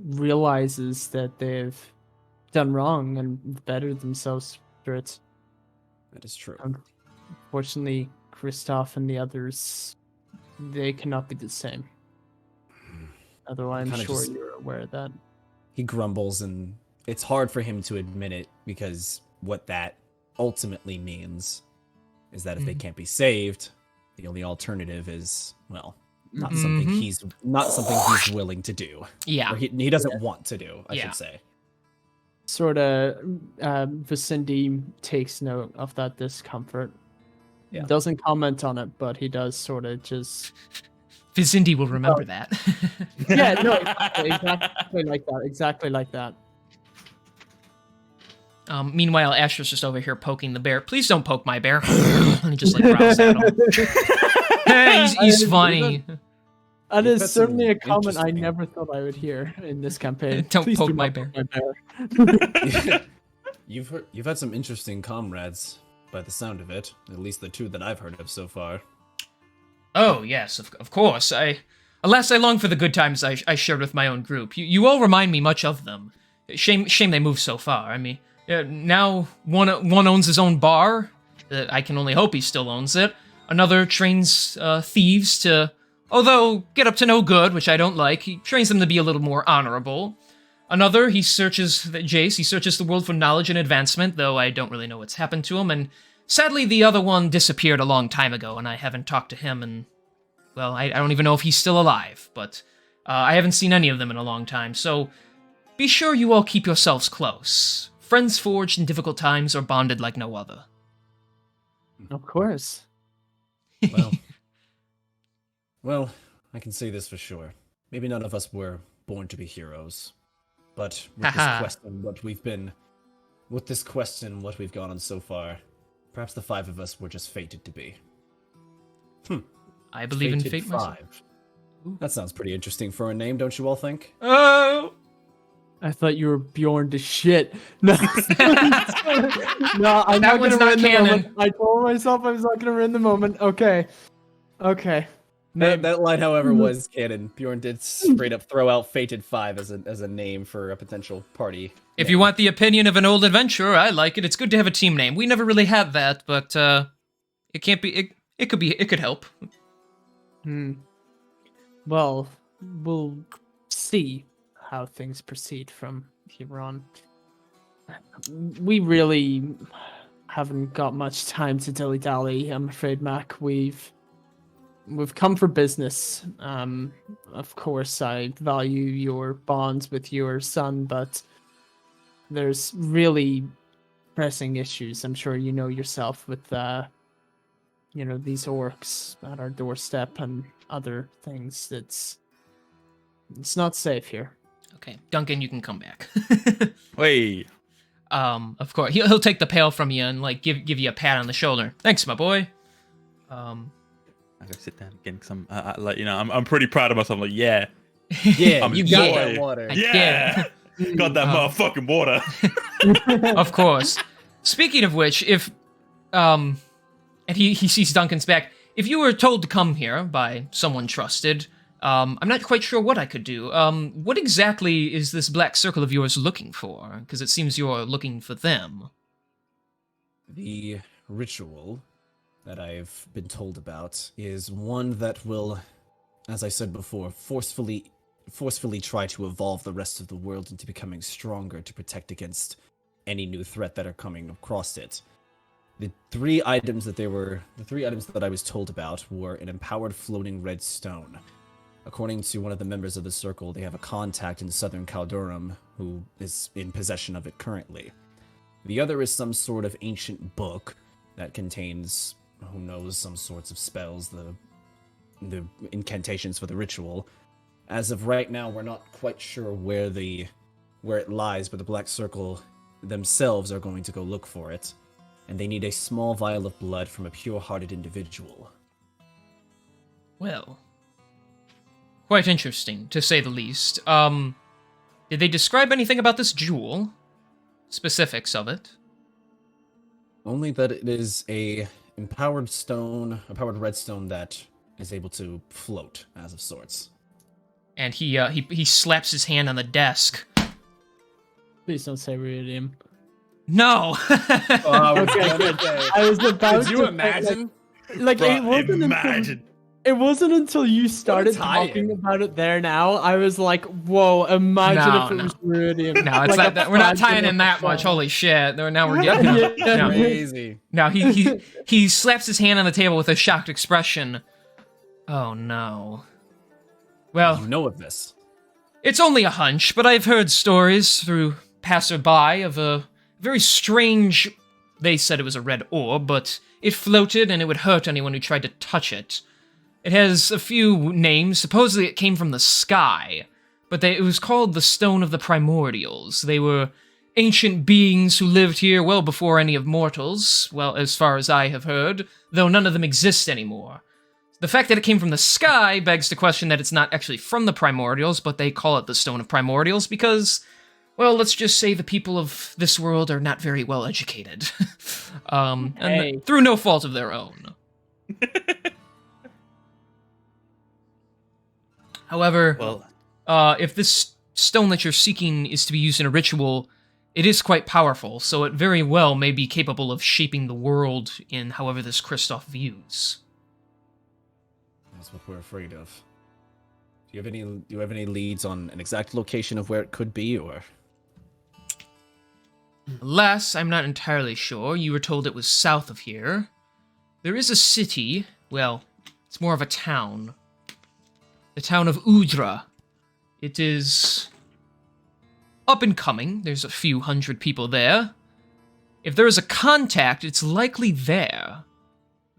realizes that they've done wrong and bettered themselves for it. That is true. Unfortunately, Kristoff and the others, they cannot be the same. Although I'm Kinda sure just- you're aware of that. He grumbles, and it's hard for him to admit it because what that ultimately means is that if they can't be saved, the only alternative is, well, not something he's willing to do. Yeah. Or he doesn't want to do, I Yeah. should say. Sort of, Vicindi takes note of that discomfort. Yeah. Doesn't comment on it, but he does sort of just... Vizindi will remember that. Yeah, no, exactly like that. Exactly like that. Meanwhile, Asher's just over here poking the bear. Please don't poke my bear. And he just like growls at him. Hey, he's funny. That You've is got certainly a some comment I interesting- never thought I would hear in this campaign. Don't Please poke do my not bear. bear. You've had some interesting comrades, by the sound of it. At least the two that I've heard of so far. Oh, yes, of course. Alas, I long for the good times I shared with my own group. You all remind me much of them. Shame they moved so far. I mean, now one owns his own bar. I can only hope he still owns it. Another trains thieves to, although get up to no good, which I don't like. He trains them to be a little more honorable. Another, he searches the world for knowledge and advancement, though I don't really know what's happened to him. And sadly, the other one disappeared a long time ago, and I haven't talked to him, and, well, I don't even know if he's still alive, but I haven't seen any of them in a long time, so be sure you all keep yourselves close. Friends forged in difficult times are bonded like no other. Of course. Well, I can say this for sure. Maybe none of us were born to be heroes. But with this quest and what we've gone on so far, perhaps the five of us were just fated to be. I believe in Fated fate myself. Five. That sounds pretty interesting for a name, don't you all think? Oh! I thought you were Bjorn to shit. No, no, I'm That not one's gonna not ruin the canon. moment. I told myself I was not gonna ruin the moment. Okay. That line, however, was canon. Bjorn did straight up throw out Fated Five as a name for a potential party. If name. you want the opinion of an old adventurer, I like it. It's good to have a team name. We never really had that, but it can't be. It could help. Well, we'll see how things proceed from here on. We really haven't got much time to dilly-dally, I'm afraid, Mac. We've come for business. Of course, I value your bonds with your son, but there's really pressing issues. I'm sure you know yourself with, these orcs at our doorstep and other things. It's not safe here. Okay, Duncan, you can come back. Wait. Of course, he'll take the pail from you and like give you a pat on the shoulder. Thanks, my boy. I gotta sit down again because I'm pretty proud of myself. I'm like, yeah, Yeah, I'm you his got boy. that water. I Yeah, got that motherfucking water. Of course. Speaking of which, if and he sees Duncan's back. If you were told to come here by someone trusted, I'm not quite sure what I could do. What exactly is this black circle of yours looking for? Because it seems you're looking for them. The ritual that I've been told about is one that will, as I said before, forcefully try to evolve the rest of the world into becoming stronger to protect against any new threat that are coming across it. The three items that I was told about were an empowered floating red stone. According to one of the members of the circle, they have a contact in southern Caldurum who is in possession of it currently. The other is some sort of ancient book that contains, who knows, some sorts of spells, the incantations for the ritual. As of right now, we're not quite sure where it lies, but the Black Circle themselves are going to go look for it, and they need a small vial of blood from a pure-hearted individual. Well, quite interesting, to say the least. Did they describe anything about this jewel? Specifics of it? Only that it is a empowered stone, a powered redstone that is able to float, as of sorts. And he slaps his hand on the desk. Please don't say ruidium. No. Okay, good. I was about Could you to imagine? Like it wasn't Imagine. it wasn't until you started tie-in. talking about it there now, I was like, whoa, imagine No, if it no. was ruidium. No, it's Like not. a We're not fraction tying in of that a much. cell. Holy shit! Now we're getting. Yeah. No. Crazy. Now he slaps his hand on the table with a shocked expression. Oh no. Well, You know of this. it's only a hunch, but I've heard stories through passerby of a very strange. They said it was a red orb, but it floated and it would hurt anyone who tried to touch it. It has a few names. Supposedly it came from the sky, but it was called the Stone of the Primordials. They were ancient beings who lived here well before any of mortals, well, as far as I have heard, though none of them exist anymore. The fact that it came from the sky begs the question that it's not actually from the Primordials, but they call it the Stone of Primordials because, well, let's just say the people of this world are not very well educated. And through no fault of their own. However, Well, if this stone that you're seeking is to be used in a ritual, it is quite powerful, so it very well may be capable of shaping the world in however this Kristoff views. That's what we're afraid of. Do you have any leads on an exact location of where it could be, or? Alas, I'm not entirely sure. You were told it was south of here. There is a city, well, it's more of a town. The town of Udra. It is up and coming. There's a few hundred people there. If there is a contact, it's likely there.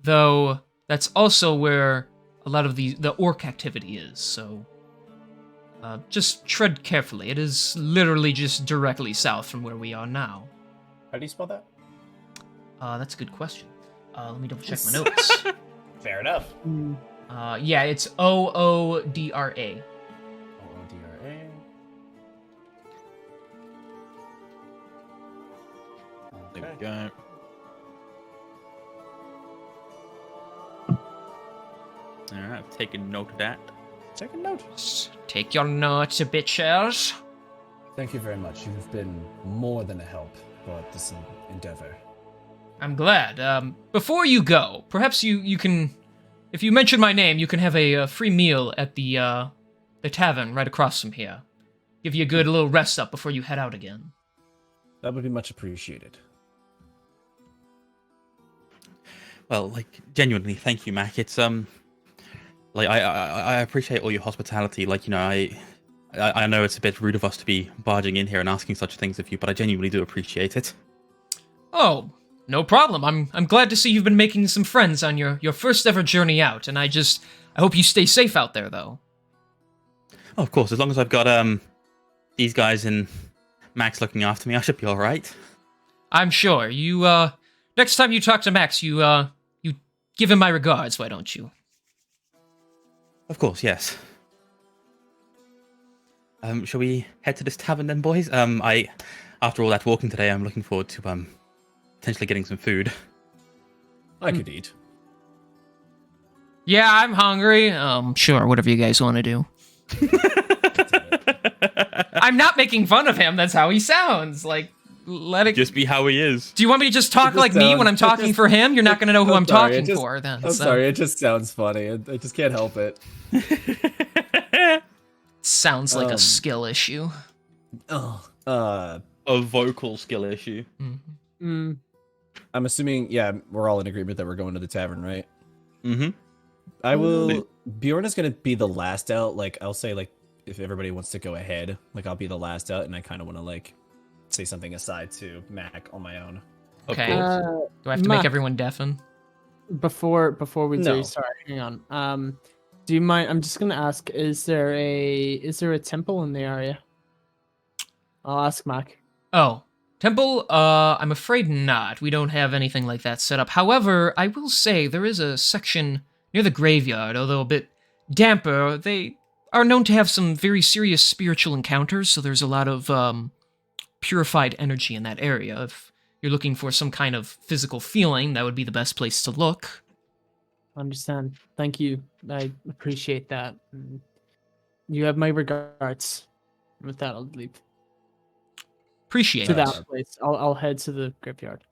Though, that's also where a lot of the orc activity is, so... just tread carefully. It is literally just directly south from where we are now. How do you spell that? That's a good question. Let me double check my notes. Fair enough. Yeah, it's Oodra. O-O-D-R-A. there we go. Alright, I've taken note of that. Take a note. Take your notes, bitches. Thank you very much. You've been more than a help for this endeavor. I'm glad. Before you go, perhaps you can, if you mention my name, you can have a free meal at the tavern right across from here. Give you a good little rest up before you head out again. That would be much appreciated. Well, like, genuinely, thank you, Mac. It's, like, I appreciate all your hospitality. Like, you know, I know it's a bit rude of us to be barging in here and asking such things of you, but I genuinely do appreciate it. Oh, no problem. I'm glad to see you've been making some friends on your first ever journey out, and I hope you stay safe out there, though. Oh, of course, as long as I've got, these guys and Max looking after me, I should be alright. I'm sure. You, next time you talk to Max, you give him my regards, why don't you? Of course, yes. Shall we head to this tavern then, boys? After all that walking today, I'm looking forward to, potentially getting some food. I could eat. Yeah, I'm hungry. Sure, whatever you guys want to do. I'm not making fun of him. That's how he sounds. Like, let it Just be how he is. Do you want me to just talk like me when I'm talking for him? You're not going to know who I'm talking for then. I'm sorry, it just sounds funny. I just can't help it. Sounds like a skill issue. A vocal skill issue. Mm-hmm. I'm assuming, yeah, we're all in agreement that we're going to the tavern, right? Mm-hmm. I will. Bjorn is gonna be the last out. Like, I'll say, like, if everybody wants to go ahead, like, I'll be the last out, and I kind of want to, like, say something aside to Mac on my own. Okay. Of Do I have to make everyone deafen? Before we No. do, sorry, hang on. Do you mind? I'm just gonna ask: is there a temple in the area? I'll ask Mac. Oh, temple? I'm afraid not. We don't have anything like that set up. However, I will say there is a section near the graveyard, although a bit damper. They are known to have some very serious spiritual encounters, so there's a lot of purified energy in that area. If you're looking for some kind of physical feeling, that would be the best place to look. Understand. Thank you. I appreciate that. You have my regards. With that, I'll leave. Appreciate To it. that place. I'll head to the graveyard.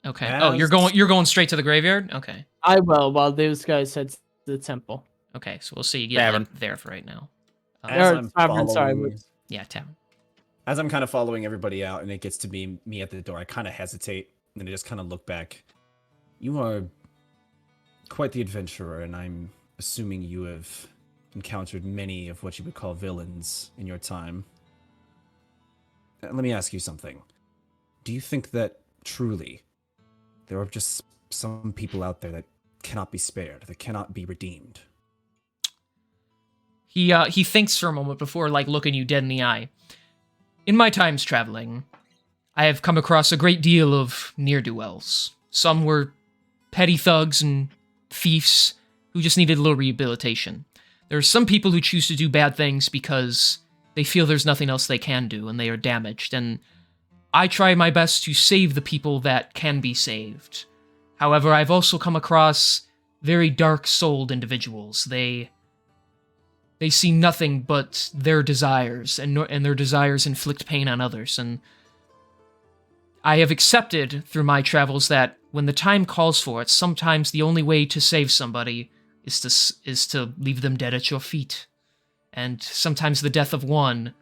Okay. Oh, you're going straight to the graveyard? Okay. I will, while those guys head to the temple. Okay, so we'll see you get Tavern. there for right now. As Or I'm tavern, sorry, following, Yeah, tavern. as I'm kind of following everybody out, and it gets to be me at the door, I kind of hesitate, and then I just kind of look back. You are quite the adventurer, and I'm assuming you have encountered many of what you would call villains in your time. Let me ask you something. Do you think that truly there are just some people out there that cannot be spared, that cannot be redeemed? He thinks for a moment before, like, looking you dead in the eye. In my times traveling, I have come across a great deal of ne'er-do-wells. Some were petty thugs and thieves who just needed a little rehabilitation. There are some people who choose to do bad things because they feel there's nothing else they can do and they are damaged, and I try my best to save the people that can be saved. However, I've also come across very dark-souled individuals. They see nothing but their desires, and their desires inflict pain on others, and I have accepted through my travels that when the time calls for it, sometimes the only way to save somebody is to leave them dead at your feet. And sometimes the death of one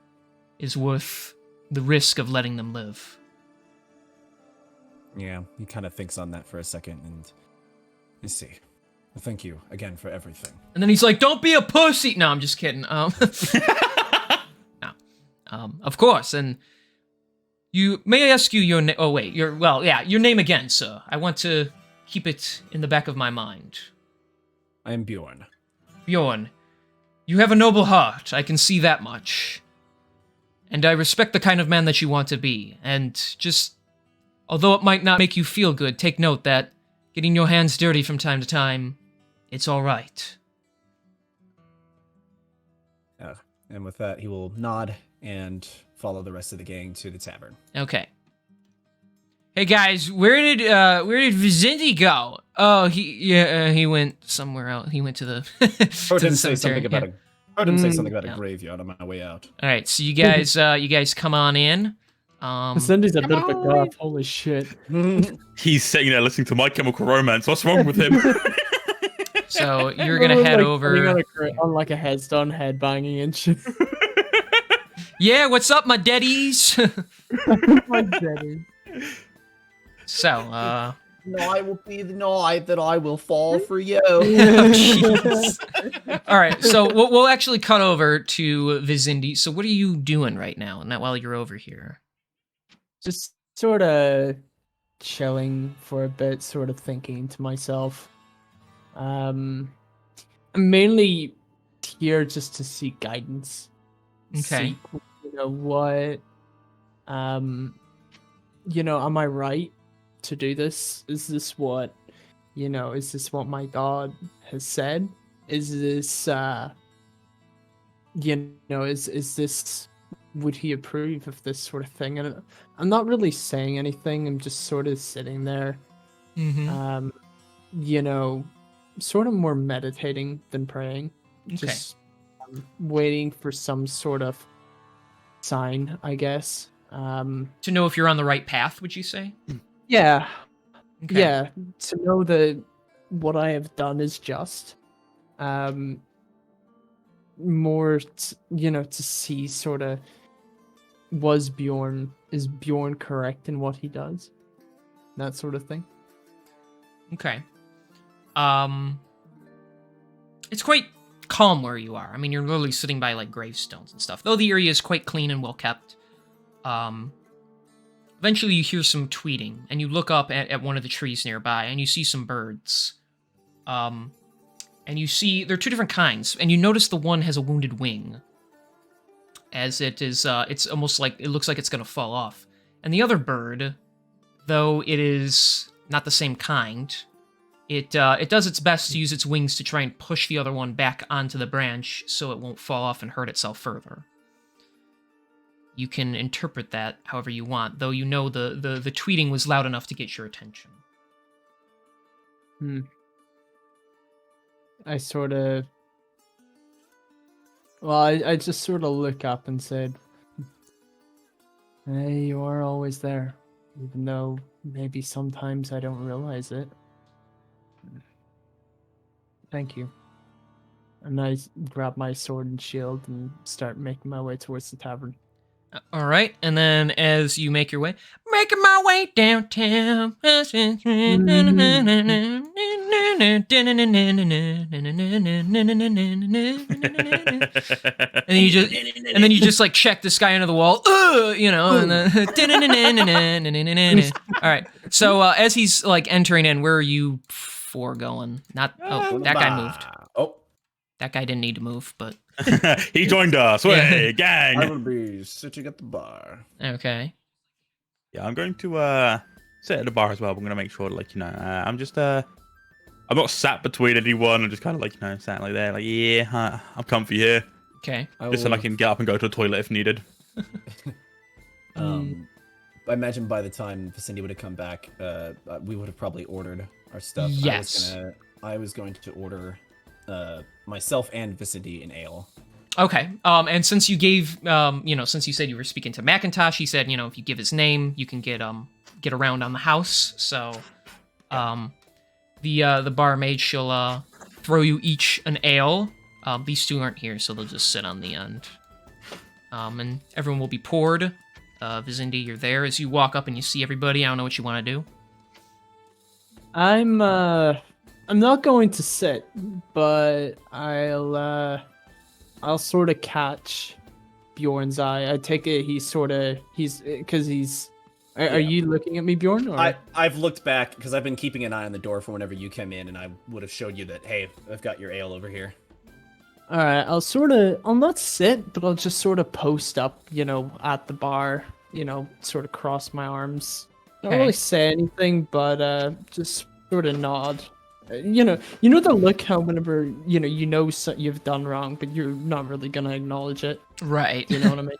is worth the risk of letting them live. Yeah, he kind of thinks on that for a second, and I see. Well, thank you again for everything. And then he's like, "Don't be a pussy!" No, I'm just kidding. No. Of course, and may I ask you your name? Oh, wait, your name again, sir. I want to keep it in the back of my mind. I am Bjorn. Bjorn, you have a noble heart, I can see that much. And I respect the kind of man that you want to be, and just, although it might not make you feel good, take note that getting your hands dirty from time to time, it's alright. And with that, he will nod and follow the rest of the gang to the tavern. Okay. Hey guys, where did Vicente go? Oh, he went somewhere else. He went to the Heard to him the say something cemetery. about yeah. a graveyard on my way out. All right, so you guys come on in. Cindy's a bit of a goth. Holy shit. He's sitting there listening to My Chemical Romance. What's wrong with him? So you're gonna head over on like a headstone, headbanging and shit. Yeah, what's up, my daddies? My daddy. So, No, I will be the night that I will fall for you. All right, so we'll actually cut over to Vizindi. So what are you doing right now, and that while you're over here? Just sort of chilling for a bit, sort of thinking to myself. I'm mainly here just to seek guidance. Okay. Seek, what, am I right to do this? Is this what, is this what my God has said? Is this, is this, would he approve of this sort of thing? And I'm not really saying anything. I'm just sort of sitting there, Mm-hmm. Sort of more meditating than praying. Okay. Just waiting for some sort of sign, I guess. To know if you're on the right path, would you say? Yeah. Okay. Yeah. To know that what I have done is just. More, to see sort of, is Bjorn correct in what he does? That sort of thing. Okay. It's quite calm where you are. I mean, you're literally sitting by like gravestones and stuff. Though the area is quite clean and well kept. Eventually you hear some tweeting, and you look up at one of the trees nearby, and you see some birds. And you see there are two different kinds, and you notice the one has a wounded wing, as it is. It's almost like it looks like it's gonna fall off. And the other bird, though it is not the same kind, it does its best to use its wings to try and push the other one back onto the branch so it won't fall off and hurt itself further. you can interpret that however you want, though you know the tweeting was loud enough to get your attention. I sort of... Well, I just sort of look up and said, hey, you are always there, even though maybe sometimes I don't realize it. Thank you. And I grab my sword and shield and start making my way towards the tavern. All right, and then as you make your way, making my way downtown. And then you just like check this guy into the wall, you know, and then all right. So as he's like entering in, where are you four going? Not that guy moved. Oh, That guy didn't need to move, but He joined us. Way, gang. I will be sitting at the bar. okay. Yeah, I'm going to sit at the bar as well. But I'm going to make sure, like, you know, I'm just I'm not sat between anyone. I'm just kind of like, you know, sat like there, like, yeah, I'm comfy here, Okay. just so I can get up and go to the toilet if needed. I imagine by the time Vicinity would have come back, we would have probably ordered our stuff. Yes. I was going to order myself and Vicinity an ale. Okay. And since you gave, you know, since you said you were speaking to Macintosh, he said, you know, if you give his name, you can get around on the house. So, the barmaid, she'll throw you each an ale. These two aren't here, so they'll just sit on the end. And everyone will be poured. Vizindy, you're there. As you walk up and you see everybody, I don't know what you want to do. I'm not going to sit, but I'll sort of catch Bjorn's eye. I take it Are you looking at me, Bjorn? Or? I've looked back because I've been keeping an eye on the door for whenever you came in, and I would have showed you that, hey, I've got your ale over here. All right, I'll not sit, but I'll just sort of post up, you know, at the bar, you know, sort of cross my arms. Not Okay. really say anything, but just sort of nod. You know the look how whenever you've done wrong, but you're not really gonna acknowledge it. Right. You know what I mean?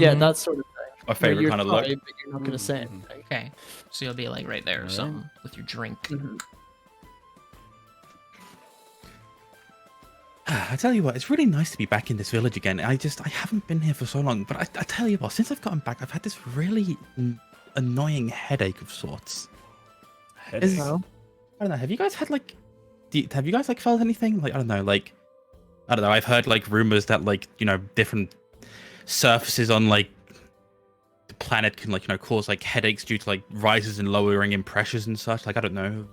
Yeah, Mhm. that sort of thing. My Where favorite you're kind of look. sorry, but you're not gonna say anything. Okay. So you'll be like right there or something with your drink. Mhm. I tell you what, it's really nice to be back in this village again. I haven't been here for so long, but I tell you what, since I've gotten back, I've had this really annoying headache of sorts. Headache? Oh. I don't know. Have you guys had like, have you guys like felt anything? Like, I don't know. Like, I don't know. I've heard like rumors that like, you know, different surfaces on like the planet can like, you know, cause like headaches due to like rises and lowering in pressures and such. Like, I don't know.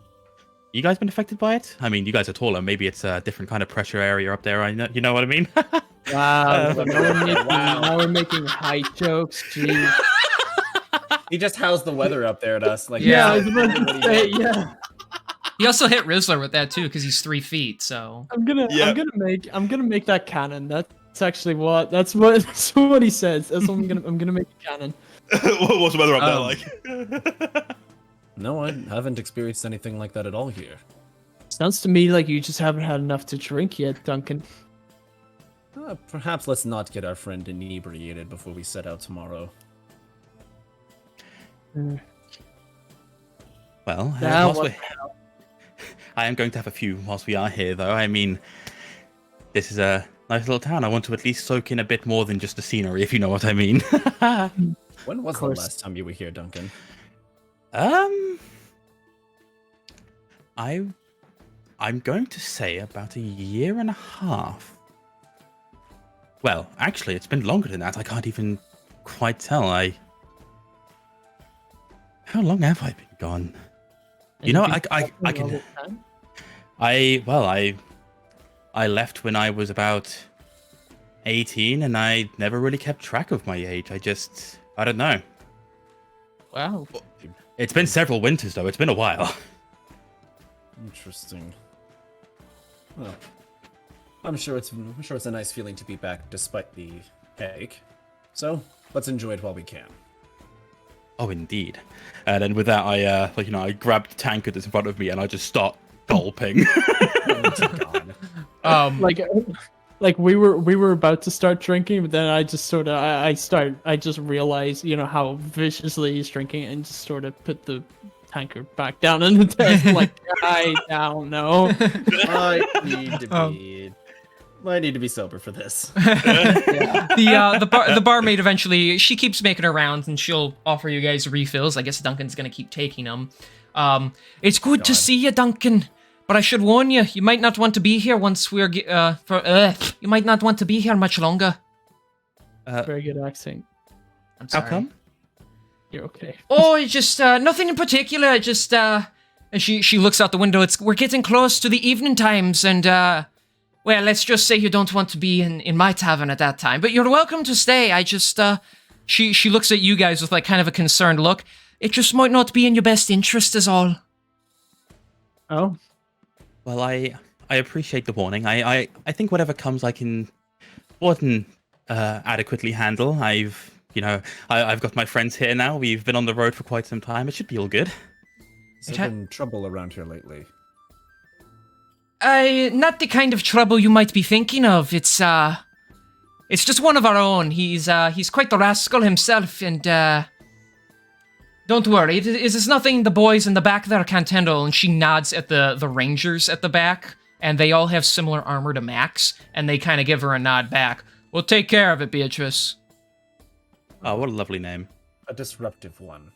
You guys been affected by it? I mean, you guys are taller. Maybe it's a different kind of pressure area up there. I know, you know what I mean? Wow, now we're making height jokes. Jeez. He just housed the weather up there at us. Like, Yeah, I was about to say, yeah. He also hit Rizzler with that too, because he's 3 feet. So I'm gonna make that canon. That's what he says. That's what I'm gonna make it canon. What's the weather up there like? No, I haven't experienced anything like that at all here. Sounds to me like you just haven't had enough to drink yet, Duncan. Perhaps let's not get our friend inebriated before we set out tomorrow. Well, Yeah, whilst what we're- I am going to have a few whilst we are here, though. I mean, this is a nice little town. I want to at least soak in a bit more than just the scenery, if you know what I mean. When was the course. last time you were here, Duncan? I'm going to say about 1.5 years. Well, actually, it's been longer than that. I can't even quite tell. How long have I been gone? You know, I can. I left when I was about 18, and I never really kept track of my age. I don't know. Wow. It's been several winters, though. It's been a while. Interesting. Well, I'm sure it's a nice feeling to be back despite the headache. So let's enjoy it while we can. Oh, indeed. And then with that, I grabbed the tankard that's in front of me, and I just start gulping. Oh, God. Like like we were about to start drinking, but then I just sort of I just realized, you know, how viciously he's drinking, and just sort of put the tankard back down on the desk. Like, I don't know. I need to be sober for this. The barmaid eventually, she keeps making her rounds, and she'll offer you guys refills. I guess Duncan's gonna keep taking them. It's good to see you, Duncan. But I should warn you, you might not want to be here once we're you might not want to be here much longer. Very good accent. I'm How sorry. come? You're okay. Oh, it's just nothing in particular. Just and she looks out the window. We're getting close to the evening times, and well, let's just say you don't want to be in my tavern at that time. But you're welcome to stay. I just she looks at you guys with like kind of a concerned look. It just might not be in your best interest, is all. Oh. Well, I appreciate the warning. I think whatever comes, I can more than adequately handle. I've got my friends here now. We've been on the road for quite some time. It should be all good. Has there been trouble around here lately? Not the kind of trouble you might be thinking of. It's just one of our own. He's quite the rascal himself, and don't worry. It is nothing the boys in the back there can't handle. And she nods at the rangers at the back, and they all have similar armor to Max, and they kind of give her a nod back. We'll take care of it, Beatrice. Oh, what a lovely name. A disruptive one.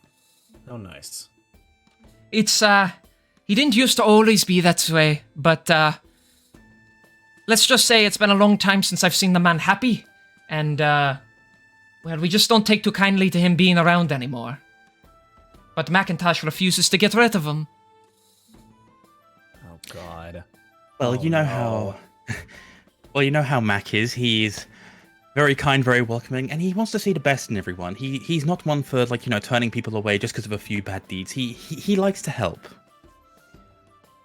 How nice. It's, he didn't used to always be that way, but, let's just say it's been a long time since I've seen the man happy, and, well, we just don't take too kindly to him being around anymore. But Macintosh refuses to get rid of him. Oh, God. Well, you know how... Well, you know how Mac is. He's very kind, very welcoming, and he wants to see the best in everyone. He's not one for, like, turning people away just because of a few bad deeds. He likes to help.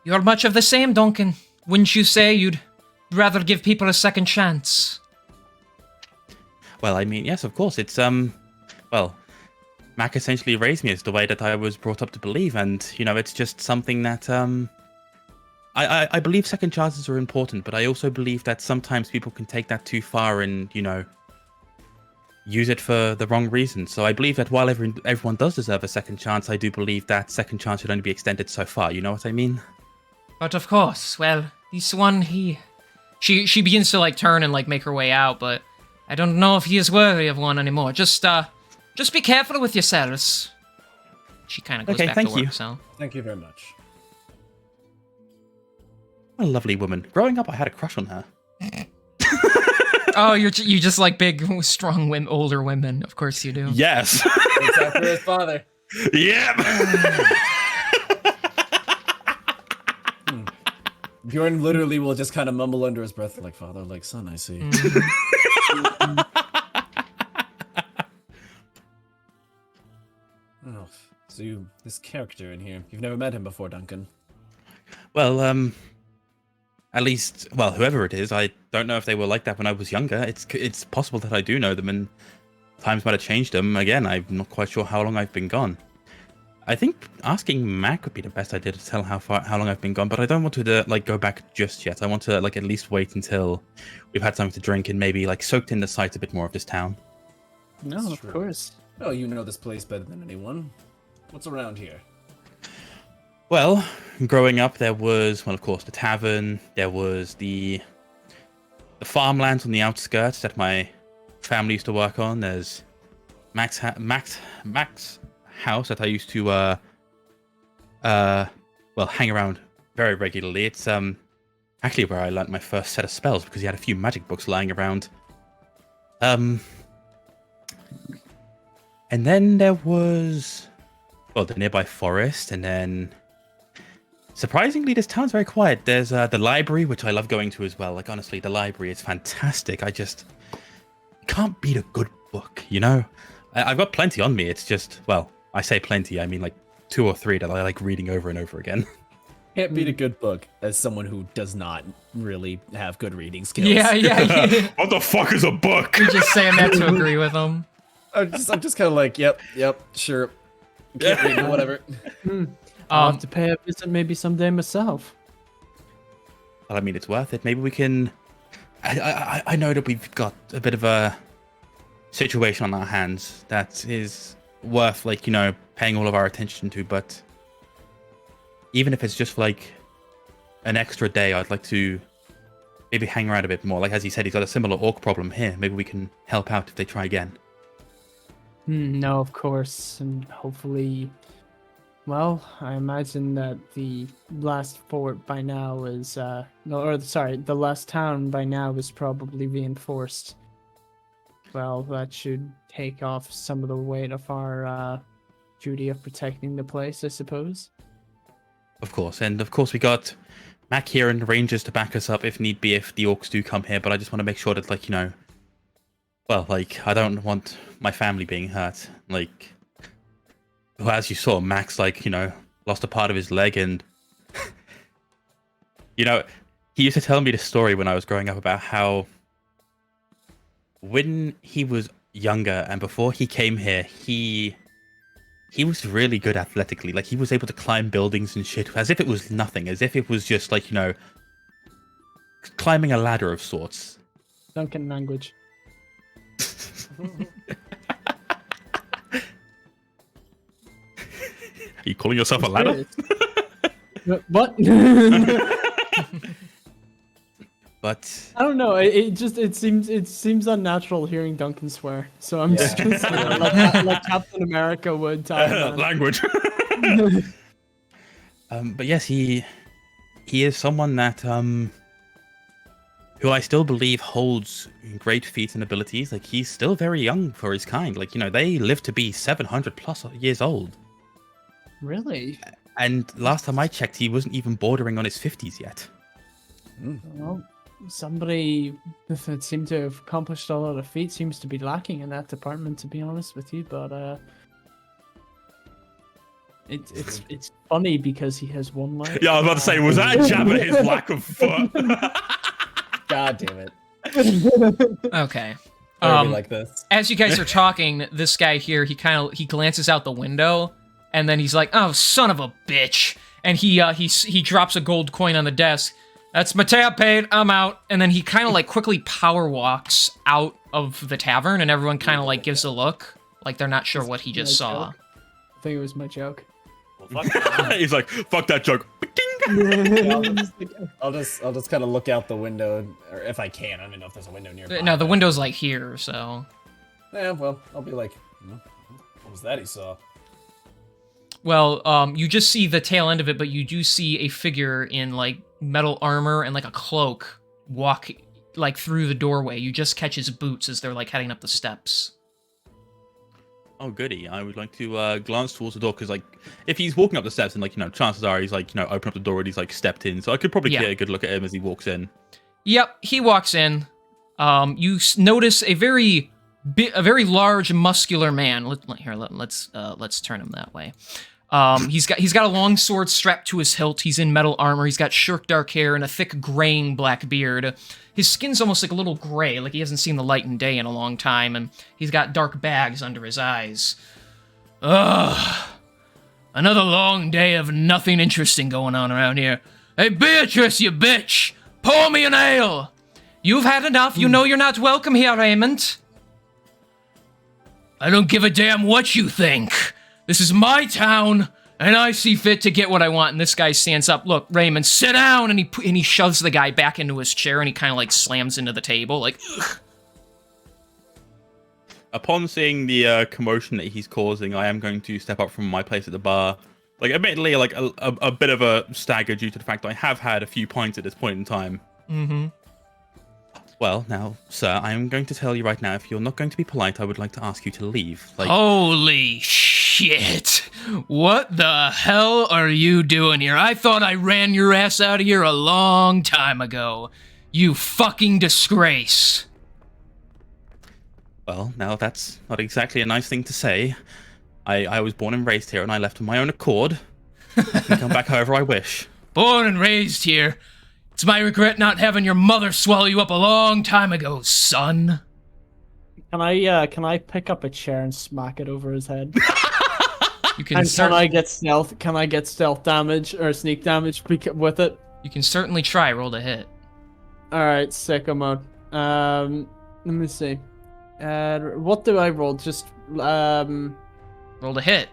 You're much of the same, Duncan. Wouldn't you say you'd rather give people a second chance? Well, I mean, yes, of course. It's, well, Mac essentially raised me as the way that I was brought up to believe, and, it's just something that, I believe second chances are important, but I also believe that sometimes people can take that too far and, use it for the wrong reasons. So I believe that while everyone does deserve a second chance, I do believe that second chance should only be extended so far. You know what I mean? But of course, well, this one, She begins to, like, turn and, like, make her way out, but I don't know if he is worthy of one anymore. Just be careful with yourselves. She kind of goes back to work, so... Thank you very much. What a lovely woman. Growing up, I had a crush on her. Oh, you just like big, strong women, older women. Of course you do. Yes. It's after his father. Yep. Bjorn literally will just kind of mumble under his breath, like father, like son, I see. Oh, so this character in here, you've never met him before, Duncan? Well, at least, well, whoever it is, I don't know if they were like that when I was younger. It's possible that I do know them, and times might have changed them. Again, I'm not quite sure how long I've been gone. I think asking Mac would be the best idea to tell how long I've been gone, but I don't want to like go back just yet. I want to like at least wait until we've had something to drink and maybe like soaked in the sights a bit more of this town. No, of course. Oh, you know this place better than anyone. What's around here? Well, growing up, there was, well, of course, the tavern. There was the farmlands on the outskirts that my family used to work on. There's Mac's house that I used to, well, hang around very regularly. It's actually where I learnt my first set of spells because he had a few magic books lying around. And then there was, well, the nearby forest, and then surprisingly, this town's very quiet. There's the library, which I love going to as well. Like, honestly, the library is fantastic. I just can't beat a good book, you know? I've got plenty on me. It's just, well, I say plenty, I mean like 2 or 3 that I like reading over and over again. Can't beat a good book as someone who does not really have good reading skills. Yeah. What the fuck is a book? You're just saying that to agree with him. I'm just kind of like, yep, sure. Can't read it, whatever. I'll have to pay a visit maybe someday myself. Well, I mean, it's worth it. Maybe we can I know that we've got a bit of a situation on our hands that is worth, like, paying all of our attention to, but even if it's just for, like, an extra day, I'd like to maybe hang around a bit more. Like, as he said, he's got a similar orc problem here. Maybe we can help out if they try again. No, of course, and hopefully, well, I imagine that the last fort by now is, the last town by now is probably reinforced. Well, that should take off some of the weight of our duty of protecting the place, I suppose. Of course, and of course we got Mac here and the Rangers to back us up if need be, if the orcs do come here, but I just want to make sure that, like, well, like, I don't want my family being hurt. Like, well, as you saw, Max, like, lost a part of his leg, and, he used to tell me this story when I was growing up about how when he was younger and before he came here, he was really good athletically. Like, he was able to climb buildings and shit as if it was nothing, as if it was just, like, climbing a ladder of sorts. Duncan language. Are you calling yourself a ladder? What? But I don't know. It seems unnatural hearing Duncan swear. So I'm just gonna say it like Captain America would. Language. But yes, he is someone that who I still believe holds great feats and abilities. Like, he's still very young for his kind. Like, they live to be 700 plus years old. Really? And last time I checked, he wasn't even bordering on his 50s yet. Well, somebody that seemed to have accomplished a lot of feats seems to be lacking in that department, to be honest with you. But it's funny because he has one leg. Yeah, I was about to say, was that a jab at his lack of foot? God damn it. Okay. Why are we like this? As you guys are talking, this guy here, he glances out the window, and then he's like, "Oh, son of a bitch!" And he drops a gold coin on the desk. "That's my tab paid. I'm out." And then he kind of like quickly power walks out of the tavern, and everyone kind of like gives a look, like they're not sure what he just saw. I think it was my joke. Well, fuck. He's like, "Fuck that joke." Yeah, I'll just kind of look out the window, or if I can. I don't even know if there's a window nearby. No, the window's like here, so. Yeah, well, I'll be like, what was that he saw? Well, you just see the tail end of it, but you do see a figure in like metal armor and like a cloak walk like through the doorway. You just catch his boots as they're like heading up the steps. Oh, goody. I would like to glance towards the door, because, like, if he's walking up the steps, and, like, chances are he's, like, open up the door and he's, like, stepped in. So I could probably get a good look at him as he walks in. Yep, he walks in. You notice a very large, muscular man. Let's turn him that way. He's got a long sword strapped to his hilt. He's in metal armor. He's got short dark hair and a thick graying black beard. His skin's almost like a little gray, like he hasn't seen the light and day in a long time, and he's got dark bags under his eyes. Ugh. Another long day of nothing interesting going on around here. Hey, Beatrice, you bitch! Pour me an ale! You've had enough. You know you're not welcome here, Raymond. I don't give a damn what you think. This is my town, and I see fit to get what I want. And this guy stands up. Look, Raymond, sit down. And he shoves the guy back into his chair, and he kind of like slams into the table, like. Ugh. Upon seeing the commotion that he's causing, I am going to step up from my place at the bar. Like, admittedly, like a bit of a stagger due to the fact that I have had a few pints at this point in time. Mm-hmm. Well, now, sir, I am going to tell you right now, if you're not going to be polite, I would like to ask you to leave. Like, holy shit. What the hell are you doing here? I thought I ran your ass out of here a long time ago. You fucking disgrace. Well, now that's not exactly a nice thing to say. I was born and raised here, and I left of my own accord. I can come back however I wish. Born and raised here. It's my regret not having your mother swallow you up a long time ago, son. Can I pick up a chair and smack it over his head? You can. And can I get stealth? Can I get stealth damage or sneak damage with it? You can certainly try. Roll to hit. All right, sicko mode. Let me see. What do I roll? Just Roll to hit.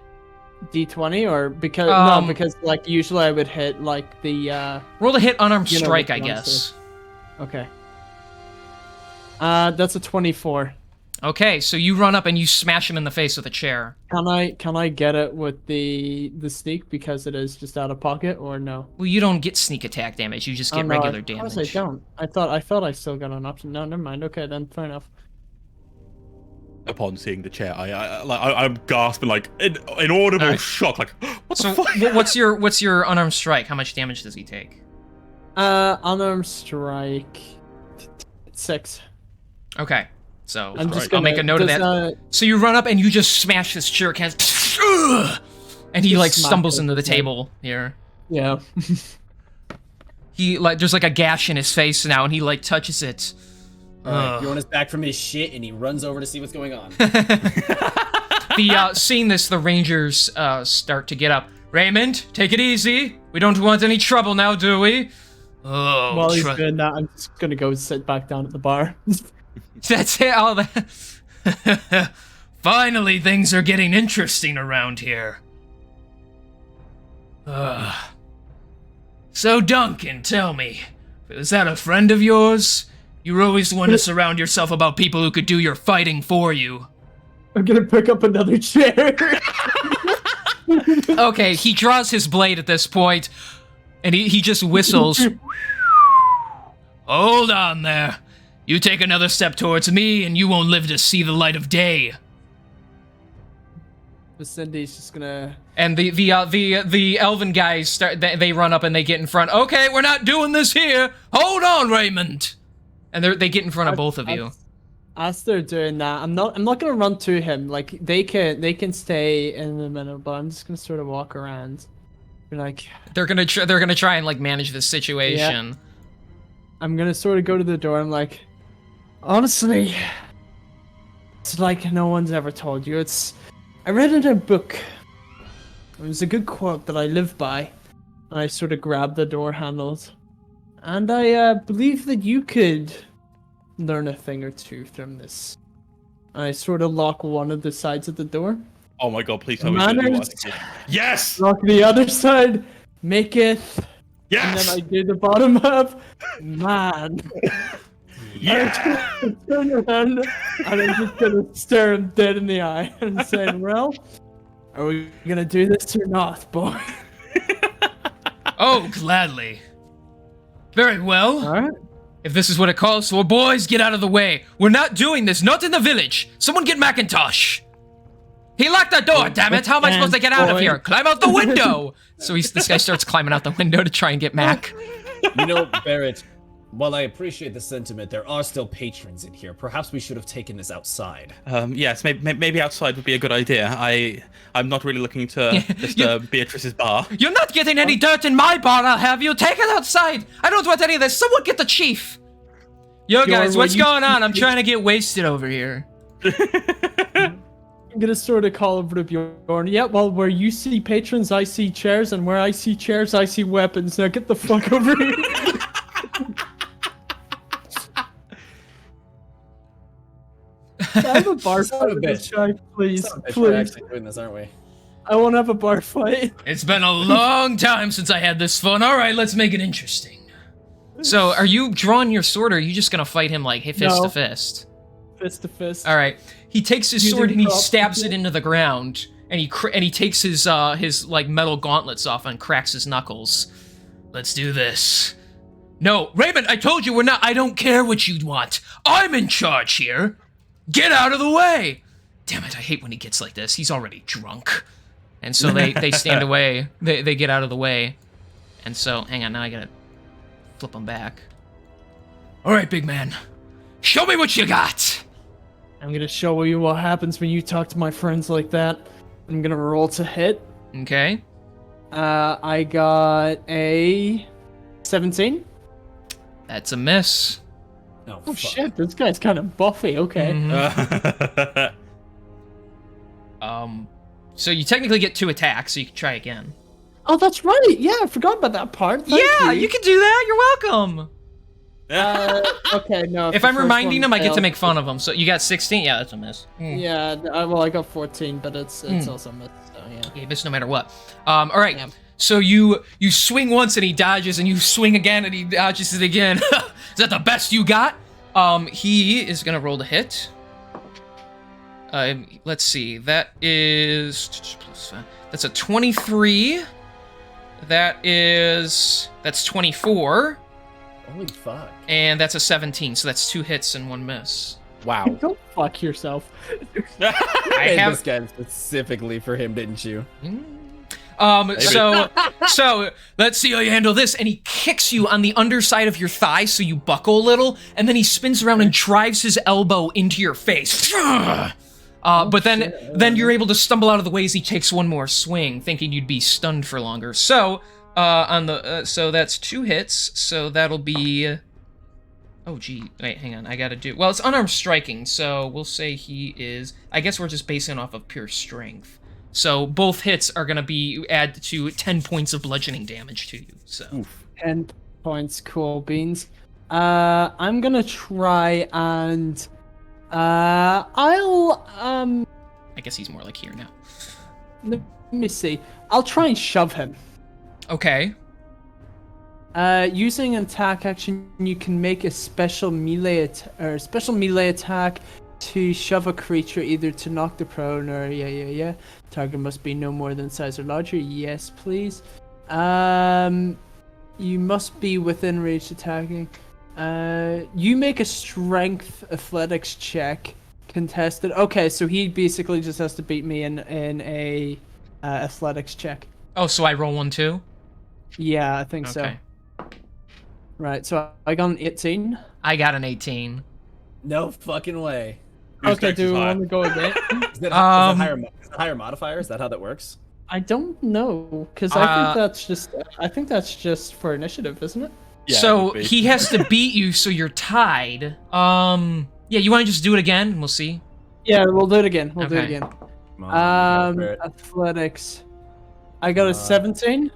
D20 or because because like usually I would hit like the Roll to hit unarmed you know, strike, the I guess. Okay. That's a 24. Okay, so you run up and you smash him in the face with a chair. Can I get it with the sneak because it is just out of pocket or no? Well, you don't get sneak attack damage. You just get no, regular of damage. course I don't. I thought I still got an option. No, never mind. Okay, then fair enough. Upon seeing the chair, I'm gasping like in inaudible Alright. shock. Like, what the So fuck? what's your unarmed strike? How much damage does he take? Unarmed strike. 6. Okay, so I'm just I'll make a gonna- note of does, that. So you run up and you just smash this chair can, and he Just like smack stumbles it into the with my- table here. Yeah. He like there's like a gash in his face now, and he like touches it. Alright, Bjorn is back from his shit and he runs over to see what's going on. Seeing this, the Rangers start to get up. Raymond, take it easy. We don't want any trouble now, do we? Oh, While he's doing that, I'm just gonna go sit back down at the bar. That's it. All that. Finally, things are getting interesting around here. So, Duncan, tell me, is that a friend of yours? You always want to surround yourself about people who could do your fighting for you. I'm gonna pick up another chair. Okay, he draws his blade at this point, and he just whistles. Hold on there. You take another step towards me, and you won't live to see the light of day. Cindy's just gonna. And the elven guys they run up and they get in front. Okay, we're not doing this here. Hold on, Raymond. And they get in front of both of you. As they're doing that, I'm not gonna run to him. Like they can stay in the middle, but I'm just gonna sort of walk around. Be like, They're gonna try and like manage this situation. I'm gonna sort of go to the door. I'm like, honestly, it's like no one's ever told you. I read in a book. It was a good quote that I live by. And I sort of grab the door handles. And I believe that you could learn a thing or two from this. I sort of lock one of the sides of the door. Oh my god, please tell me it's gonna be Manners. what I think. Yes! Lock the other side. Make it. And Yes! then I do the bottom half. Man. Yeah! I turn around and I'm just gonna stare him dead in the eye and say, well, are we gonna do this or not, boy? Oh, gladly. Very well. Alright. If this is what it calls for, boys, get out of the way. We're not doing this. Not in the village. Someone get Macintosh. He locked the door, damn it. How am I supposed to get out of here? Climb out the window. So this guy starts climbing out the window to try and get Mac. You know, Barrett, while I appreciate the sentiment, there are still patrons in here. Perhaps we should have taken this outside. Yes, maybe outside would be a good idea. I'm not really looking to disturb Beatrice's bar. You're not getting any dirt in my bar, I'll have you. Take it outside. I don't want any of this. Someone get the chief. Yo, guys, what's going on? I'm trying to get wasted over here. I'm gonna sort of call over to Bjorn. Yeah, well, where you see patrons, I see chairs, and where I see chairs, I see weapons. Now get the fuck over here. Can I have a bar Son of fight a with this bitch. guy, please? Son of a bitch, we're Please. actually doing this, aren't we? I want to have a bar fight. It's been a long time since I had this fun. All right, let's make it interesting. So, are you drawing your sword, or are you just gonna fight him like fist No. to fist? Fist to fist. All right. He takes his Using sword and he props. stabs it into the ground, and he takes his like metal gauntlets off and cracks his knuckles. Let's do this. No, Raymond, I told you we're not. I don't care what you want. I'm in charge here. Get out of the way. Damn it! I hate when he gets like this. He's already drunk, and so they stand away. They get out of the way, and so hang on. Now I gotta flip him back. All right, big man. Show me what you got. I'm gonna show you what happens when you talk to my friends like that. I'm gonna roll to hit. Okay. I got a 17. That's a miss. Oh, Oh fuck. shit, this guy's kind of buffy. Okay. Mhm. So you technically get 2 attacks, so you can try again. Oh, that's right. Yeah, I forgot about that part. Thank Yeah, you can do that. You're welcome. Okay, no. If the I'm first reminding one him, I get to failed. make fun of him. So you got 16? Yeah, that's a miss. Yeah, well, I got 14, but it's also a miss, so yeah. Yeah, miss no matter what. All right. Yeah. So you swing once and he dodges, and you swing again and he dodges it again. Is that the best you got? He is gonna roll to hit. Let's see. That's a 23. That's 24, Holy fuck. and that's a 17. So that's 2 hits and 1 miss. Wow. Go fuck yourself. I Made have this guy specifically for him, didn't you? So let's see how you handle this. And he kicks you on the underside of your thigh so you buckle a little, and then he spins around and drives his elbow into your face. But then you're able to stumble out of the way as he takes one more swing, thinking you'd be stunned for longer. So so that's 2 hits. So that'll be. Oh gee, wait, hang on. I gotta do. Well, it's unarmed striking, so we'll say he is. I guess we're just basing off of pure strength. So both hits are gonna be add to 10 points of bludgeoning damage to you. So 10 points, cool beans. I'm gonna try and I'll I guess he's more like here now. let me see. I'll try and shove him. Okay. Using an attack action, you can make a special melee attack to shove a creature, either to knock the prone or Target must be no more than size or larger. Yes, please. You must be within range attacking. You make a strength athletics check, contested. Okay, so he basically just has to beat me in a athletics check. Oh, so I roll 1 too? Yeah, I think so. Okay. Right, so I got an 18. I got an 18. No fucking way. Whose Okay, dex do is we higher? want to go again? Is that higher modifier? Is that how that works? I don't know, because I think that's just for initiative, isn't it? Yeah, it So would be. he has to beat you, so you're tied. Yeah, you want to just do it again? We'll see. Yeah, we'll do it again. We'll do it Okay. again. Come on, you gotta Athletics. I got a 17.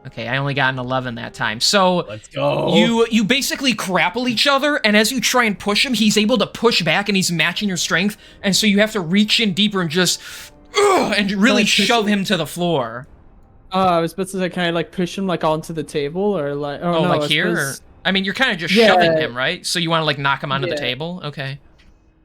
Okay, I only got an 11 that time. So Let's go. you basically grapple each other, and as you try and push him, he's able to push back, and he's matching your strength, and so you have to reach in deeper and just and really Like, push shove him. him to the floor. I was about to say, can I like push him like onto the table or like? Oh, no, like I here? Or, suppose- I mean, you're kind of just Yeah. shoving him, right? So you want to like knock him onto the Yeah. table? Okay.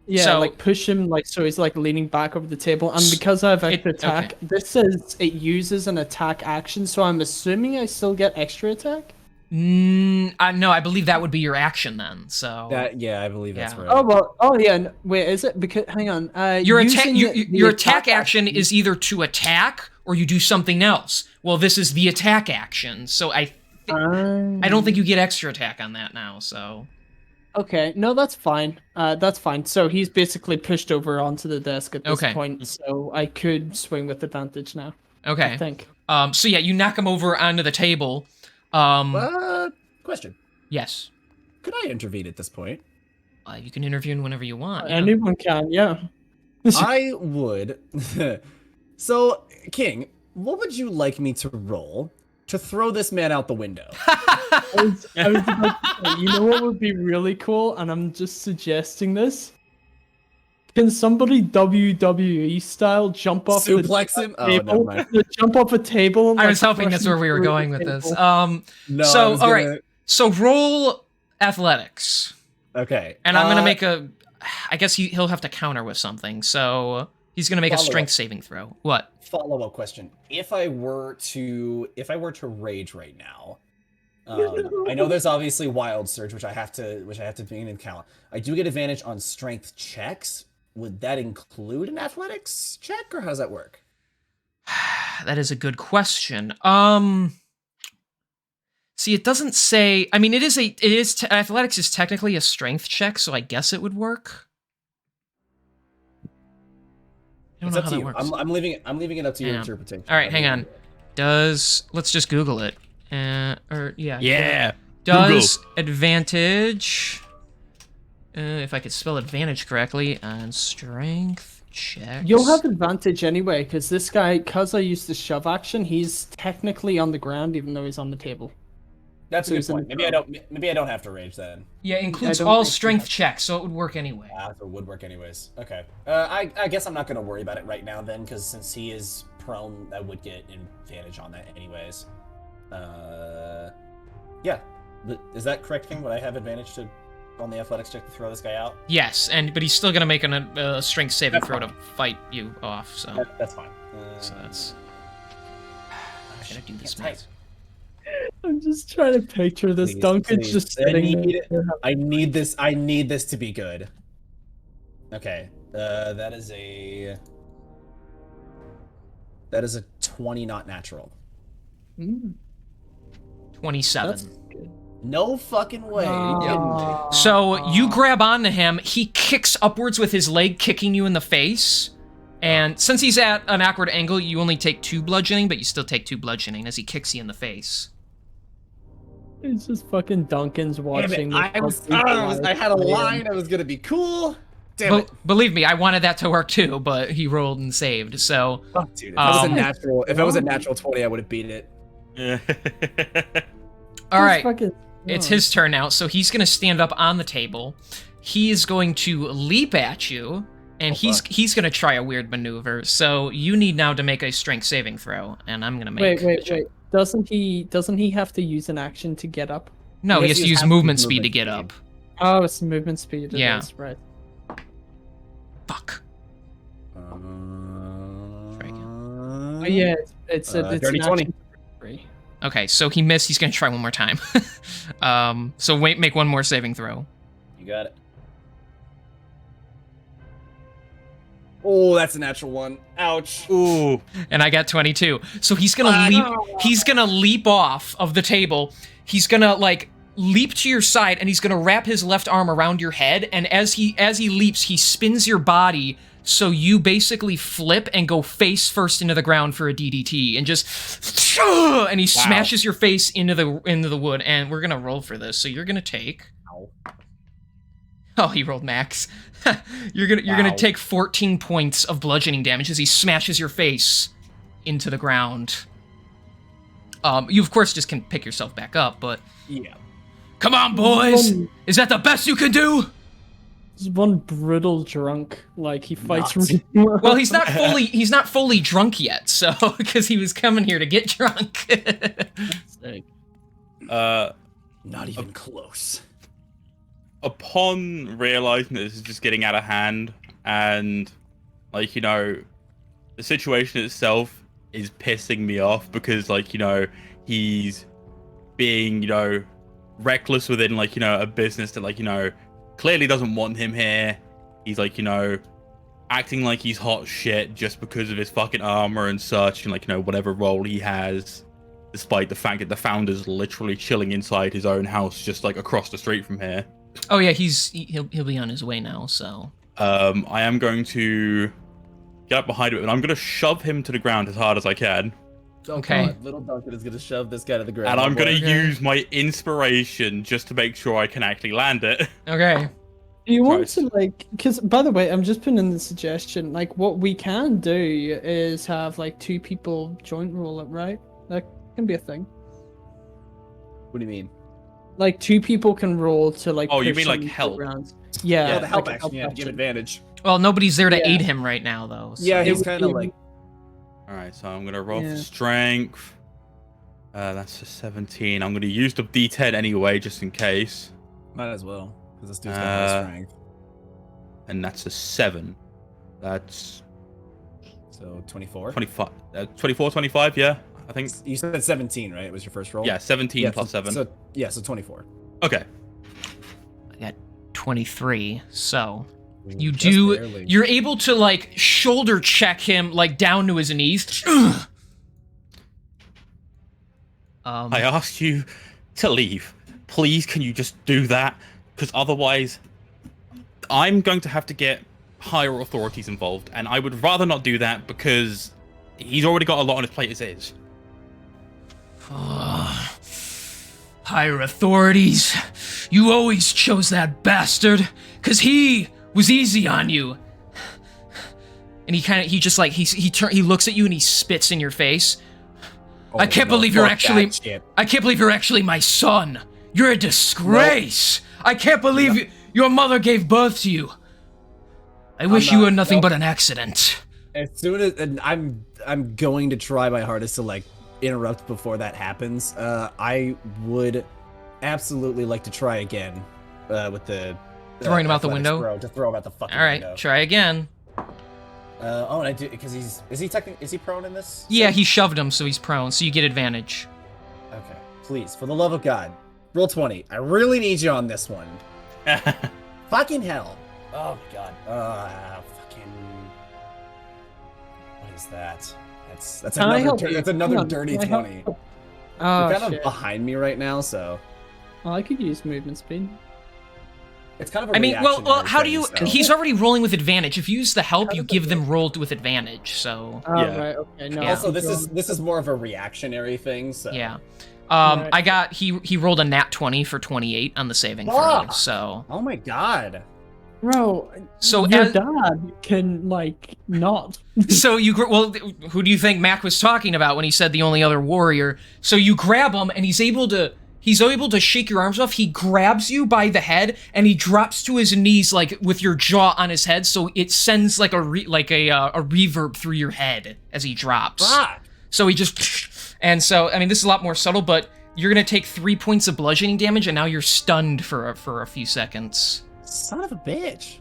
Yeah, So- like push him like so he's like leaning back over the table, and because I have extra attack, okay. this says it uses an attack action, so I'm assuming I still get extra attack. No, I believe that would be your action then. So Yeah, I believe that's Yeah. right. Oh well. Oh yeah. Wait, is it? Because hang on. your using your the attack action is either to attack or you do something else. Well, this is the attack action, so I don't think you get extra attack on that now. So Okay, no, that's fine. That's fine. So he's basically pushed over onto the desk at this Okay. point, so I could swing with advantage now. I okay. think. So yeah, you knock him over onto the table. Question. Yes. Could I intervene at this point? You can intervene whenever you want. yeah. Anyone can, yeah. I would. So, King, what would you like me to roll to throw this man out the window? I was about to say, you know what would be really cool, and I'm just suggesting this. Can somebody WWE style jump off Suplex the him? Oh, table? never mind. Jump off a table. And, I like, was hoping crush that's him where we were through going the with this. table. No, So I was all right. gonna- So roll athletics, Okay. and I'm gonna make a. I guess he'll have to counter with something. So he's gonna make a Follow strength up. saving throw. What? Follow-up question. If I were to rage right now, I know there's obviously Wild Surge, which I have to take into account. I do get advantage on strength checks. Would that include an athletics check, or how does that work? That is a good question. See, it doesn't say. I mean, athletics is technically a strength check, so I guess it would work. I don't It's know up how to that you. works. I'm leaving it up to your Yeah. interpretation. All right, hang on. Let's just Google it. Yeah. Yeah. Does advantage, if I could spell advantage correctly, on strength checks. You'll have advantage anyway, because this guy, because I used the shove action, he's technically on the ground even though he's on the table. That's a So good he's in point. the Maybe I don't have to rage then. Yeah, includes don't all think you strength have- checks, so it would work anyway. Ah, so it would work anyways. Okay. I guess I'm not gonna worry about it right now then, because since he is prone, I would get advantage on that anyways. Yeah. Is that correct, King? Would I have advantage on the athletics check to throw this guy out? Yes, but he's still gonna make a strength saving That's throw fine. to fight you off. So, That's fine. so that's. I gotta do this Tight. math. I'm just trying to picture this. Please, Duncan's please. just I sitting need there. I need this. I need this to be good. Okay. That is a 20, not natural. Mm, 27. that's good. No fucking way. Are you kidding me? So you grab onto him. He kicks upwards with his leg, kicking you in the face. And since he's at an awkward angle, you only take 2 bludgeoning, but you still take 2 bludgeoning as he kicks you in the face. It's just fucking Duncan's Damn watching. it. this I had a play. line. I was gonna be cool. Damn it. Believe me, I wanted that to work too, but he rolled and saved. So, Oh, dude, if it was a Um, natural, if it was a natural 20, I would have beat it. all right. Fucking- It's his turn now, so he's gonna stand up on the table. He is going to leap at you, and he's gonna try a weird maneuver. So you need now to make a strength saving throw, and I'm gonna make. Wait. Doesn't he have to use an action to get up? No, he Yes, has to he use has movement to speed to movement get speed. up. Oh, it's movement speed. Yeah. Is, right. Fuck. Oh, yeah, it's an dirty 20. action for free. Okay, so he missed. He's gonna try one more time. So make one more saving throw. You got it. Oh, that's a natural one. Ouch. Ooh. And I got 22. So he's gonna leap. He's gonna leap off of the table. He's gonna leap to your side, and he's gonna wrap his left arm around your head. And as he leaps, he spins your body, so you basically flip and go face first into the ground for a DDT, and just and he smashes your face into the wood. And we're gonna roll for this. So you're gonna take. Oh, he rolled max. You're gonna take 14 points of bludgeoning damage as he smashes your face into the ground. You of course just can pick yourself back up, but Yeah. come on, boys! Is that the best you can do? He's one brutal drunk. Like he fights Not. really well. Well, he's not fully drunk yet, so because he was coming here to get drunk. Not even close. Upon realizing that this is just getting out of hand, and the situation itself is pissing me off because he's being reckless within a business that clearly doesn't want him here. He's acting like he's hot shit just because of his fucking armor and such, and whatever role he has, despite the fact that the founder's literally chilling inside his own house just across the street from here. Oh yeah, he'll be on his way now. So I am going to get up behind him, and I'm going to shove him to the ground as hard as I can. Oh, Okay. God, little Duncan is gonna shove this guy to the ground. And I'm going to Okay. use my inspiration just to make sure I can actually land it. okay. Do you want Christ. to because by the way, I'm just putting in the suggestion. What we can do is have 2 people joint roll it, right? That can be a thing. What do you mean? 2 people can roll to Oh, you push mean, him to the help? ground. Yeah, Yeah, the help a action. Yeah, to give advantage. Well, nobody's there to Yeah. aid him right now, though. So. Yeah, It he's would kind of be- like. All right, so I'm going to roll Yeah. for strength. That's a 17. I'm going to use the D10 anyway, just in case. Might as well, because this dude's got high strength. And that's a 7. That's So 24. 25. 24, 25, yeah, I think. You said 17, right? It was your first roll. Yeah, 17 Yeah, plus 7. So 24. Okay. I got 23. So you Just do. barely. You're able to shoulder check him down to his knees. I asked you to leave. Please, can you just do that? Because otherwise, I'm going to have to get higher authorities involved, and I would rather not do that because he's already got a lot on his plate as is. Higher authorities. You always chose that bastard, cause he was easy on you. And he looks at you and he spits in your face. I can't no, believe you're fuck actually. that shit. I can't believe you're actually my son. You're a disgrace. I can't believe your mother gave birth to you. I wish you not- were nothing nope. but an accident. As soon as and I'm going to try my hardest to like interrupt before that happens. I would absolutely like to try again with the Throwing him out the athletics window? throw, to throw him out the fucking All right, window. try again. Oh, and I do because is he prone in this? Yeah, he shoved him, so he's prone. So you get advantage. Okay, please, for the love of God, roll 20. I really need you on this one. Fucking hell. Oh my God. Fucking. What is that? That's Can I another help you? that's another Hang on, dirty can I help 20. you? You're Oh, kind of shit. behind me right now, so Well, I could use movement speed. it's kind of a I mean, well, reactionary how do you? thing, so- He's already rolling with advantage. If you use the help, How you does that give them work? rolled with advantage. So Oh, Yeah. right, okay. No, Yeah. Also, this is more of a reactionary thing, so yeah. Right. I got he rolled a nat 20 for 28 on the saving throw. Fuck! So Oh my God. Bro, So your as- dad can, like, not. so you well, who do you think Mac was talking about when he said the only other warrior? So you grab him, and he's able to shake your arms off. He grabs you by the head, and he drops to his knees, like with your jaw on his head. So it sends like a reverb through your head as he drops. Fuck. So he just, and so I mean, this is a lot more subtle, but you're gonna take 3 points of bludgeoning damage, and now you're stunned for a few seconds. Son of a bitch.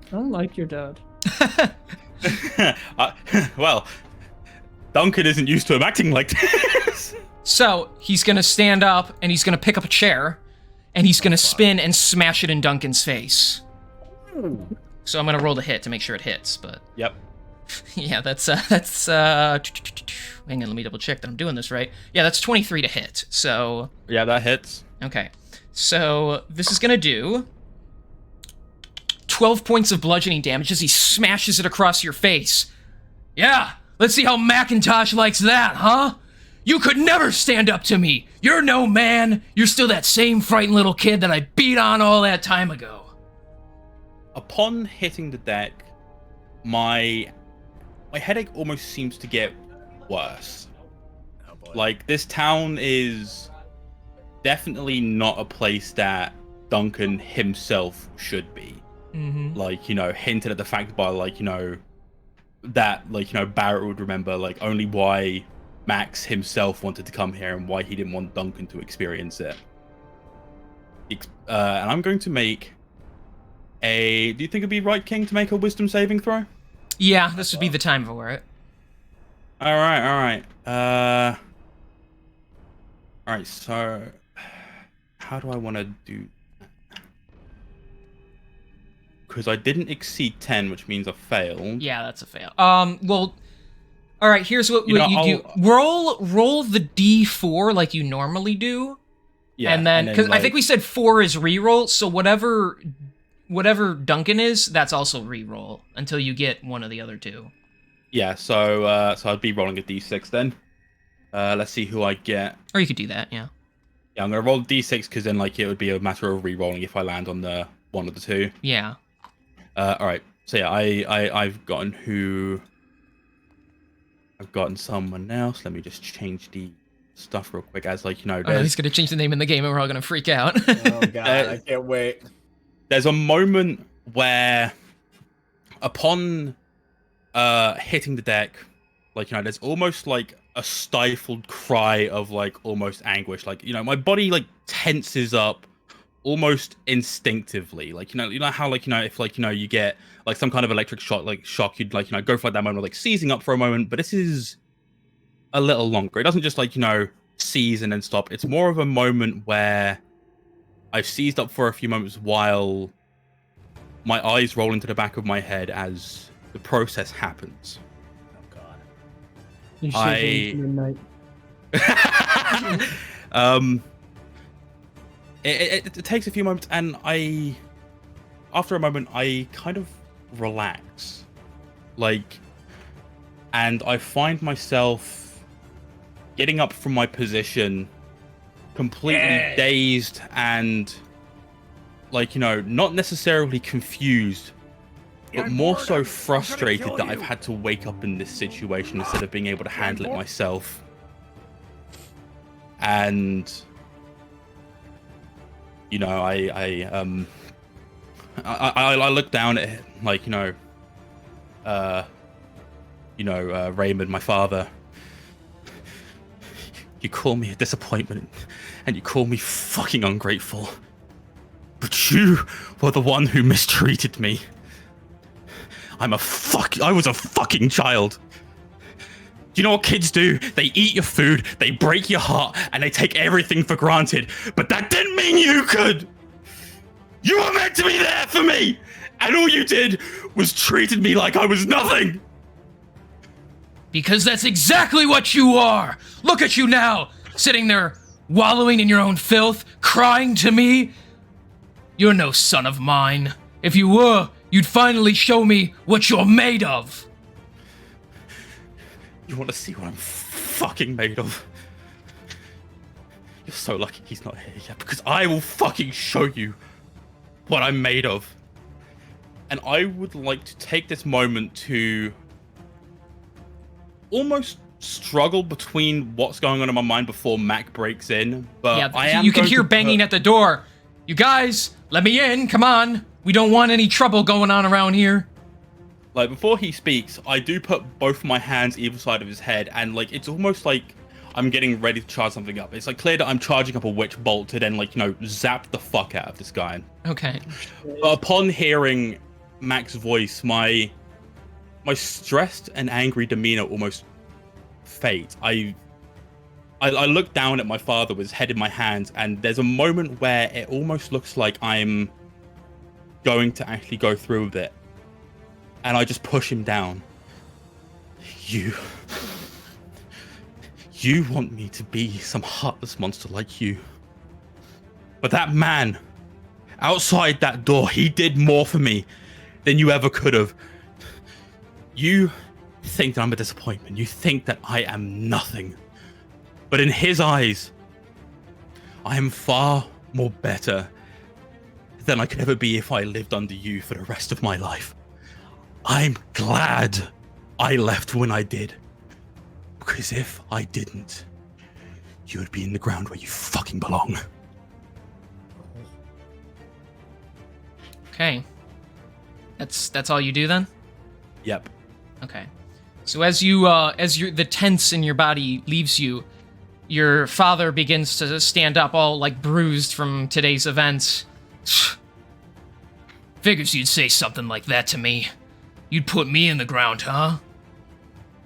I don't like your dad. Well, Duncan isn't used to him acting like this. So he's gonna stand up, and he's gonna pick up a chair, and he's gonna spin and smash it in Duncan's face. So I'm gonna roll the hit to make sure it hits, but Yep. yeah, that's hang on, let me double check that I'm doing this right. Yeah, that's 23 to hit. So Yeah, that hits. okay, so this is gonna do 12 points of bludgeoning damage as he smashes it across your face. Yeah, let's see how Macintosh likes that, huh? You could never stand up to me. You're no man. You're still that same frightened little kid that I beat on all that time ago. Upon hitting the deck, my headache almost seems to get worse. Oh boy. Like, this town is definitely not a place that Duncan himself should be. Mm-hmm. Like, you know, hinted at the fact by, like, you know, that, like, you know, Barrett would remember, like, only why Max himself wanted to come here and why he didn't want Duncan to experience it. And I'm going to make a... Do you think it'd be right, King, to make a wisdom saving throw? Yeah, this would be the time for it. Alright. Alright, so... How do I want to do... Because I didn't exceed 10, which means I failed. Yeah, that's a fail. Well, all right. Here's what You know, you do: roll the d4 like you normally do, Yeah, and then because I like- think we said 4 is reroll, so whatever Duncan is, that's also reroll until you get one of the other two. Yeah, so I'd be rolling a d6 then. Let's see who I get. Or you could do that, yeah. Yeah, I'm gonna roll d6 because then like it would be a matter of re-rolling if I land on the one of the two. Yeah. All right. So yeah, I've gotten who. I've gotten someone else. Let me just change the stuff real quick. As like you know, Oh, no, he's gonna change the name in the game, and we're all gonna freak out. Oh God, I can't wait. there's a moment where, upon hitting the deck, like you know, there's almost like a stifled cry of like almost anguish. Like you know, my body like tenses up almost instinctively. Like you know how like you know if like you know you get like some kind of electric shock, you'd like you know go for like that moment of like seizing up for a moment. But this is a little longer. It doesn't just like you know seize and then stop. It's more of a moment where I've seized up for a few moments while my eyes roll into the back of my head as the process happens. Oh God. You should midnight. It takes a few moments, and after a moment, I kind of relax, like, and I find myself getting up from my position, completely dazed and, like, you know, not necessarily confused, but more so frustrated that I've had to wake up in this situation instead of being able to handle it myself. and you know, I look down at him, like, Raymond, my father. You call me a disappointment, and you call me fucking ungrateful. But you were the one who mistreated me. I was a fucking child. Do you know what kids do? They eat your food, they break your heart, and they take everything for granted. But that didn't mean you could! You were meant to be there for me! And all you did was treated me like I was nothing! Because that's exactly what you are! Look at you now, sitting there wallowing in your own filth, crying to me. You're no son of mine. If you were, you'd finally show me what you're made of. You want to see what I'm fucking made of? You're so lucky he's not here yet, because I will fucking show you what I'm made of. And I would like to take this moment to almost struggle between what's going on in my mind before Mac breaks in, but yeah, you can hear banging at the door. You guys, let me in, come on. We don't want any trouble going on around here. Like, before he speaks, I do put both my hands either side of his head, and like, it's almost like I'm getting ready to charge something up. It's like clear that I'm charging up a witch bolt to then, like, zap the fuck out of this guy. Okay. But upon hearing Mac's voice, my stressed and angry demeanor almost fades. I look down at my father with his head in my hands, and there's a moment where it almost looks like I'm going to actually go through with it. And I just push him down. You want me to be some heartless monster like you. But that man, outside that door, he did more for me than you ever could have. You think that I'm a disappointment. You think that I am nothing. But in his eyes, I am far more better than I could ever be if I lived under you for the rest of my life. I'm glad I left when I did. Because if I didn't, you would be in the ground where you fucking belong. Okay. That's all you do then? Yep. Okay. So as the tense in your body leaves you, your father begins to stand up, all like bruised from today's events. Figures you'd say something like that to me. You'd put me in the ground, huh?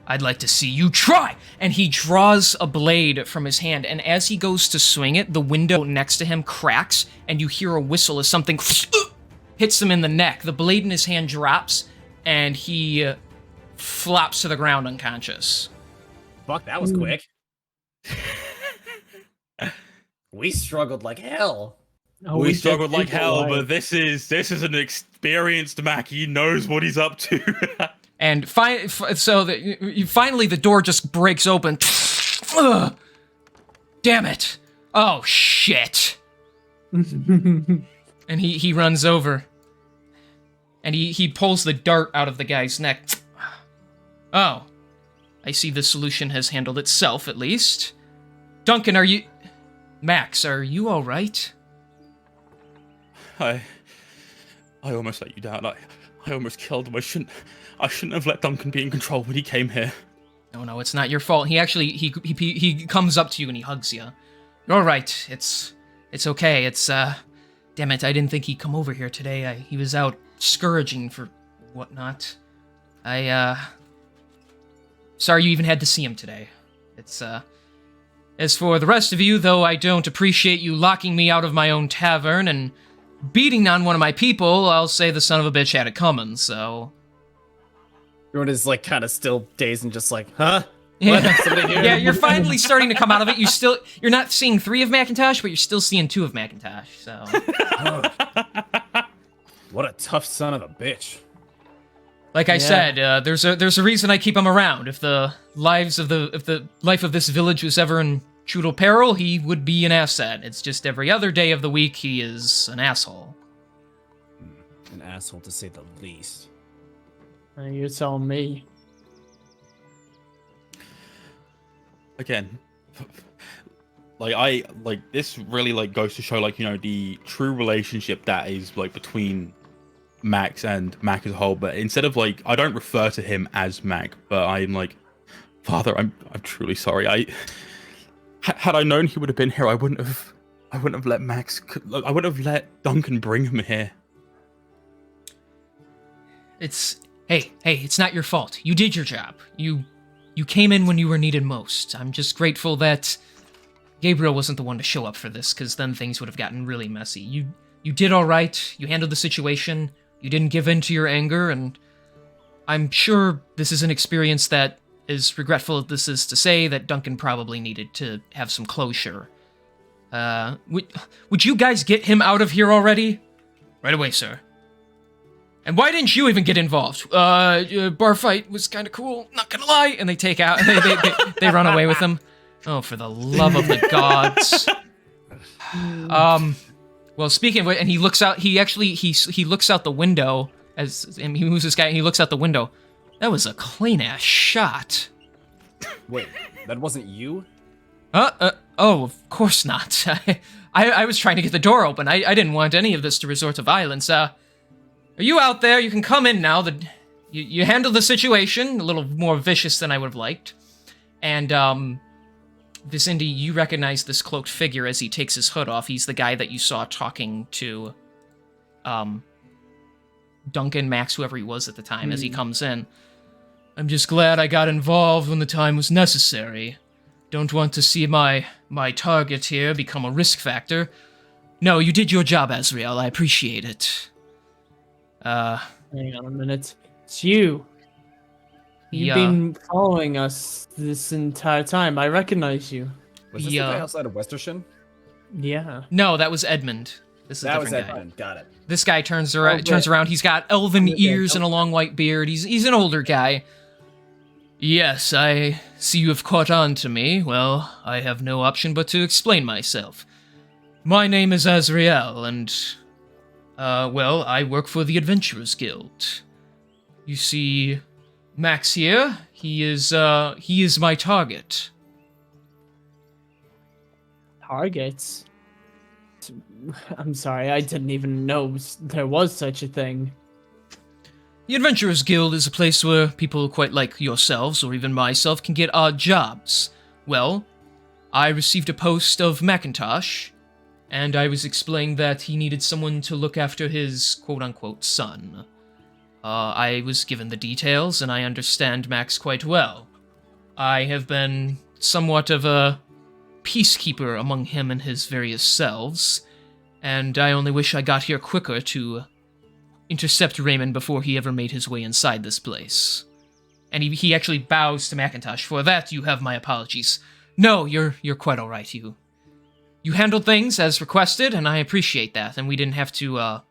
I'd like to see you try! And he draws a blade from his hand, and as he goes to swing it, the window next to him cracks, and you hear a whistle as something hits him in the neck. The blade in his hand drops, and he flops to the ground unconscious. Fuck, that was quick. We struggled like hell. Oh, we did struggled like people hell, like- but this is an experienced Mac. He knows what he's up to. And finally the door just breaks open. Ugh. Damn it. Oh, shit. And he runs over. And he pulls the dart out of the guy's neck. Oh. I see the solution has handled itself, at least. Duncan, Max, are you alright? I almost let you down. I almost killed him. I shouldn't have let Duncan be in control when he came here. No, it's not your fault. He actually he comes up to you and he hugs you. You're all right. It's okay. It's damn it, I didn't think he'd come over here today. He was out scourging for whatnot. Sorry you even had to see him today. It's as for the rest of you, though I don't appreciate you locking me out of my own tavern and beating on one of my people, I'll say the son of a bitch had it coming, so... Everyone is like kind of still dazed and just like, huh? Yeah. What? Somebody here? Yeah, you're finally starting to come out of it. You're not seeing 3 of Macintosh, but you're still seeing 2 of Macintosh, so... What a tough son of a bitch. Like I said, there's a reason I keep him around. If the life of this village was ever in true peril, he would be an asset. It's just every other day of the week he is an asshole. An asshole to say the least. You're telling me. Again, this really like goes to show like, you know, the true relationship that is like between Max and Mac as a whole. But instead of like, I don't refer to him as Mac, but I'm like, Father, I'm truly sorry. Had I known he would have been here, I wouldn't have let I wouldn't have let Duncan bring him here. Hey, it's not your fault. You did your job. You came in when you were needed most. I'm just grateful that Gabriel wasn't the one to show up for this, because then things would have gotten really messy. You did all right. You handled the situation. You didn't give in to your anger, and I'm sure this is an experience that, as regretful as this is to say, that Duncan probably needed to have some closure. Would you guys get him out of here already? Right away, sir. And why didn't you even get involved? Bar fight was kind of cool, not gonna lie. And they take out, they run away with him. Oh, for the love of the gods. Well, speaking of it, and he looks out, he looks out the window he moves this guy, and he looks out the window. That was a clean-ass shot. Wait, that wasn't you? Oh, of course not. I was trying to get the door open. I didn't want any of this to resort to violence. Are you out there? You can come in now. You handled the situation a little more vicious than I would have liked. And, Vicindy, you recognize this cloaked figure as he takes his hood off. He's the guy that you saw talking to, Duncan, Max, whoever he was at the time, as he comes in. I'm just glad I got involved when the time was necessary. Don't want to see my target here become a risk factor. No, you did your job, Azrael. I appreciate it. Hang on a minute. It's you. You've been following us this entire time. I recognize you. Was this the guy outside of Westershin? Yeah. No, that was Edmund. This is a different guy. Edmund. Got it. This guy turns around. He's got elven ears and a long white beard. He's an older guy. Yes, I see you have caught on to me. Well, I have no option but to explain myself. My name is Azrael, and, well, I work for the Adventurers Guild. You see, Max here, he is my target. Targets? I'm sorry, I didn't even know there was such a thing. The Adventurers Guild is a place where people quite like yourselves, or even myself, can get odd jobs. Well, I received a post of Macintosh, and I was explaining that he needed someone to look after his quote-unquote son. I was given the details, and I understand Max quite well. I have been somewhat of a peacekeeper among him and his various selves, and I only wish I got here quicker to intercept Raymond before he ever made his way inside this place. And he actually bows to Macintosh. For that, you have my apologies. No, you're quite all right. You handled things as requested, and I appreciate that, and we didn't have to,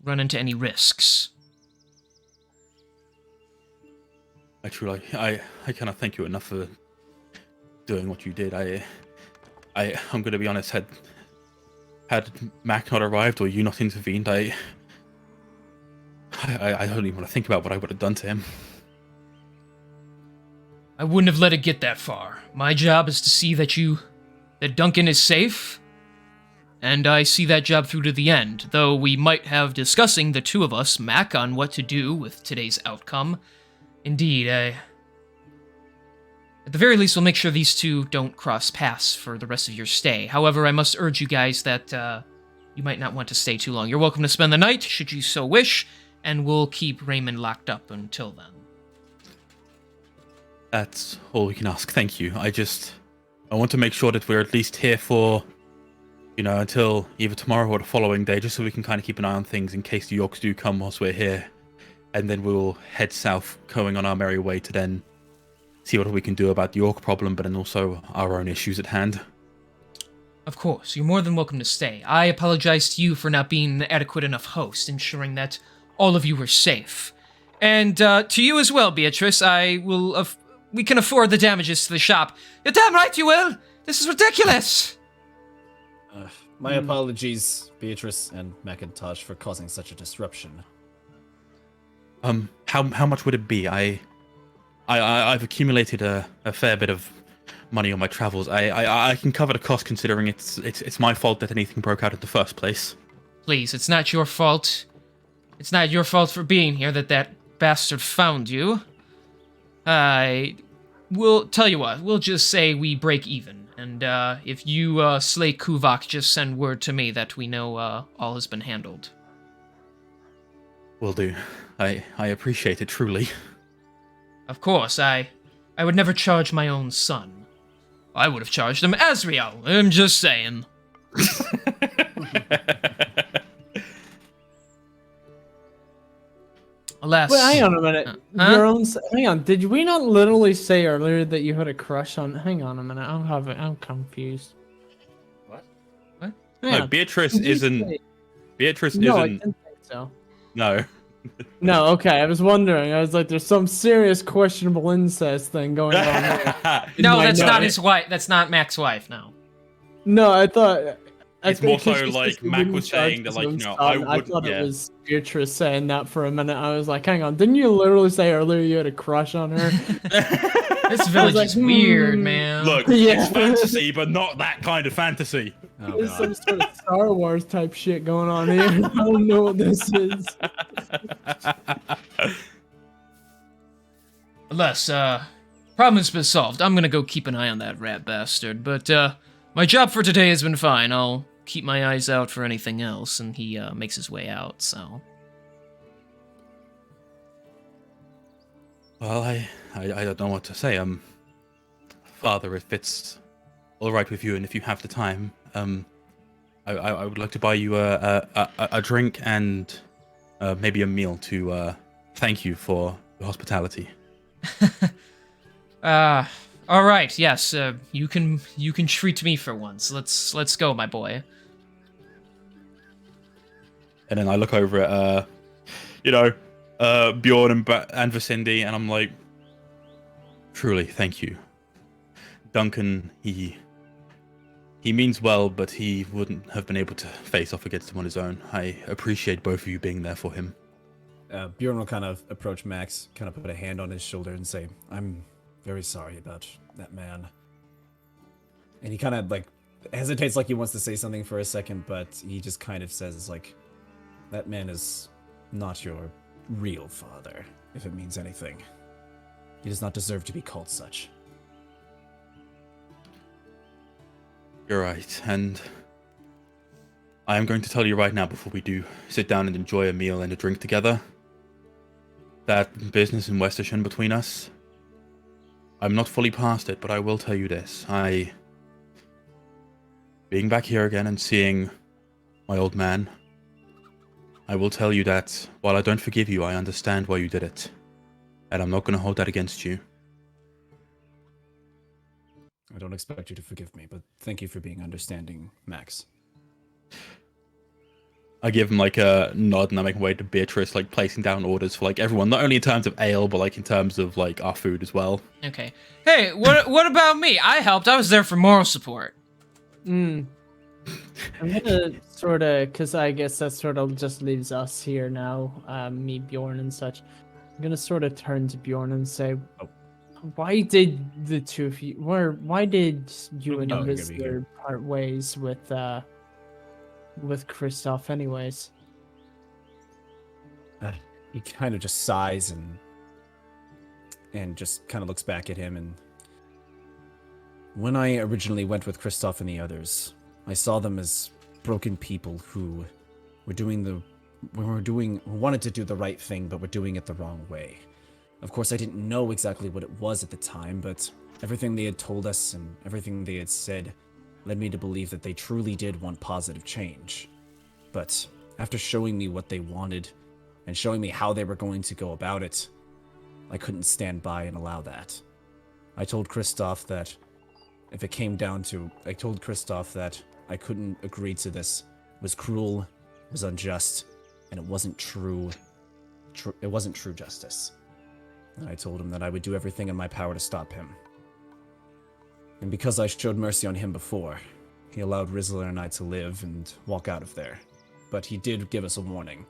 run into any risks. I cannot thank you enough for doing what you did. I'm gonna be honest, had Mac not arrived or you not intervened, I don't even want to think about what I would have done to him. I wouldn't have let it get that far. My job is to see that Duncan is safe, and I see that job through to the end, though we might have discussing, the two of us, Mac, on what to do with today's outcome. Indeed, at the very least, we'll make sure these two don't cross paths for the rest of your stay. However, I must urge you guys that you might not want to stay too long. You're welcome to spend the night, should you so wish, and we'll keep Raymond locked up until then. That's all we can ask. Thank you. I want to make sure that we're at least here for, until either tomorrow or the following day, just so we can kind of keep an eye on things in case the Yorks do come whilst we're here. And then we'll head south, going on our merry way to then see what we can do about the York problem, but then also our own issues at hand. Of course, you're more than welcome to stay. I apologize to you for not being an adequate enough host, ensuring that all of you were safe. And to you as well, Beatrice, we can afford the damages to the shop. You're damn right you will! This is ridiculous! My apologies, Beatrice and Macintosh, for causing such a disruption. How much would it be? I've accumulated a fair bit of money on my travels. I can cover the cost considering it's my fault that anything broke out in the first place. Please, it's not your fault. It's not your fault for being here that bastard found you. We'll tell you what, we'll just say we break even. And if you slay Kuvak, just send word to me that we know all has been handled. Will do. I appreciate it, truly. Of course, I would never charge my own son. I would have charged him Asriel. I'm just saying. Alas. Wait, hang on a minute. Huh? Your own. Hang on. Did we not literally say earlier that you had a crush on? Hang on a minute. I'm confused. What? What? Hang No, on. Beatrice Did you isn't. say- Beatrice No, I isn't. didn't think so. No. No, okay. I was wondering. I was like, there's some serious questionable incest thing going on here. No, I that's know. not his wife. That's not Mac's wife. No. No, I thought. It's think more so 'cause she like said she Mac wouldn't was charge saying that, his like, own you know, son. I I would. thought Yeah. it was Beatrice saying that for a minute. I was like, hang on. Didn't you literally say earlier you had a crush on her? This village like, is weird, man. Look, Yeah. it's fantasy, but not that kind of fantasy. Oh There's some god. sort of Star Wars type shit going on here. I don't know what this is. Alas, problem has been solved. I'm gonna go keep an eye on that rat bastard. But my job for today has been fine. I'll keep my eyes out for anything else. And he makes his way out. So. Well, I don't know what to say. Father, if it's all right with you, and if you have the time, I would like to buy you a drink and maybe a meal to thank you for your hospitality. All right. Yes. You can treat me for once. Let's go, my boy. And then I look over at Bjorn and Vicindi, and I'm like, truly, thank you. Duncan, he means well, but he wouldn't have been able to face off against him on his own. I appreciate both of you being there for him. Bjorn will kind of approach Max, kind of put a hand on his shoulder and say, I'm very sorry about that man. And he kind of like hesitates like he wants to say something for a second, but he just kind of says like, that man is not your real father, if it means anything. He does not deserve to be called such. You're right, and I am going to tell you right now before we do sit down and enjoy a meal and a drink together, that business in Westershire between us, I'm not fully past it, but I will tell you this. Being back here again and seeing my old man, I will tell you that while I don't forgive you, I understand why you did it, and I'm not going to hold that against you. I don't expect you to forgive me, but thank you for being understanding, Max. I give him like a nod and I make my way to Beatrice, like placing down orders for like everyone, not only in terms of ale, but like in terms of like our food as well. Okay. Hey, what about me? I helped. I was there for moral support. I'm gonna sort of, because I guess that sort of just leaves us here now, me, Bjorn, and such. I'm gonna sort of turn to Bjorn and say, why did the two of you, why did you and Oh, you're gonna be Mr. here. part ways with Kristoff anyways? He kind of just sighs and just kind of looks back at him. And when I originally went with Kristoff and the others, I saw them as broken people who who wanted to do the right thing, but were doing it the wrong way. Of course, I didn't know exactly what it was at the time, but everything they had told us and everything they had said led me to believe that they truly did want positive change. But after showing me what they wanted and showing me how they were going to go about it, I couldn't stand by and allow that. I told Kristoff that if it came down to, I told Kristoff that I couldn't agree to this. It was cruel, it was unjust, and it wasn't true justice. And I told him that I would do everything in my power to stop him. And because I showed mercy on him before, he allowed Rizzler and I to live and walk out of there. But he did give us a warning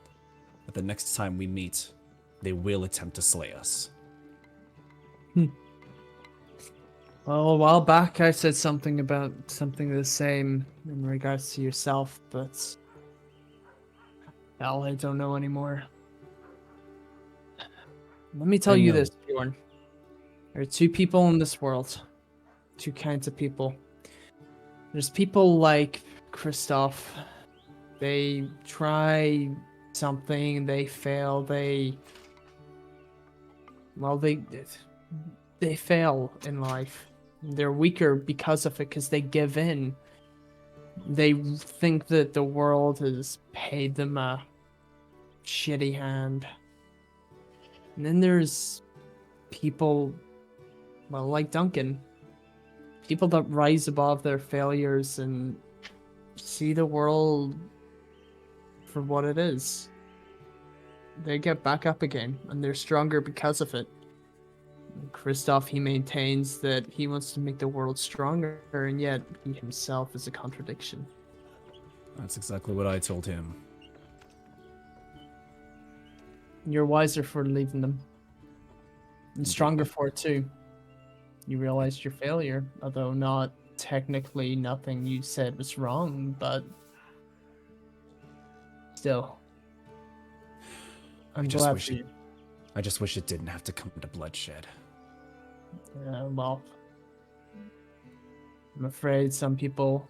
that the next time we meet, they will attempt to slay us. Well, a while back I said something about something the same in regards to yourself, but hell, I don't know anymore. Let me tell I you know. this, Bjorn. There are two people in this world. Two kinds of people. There's people like Kristoff. They try something, they fail, they fail in life. They're weaker because of it, because they give in. They think that the world has paid them a shitty hand. And then there's people, well, like Duncan. People that rise above their failures and see the world for what it is. They get back up again, and they're stronger because of it. Kristoff, he maintains that he wants to make the world stronger, and yet he himself is a contradiction. That's exactly what I told him. You're wiser for leaving them. And stronger for it too. You realized your failure, although not technically nothing you said was wrong, but still. I'm glad for you. I just wish it didn't have to come to bloodshed. Well, I'm afraid some people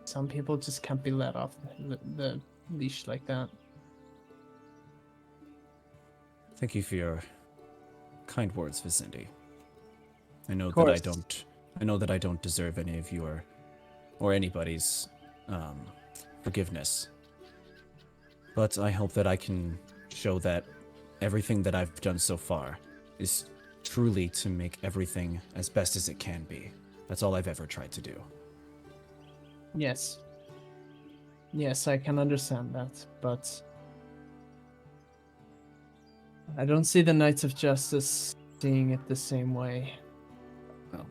just can't be let off the leash like that. Thank you for your kind words, Vicindy. I know Of that course. I know that I don't deserve any of your or anybody's forgiveness. But I hope that I can show that everything that I've done so far is truly to make everything as best as it can be. That's all I've ever tried to do. Yes. Yes, I can understand that, but I don't see the Knights of Justice seeing it the same way. Well,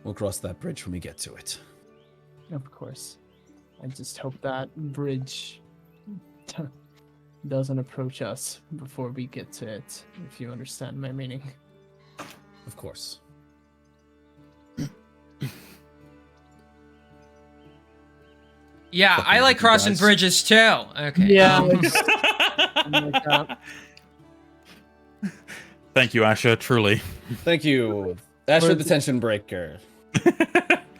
we'll cross that bridge when we get to it. Of course. I just hope that bridge doesn't approach us before we get to it, if you understand my meaning. Of course. Yeah, Fucking I like you crossing guys. bridges too. Okay. Yeah, um, something like that. Thank you, Asher. Truly. Thank you, Asher the Tension Breaker.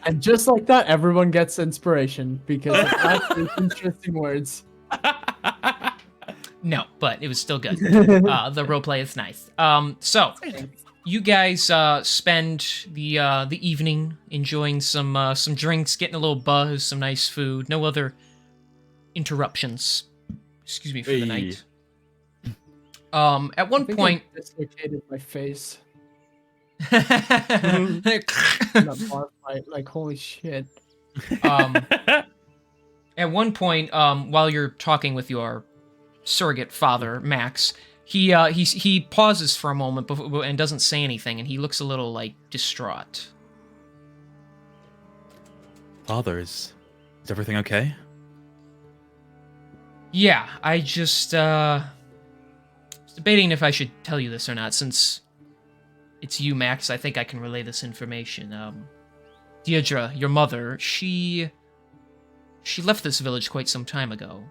And just like that, everyone gets inspiration because of that interesting words. no, but it was still good. The roleplay is nice. So you guys spend the evening enjoying some drinks, getting a little buzz, some nice food. No other interruptions. Excuse me for the Hey. night. At I one think point, I dislocated my face um, in that bar fight. Like, holy shit. at one point, while you're talking with your surrogate father, Max, he pauses for a moment and doesn't say anything, and he looks a little like distraught. Father, is everything okay? Yeah, I just was debating if I should tell you this or not, since it's you, Max. I think I can relay this information. Deirdre, your mother, she left this village quite some time ago.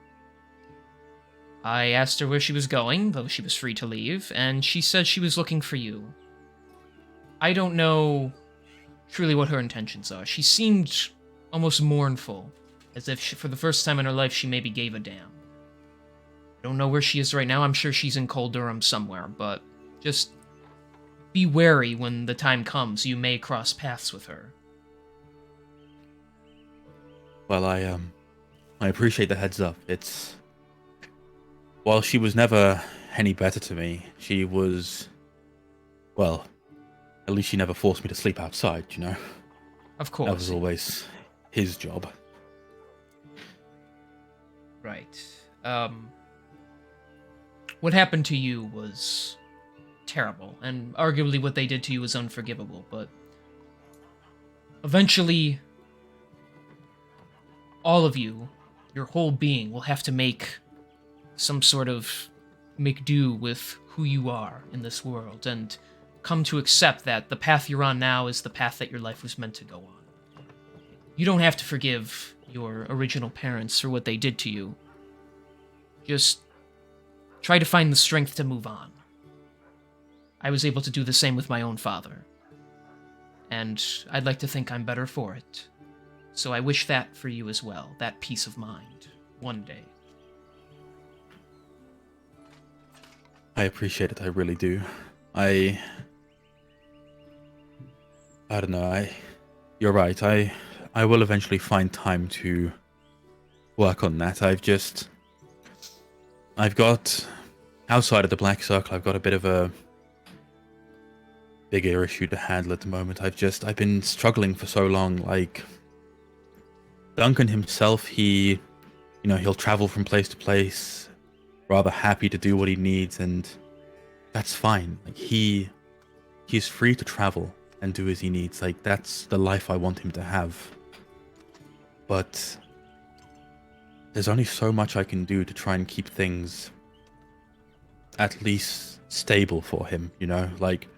I asked her where she was going, though she was free to leave, and she said she was looking for you. I don't know truly what her intentions are. She seemed almost mournful, as if for the first time in her life she maybe gave a damn. I don't know where she is right now. I'm sure she's in Cold Durham somewhere, but just be wary when the time comes. You may cross paths with her. Well, I appreciate the heads up. It's while she was never any better to me, she was, well, at least she never forced me to sleep outside, you know? Of course. That was always his job. Right. What happened to you was terrible, and arguably what they did to you was unforgivable, but eventually, all of you, your whole being, will have to make some sort of make do with who you are in this world, and come to accept that the path you're on now is the path that your life was meant to go on. You don't have to forgive your original parents for what they did to you. Just try to find the strength to move on. I was able to do the same with my own father. And I'd like to think I'm better for it. So I wish that for you as well, that peace of mind, one day. I appreciate it, I really do. I don't know, you're right, I will eventually find time to work on that. I've got, outside of the Black Circle, I've got a bit of a bigger issue to handle at the moment. I've been struggling for so long. Like, Duncan himself, he'll travel from place to place, rather happy to do what he needs, and that's fine. Like, he's free to travel and do as he needs. Like, that's the life I want him to have. But there's only so much I can do to try and keep things at least stable for him, you know? Like,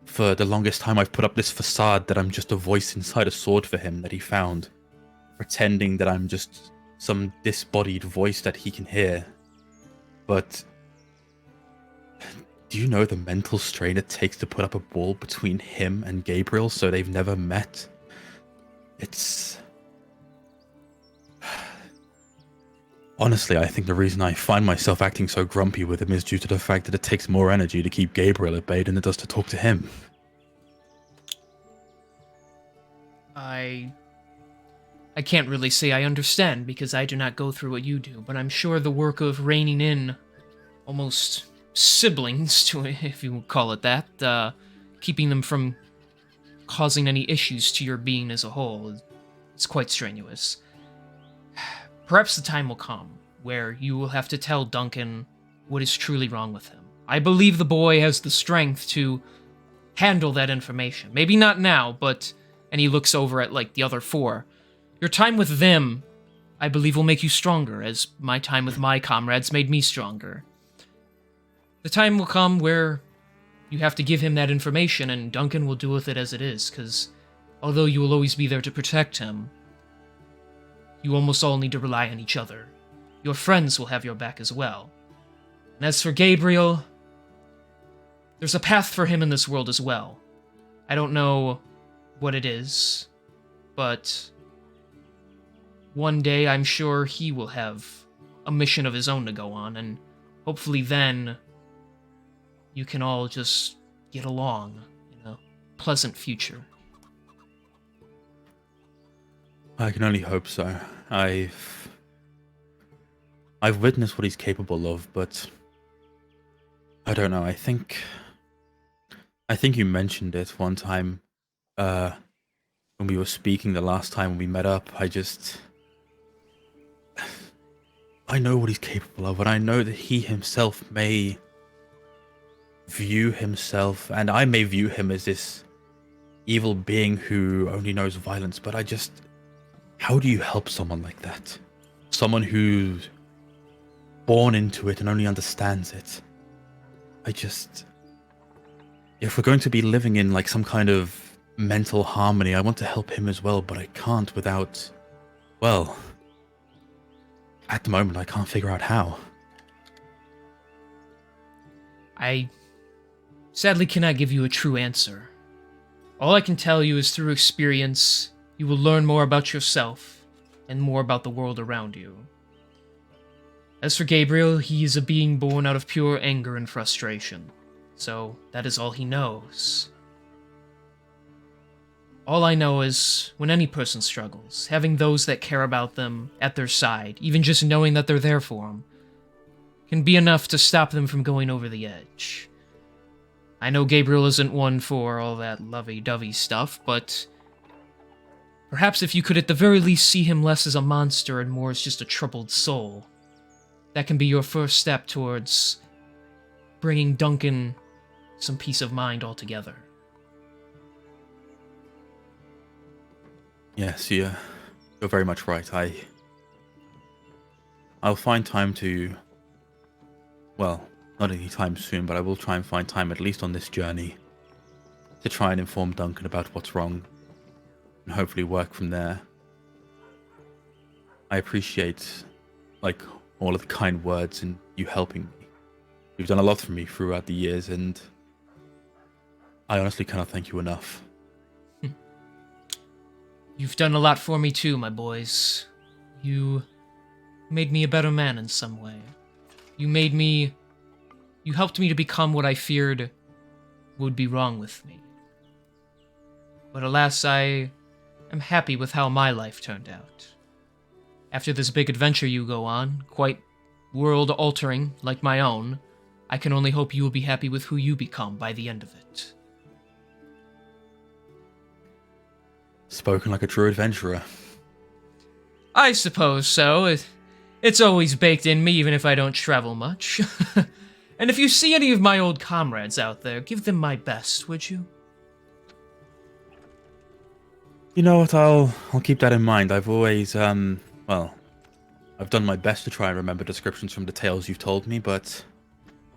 for the longest time I've put up this facade that I'm just a voice inside a sword for him that he found, pretending that I'm just some disbodied voice that he can hear. But do you know the mental strain it takes to put up a wall between him and Gabriel so they've never met? It's... Honestly, I think the reason I find myself acting so grumpy with him is due to the fact that it takes more energy to keep Gabriel at bay than it does to talk to him. I can't really say I understand, because I do not go through what you do, but I'm sure the work of reining in almost siblings, to if you would call it that, keeping them from causing any issues to your being as a whole, is quite strenuous. Perhaps the time will come where you will have to tell Duncan what is truly wrong with him. I believe the boy has the strength to handle that information. Maybe not now, but... And he looks over at, like, the other four. Your time with them, I believe, will make you stronger, as my time with my comrades made me stronger. The time will come where you have to give him that information, and Duncan will deal with it as it is, because although you will always be there to protect him, you almost all need to rely on each other. Your friends will have your back as well. And as for Gabriel, there's a path for him in this world as well. I don't know what it is, but one day I'm sure he will have a mission of his own to go on, and hopefully then you can all just get along in a pleasant future. I can only hope so. I've witnessed what he's capable of, but I don't know. I think you mentioned it one time when we were speaking the last time when we met up. I know what he's capable of, and I know that he himself may view himself, and I may view him as this evil being who only knows violence, but how do you help someone like that? Someone who's born into it and only understands it. If we're going to be living in like some kind of mental harmony, I want to help him as well, but I can't without, well, at the moment I can't figure out how. I sadly cannot give you a true answer. All I can tell you is through experience, you will learn more about yourself and more about the world around you. As for Gabriel, he is a being born out of pure anger and frustration, so that is all he knows. All I know is, when any person struggles, having those that care about them at their side, even just knowing that they're there for them, can be enough to stop them from going over the edge. I know Gabriel isn't one for all that lovey-dovey stuff, but perhaps if you could at the very least see him less as a monster and more as just a troubled soul, that can be your first step towards bringing Duncan some peace of mind altogether. Yes, you're very much right. I'll find time to, well, not anytime soon, but I will try and find time at least on this journey to try and inform Duncan about what's wrong and hopefully work from there. I appreciate, like, all of the kind words and you helping me. You've done a lot for me throughout the years, and I honestly cannot thank you enough. You've done a lot for me too, my boys. You made me a better man in some way. You helped me to become what I feared would be wrong with me. But alas, I am happy with how my life turned out. After this big adventure you go on, quite world-altering like my own, I can only hope you will be happy with who you become by the end of it. Spoken like a true adventurer. I suppose so. It's always baked in me, even if I don't travel much. And if you see any of my old comrades out there, give them my best, would you? You know what, I'll keep that in mind. I've always, I've done my best to try and remember descriptions from the tales you've told me, but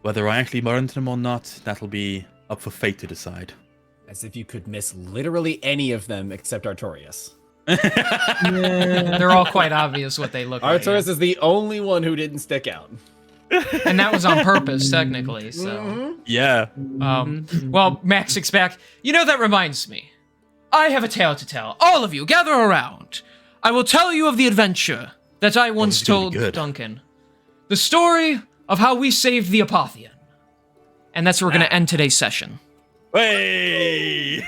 whether I actually learned them or not, that'll be up for fate to decide. As if you could miss literally any of them except Artorias. They're all quite obvious what they look like. Artorias is the only one who didn't stick out. And that was on purpose, technically, so... Yeah. Well, Maxix back. You know, that reminds me. I have a tale to tell. All of you, gather around. I will tell you of the adventure that I once told Duncan. The story of how we saved the Apothian. And that's where we're going to end today's session. Hey!